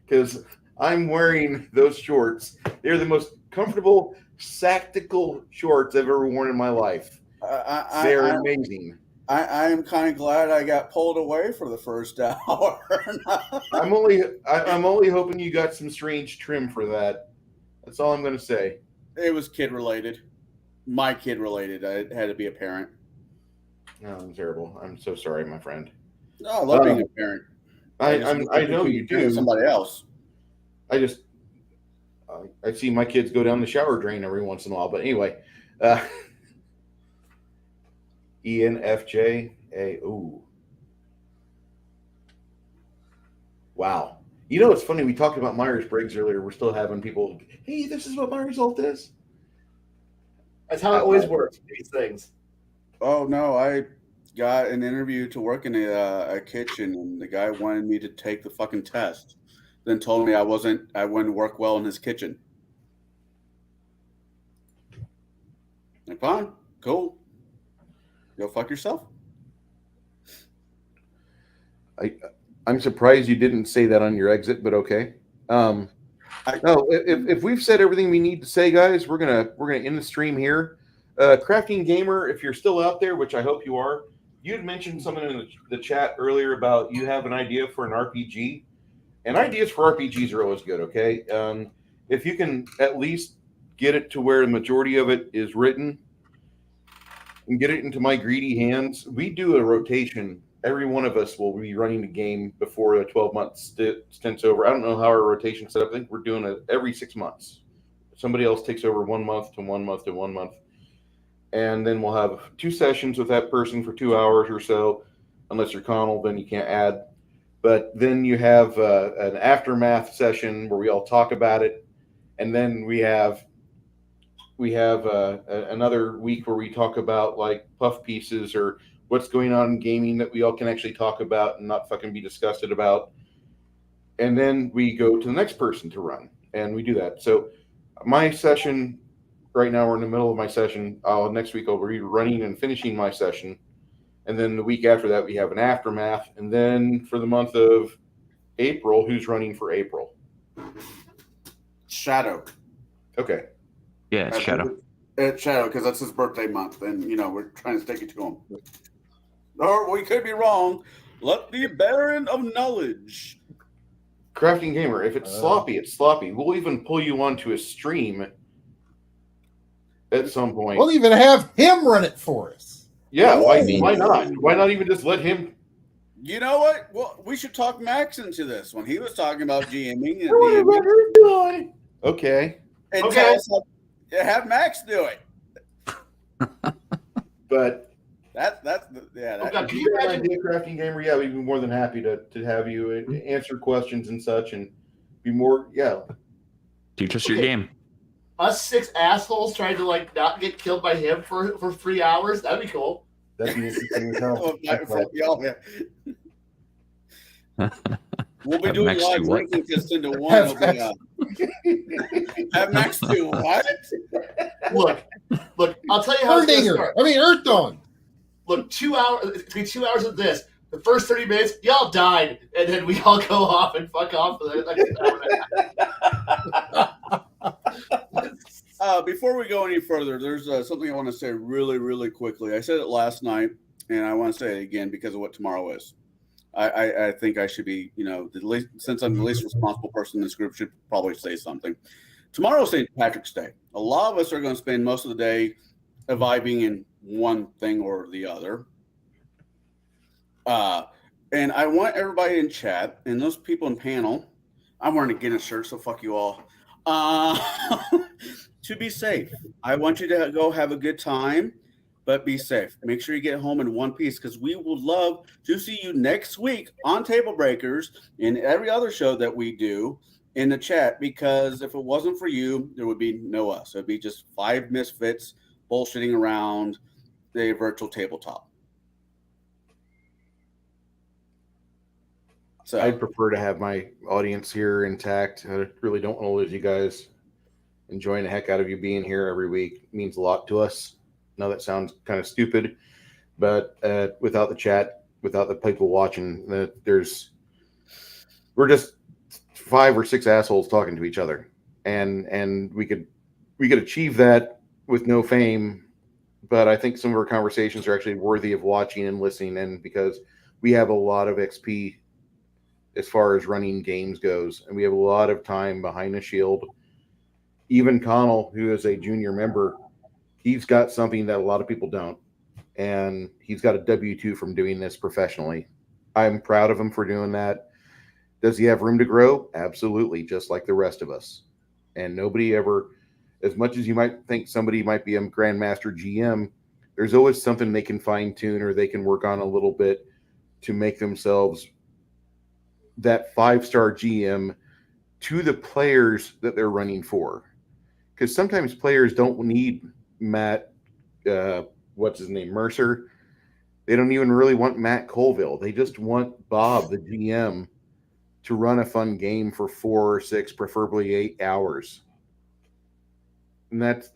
[SPEAKER 4] Because I'm wearing those shorts. They're the most comfortable, tactical shorts I've ever worn in my life. They're amazing.
[SPEAKER 7] I am kind of glad I got pulled away for the first hour.
[SPEAKER 4] I'm only hoping you got some strange trim for that. That's all I'm going to say.
[SPEAKER 7] It was kid related. My kid related. I had to be a parent.
[SPEAKER 4] No, I'm terrible. I'm so sorry, my friend.
[SPEAKER 7] No, I love being a parent.
[SPEAKER 4] I know you do.
[SPEAKER 7] Somebody else.
[SPEAKER 4] I see my kids go down the shower drain every once in a while. But anyway, ENFJ. Ooh. Wow. You know, it's funny. We talked about Myers-Briggs earlier. We're still having people, hey, this is what my result is.
[SPEAKER 5] That's how it always works, these things.
[SPEAKER 7] Oh, no. I got an interview to work in a kitchen, and the guy wanted me to take the fucking test. Then told me I wouldn't work well in his kitchen. Like, fine. Cool. Go fuck yourself.
[SPEAKER 4] I'm surprised you didn't say that on your exit, but okay. No, if we've said everything we need to say, guys, we're gonna end the stream here. Crafting Gamer, if you're still out there, which I hope you are, you had mentioned something in the chat earlier about you have an idea for an RPG, and ideas for RPGs are always good. Okay, if you can at least get it to where the majority of it is written and get it into my greedy hands, we do a rotation. Every one of us will be running the game before a 12-month stint's over. I don't know how our rotation set up. I think we're doing it every 6 months. Somebody else takes over 1 month to 1 month to 1 month. And then we'll have 2 sessions with that person for 2 hours or so. Unless you're Connell, then you can't add. But then you have an aftermath session where we all talk about it. And then we have another week where we talk about like puff pieces or what's going on in gaming that we all can actually talk about and not fucking be disgusted about. And then we go to the next person to run, and we do that. So my session right now, we're in the middle of my session. Next week I'll be running and finishing my session. And then the week after that, we have an aftermath. And then for the month of April, who's running for April?
[SPEAKER 7] Shadow.
[SPEAKER 4] Okay.
[SPEAKER 6] Yeah, it's Shadow.
[SPEAKER 7] It's Shadow because that's his birthday month, and we're trying to stick it to him. Or we could be wrong. Let the Baron of Knowledge.
[SPEAKER 4] Crafting Gamer, if it's sloppy, it's sloppy. We'll even pull you onto a stream at some point.
[SPEAKER 2] We'll even have him run it for us.
[SPEAKER 4] Yeah, why not? Why not even just let him?
[SPEAKER 7] You know what? Well, we should talk Max into this one. He was talking about GMing and
[SPEAKER 4] DMing. Okay.
[SPEAKER 7] And
[SPEAKER 5] Okay.
[SPEAKER 7] have Max do it.
[SPEAKER 4] But
[SPEAKER 7] That's
[SPEAKER 5] Can you imagine?
[SPEAKER 4] idea, Crafting Gamer, yeah, we'd be more than happy to have you answer questions and such and be more,
[SPEAKER 6] Teach us your game.
[SPEAKER 5] Us 6 assholes trying to not get killed by him for 3 hours? That'd be cool.
[SPEAKER 4] That'd be interesting as hell.
[SPEAKER 7] We'll be
[SPEAKER 6] Have
[SPEAKER 7] doing
[SPEAKER 6] Max
[SPEAKER 7] live
[SPEAKER 6] do what?
[SPEAKER 7] drinking just into one. Have Max do what?
[SPEAKER 5] Look, I'll tell you how it's going to start.
[SPEAKER 2] Earth Dawn.
[SPEAKER 5] Look, 2 hours. It's gonna be 2 hours of this. The first 30 minutes, y'all died, and then we all go off and fuck off for the next hour.
[SPEAKER 7] Before we go any further, there's something I want to say really, really quickly. I said it last night, and I want to say it again because of what tomorrow is. I think I should be, since I'm the least responsible person in this group, should probably say something. Tomorrow's St. Patrick's Day. A lot of us are going to spend most of the day vibing in one thing or the other. And I want everybody in chat and those people in panel, I'm wearing a Guinness shirt, so fuck you all, to be safe. I want you to go have a good time, but be safe. Make sure you get home in one piece because we would love to see you next week on Tablebreakers and every other show that we do in the chat, because if it wasn't for you, there would be no us. It would be just 5 misfits bullshitting around the virtual tabletop. So
[SPEAKER 4] I'd prefer to have my audience here intact. I really don't want to lose you guys. Enjoying the heck out of you being here every week means a lot to us. I know that sounds kind of stupid, but without the chat, without the people watching, we're just 5 or 6 assholes talking to each other, and we could achieve that with no fame. But I think some of our conversations are actually worthy of watching and listening in, because we have a lot of XP as far as running games goes, and we have a lot of time behind the shield. Even Connell, who is a junior member, he's got something that a lot of people don't, and he's got a W-2 from doing this professionally. I'm proud of him for doing that. Does he have room to grow? Absolutely, just like the rest of us. And nobody ever, as much as you might think somebody might be a Grandmaster GM, there's always something they can fine tune or they can work on a little bit to make themselves that 5-star GM to the players that they're running for. Because sometimes players don't need Matt, what's his name, Mercer. They don't even really want Matt Colville. They just want Bob, the GM, to run a fun game for 4 or 6, preferably 8 hours. And that's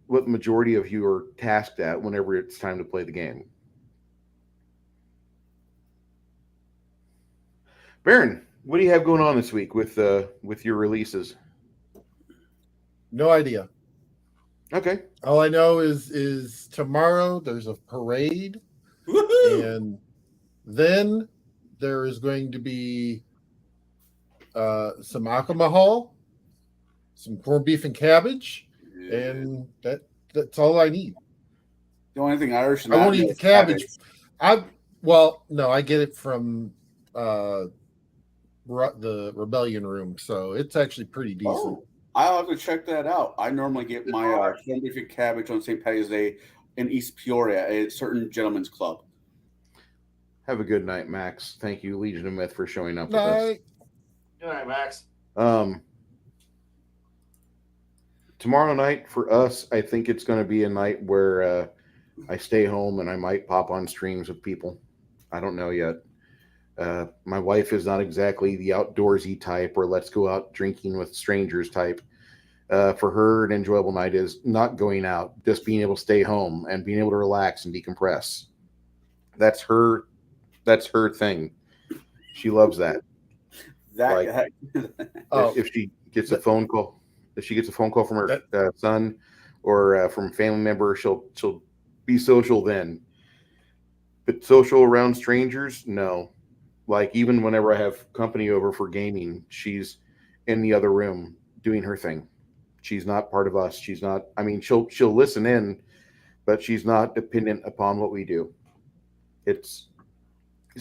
[SPEAKER 4] what the majority of you are tasked at whenever it's time to play the game. Baron, what do you have going on this week with your releases?
[SPEAKER 2] No idea.
[SPEAKER 4] Okay.
[SPEAKER 2] All I know is tomorrow there's a parade,
[SPEAKER 7] woohoo!
[SPEAKER 2] and then there is going to be some alcohol, some corned beef and cabbage, and that's all I need.
[SPEAKER 7] The only thing Irish
[SPEAKER 2] I won't eat the cabbage. I get it from the Rebellion Room, so it's actually pretty decent.
[SPEAKER 7] Oh, I'll have to check that out. I normally get my corned beef and cabbage on St. Patty's Day in East Peoria at a certain gentleman's club.
[SPEAKER 4] Have a good night, Max. Thank you, Legion of Myth, for showing up with us.
[SPEAKER 2] Night.
[SPEAKER 5] Good night, Max.
[SPEAKER 4] Tomorrow night for us, I think it's going to be a night where I stay home and I might pop on streams with people. I don't know yet. My wife is not exactly the outdoorsy type or let's go out drinking with strangers type. For her, an enjoyable night is not going out, just being able to stay home and being able to relax and decompress. That's her thing. She loves that. If she gets a phone call, from her son or from a family member, she'll be social then. But social around strangers, no. Like even whenever I have company over for gaming, she's in the other room doing her thing. She's not part of us. She's not. I mean, she'll listen in, but she's not dependent upon what we do. It's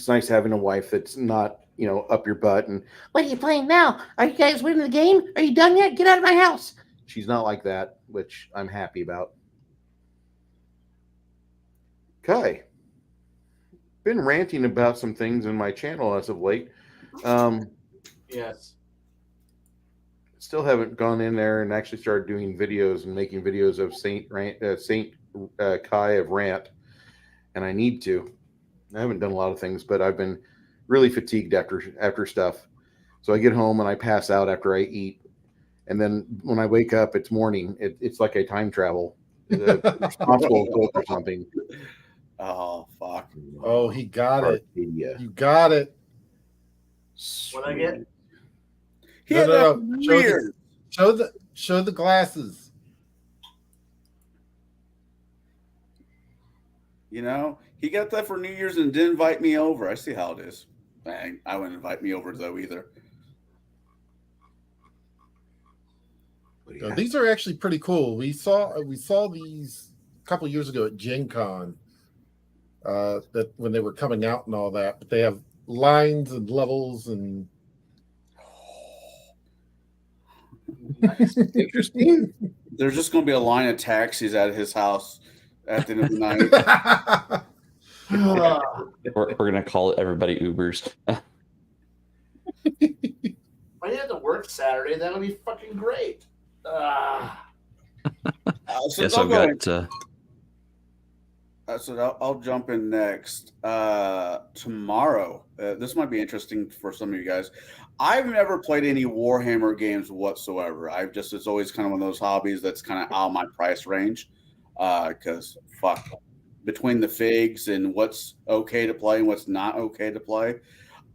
[SPEAKER 4] nice having a wife that's not, up your butt and what are you playing now? Are you guys winning the game? Are you done yet? Get out of my house. She's not like that, which I'm happy about. Kai, been ranting about some things in my channel as of late.
[SPEAKER 5] Yes.
[SPEAKER 4] Still haven't gone in there and actually started doing videos and making videos of Saint Kai of Rant, and I need to. I haven't done a lot of things, but I've been really fatigued after stuff. So I get home and I pass out after I eat, and then when I wake up, it's morning. It's like I time travel, responsible or something.
[SPEAKER 7] Oh fuck!
[SPEAKER 2] Oh, he got it.
[SPEAKER 4] Yeah.
[SPEAKER 2] You got it.
[SPEAKER 5] What I get?
[SPEAKER 2] No. Show the glasses.
[SPEAKER 7] He got that for New Year's and didn't invite me over. I see how it is. Bang! I wouldn't invite me over though either.
[SPEAKER 2] No, these are actually pretty cool. We saw these a couple years ago at Gen Con. That when they were coming out and all that, but they have lines and levels and
[SPEAKER 4] Interesting.
[SPEAKER 7] There's just going to be a line of taxis at his house at the end of the night.
[SPEAKER 6] We're going to call everybody Ubers.
[SPEAKER 5] If I have to work Saturday, that'll be fucking great.
[SPEAKER 6] Yes, I've got.
[SPEAKER 7] So I'll jump in next. Tomorrow, this might be interesting for some of you guys. I've never played any Warhammer games whatsoever. It's always kind of one of those hobbies that's kind of out of my price range. Because fuck, between the figs and what's okay to play and what's not okay to play.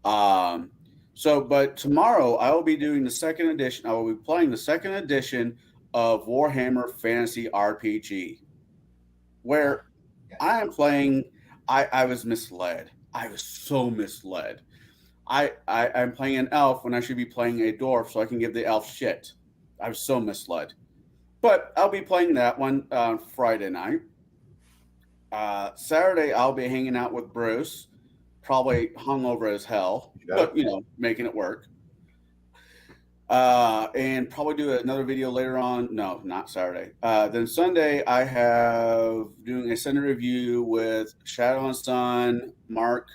[SPEAKER 7] But tomorrow I will be doing the second edition. I will be playing the second edition of Warhammer Fantasy RPG, where I am playing. I was misled. I was so misled. I'm playing an elf when I should be playing a dwarf, so I can give the elf shit. I was so misled. But I'll be playing that one on Friday night. Saturday I'll be hanging out with Bruce, probably hungover as hell, but making it work. And probably do another video later on. No, not Saturday. Then Sunday, I have doing a Sunday review with Shadow and Sun, Mark.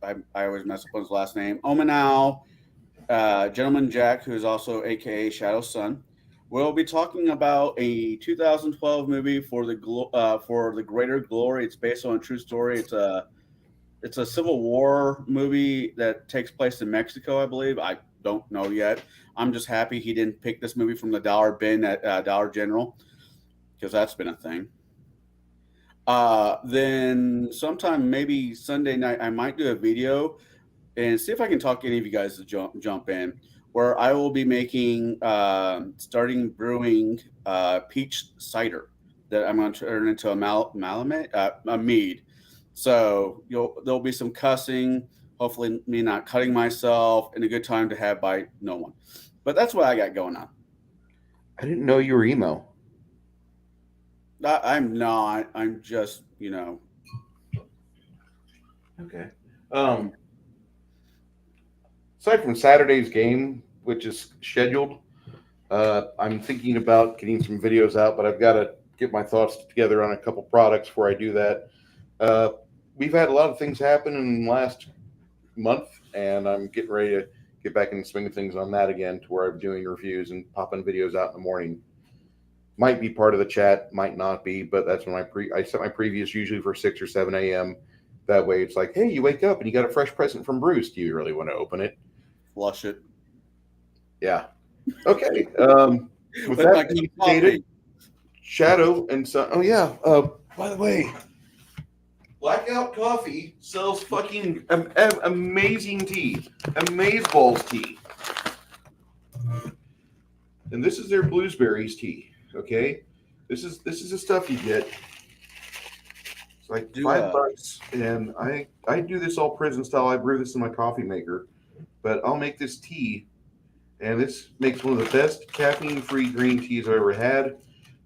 [SPEAKER 7] I always mess up on his last name. Omanau, Gentleman Jack, who is also AKA Shadow Sun. We'll be talking about a 2012 movie for the Greater Glory. It's based on a true story. It's a Civil War movie that takes place in Mexico, I believe. I don't know yet. I'm just happy he didn't pick this movie from the dollar bin at Dollar General, because that's been a thing. Then sometime maybe Sunday night, I might do a video and see if I can talk any of you guys to jump in, where I will be making, starting brewing peach cider that I'm going to turn into a mead. So there'll be some cussing, hopefully me not cutting myself, and a good time to have by no one. But that's what I got going on.
[SPEAKER 1] I didn't know you were emo.
[SPEAKER 7] I'm not. I'm just,
[SPEAKER 4] Okay. Aside from Saturday's game, which is scheduled, I'm thinking about getting some videos out, but I've got to get my thoughts together on a couple products before I do that. We've had a lot of things happen in the last month, and I'm getting ready to get back in the swing of things on that again, to where I'm doing reviews and popping videos out in the morning. Might be part of the chat, might not be, but that's when I set my previews usually for 6 or 7 a.m. That way it's like, hey, you wake up and you got a fresh present from Bruce. Do you really want to open it?
[SPEAKER 7] Flush it.
[SPEAKER 4] Yeah. Okay. With that being stated, Shadow and Sun. Oh, yeah. By the way, Blackout Coffee sells fucking amazing tea. Amazeballs tea. And this is their Bluesberries tea. Okay, this is the stuff you get. It's like $5, and I do this all prison style. I brew this in my coffee maker, but I'll make this tea, and this makes one of the best caffeine-free green teas I've ever had.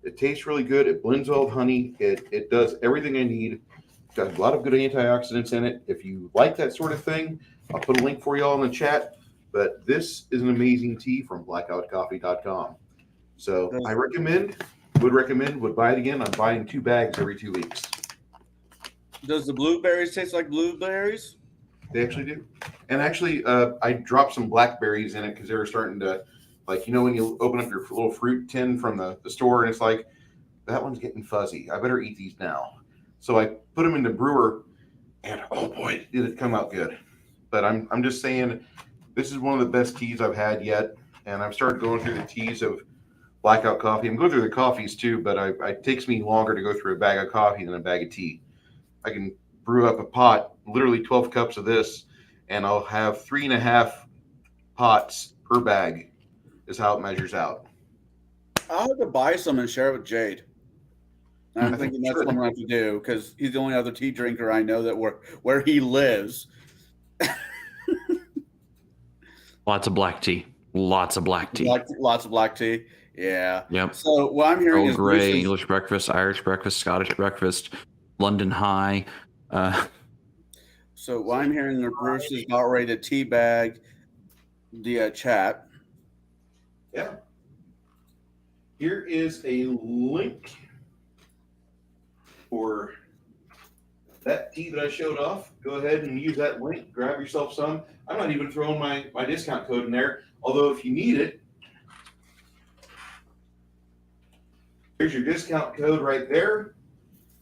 [SPEAKER 4] It tastes really good. It blends well with honey. It does everything I need. It's got a lot of good antioxidants in it. If you like that sort of thing, I'll put a link for you all in the chat. But this is an amazing tea from blackoutcoffee.com. So I would buy it again. I'm buying 2 bags every 2 weeks.
[SPEAKER 7] Does the blueberries taste like blueberries?
[SPEAKER 4] They actually do. And actually, I dropped some blackberries in it because they were starting to, like, when you open up your little fruit tin from the store and it's like, that one's getting fuzzy. I better eat these now. So I put them in the brewer, and oh boy, did it come out good. But I'm just saying, this is one of the best teas I've had yet. And I've started going through the teas of Blackout Coffee. I'm going through the coffees too, but it takes me longer to go through a bag of coffee than a bag of tea. I can brew up a pot, literally 12 cups of this, and I'll have 3.5 pots per bag is how it measures out.
[SPEAKER 7] I'll have to buy some and share it with Jaide. I'm thinking that's what I'm going to have to do, because he's the only other tea drinker I know that where he lives.
[SPEAKER 6] Lots of black tea. Lots of black tea.
[SPEAKER 7] Lots of black tea. Yeah.
[SPEAKER 6] Yep.
[SPEAKER 7] So what I'm hearing
[SPEAKER 6] Earl
[SPEAKER 7] is
[SPEAKER 6] Grey, English breakfast, Irish breakfast, Scottish breakfast, London High.
[SPEAKER 7] So what I'm hearing is Bruce is about ready to teabag the chat.
[SPEAKER 4] Yeah. Here is a link for that tea that I showed off. Go ahead and use that link. Grab yourself some. I'm not even throwing my discount code in there. Although if you need it, here's your discount code right there.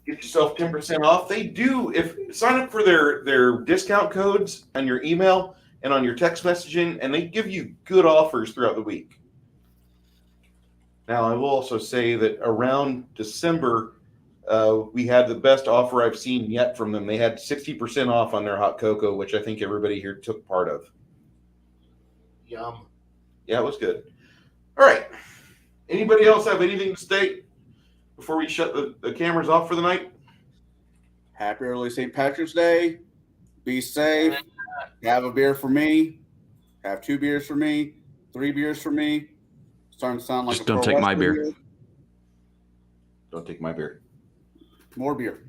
[SPEAKER 4] get yourself 10% off. They do. If sign up for their discount codes on your email and on your text messaging, and they give you good offers throughout the week. Now, I will also say that around December, we had the best offer I've seen yet from them. They had 60% off on their hot cocoa, which I think everybody here took part of.
[SPEAKER 5] Yum.
[SPEAKER 4] Yeah, it was good. All right. Anybody else have anything to state before we shut the cameras off for the night?
[SPEAKER 7] Happy early St. Patrick's Day. Be safe. Have a beer for me. Have 2 beers for me. 3 beers for me. Starting to sound like
[SPEAKER 6] Just
[SPEAKER 7] a
[SPEAKER 6] don't
[SPEAKER 7] pro
[SPEAKER 6] take my
[SPEAKER 7] wrestling
[SPEAKER 6] beer.
[SPEAKER 7] here.
[SPEAKER 4] Don't take my beer.
[SPEAKER 7] More beer.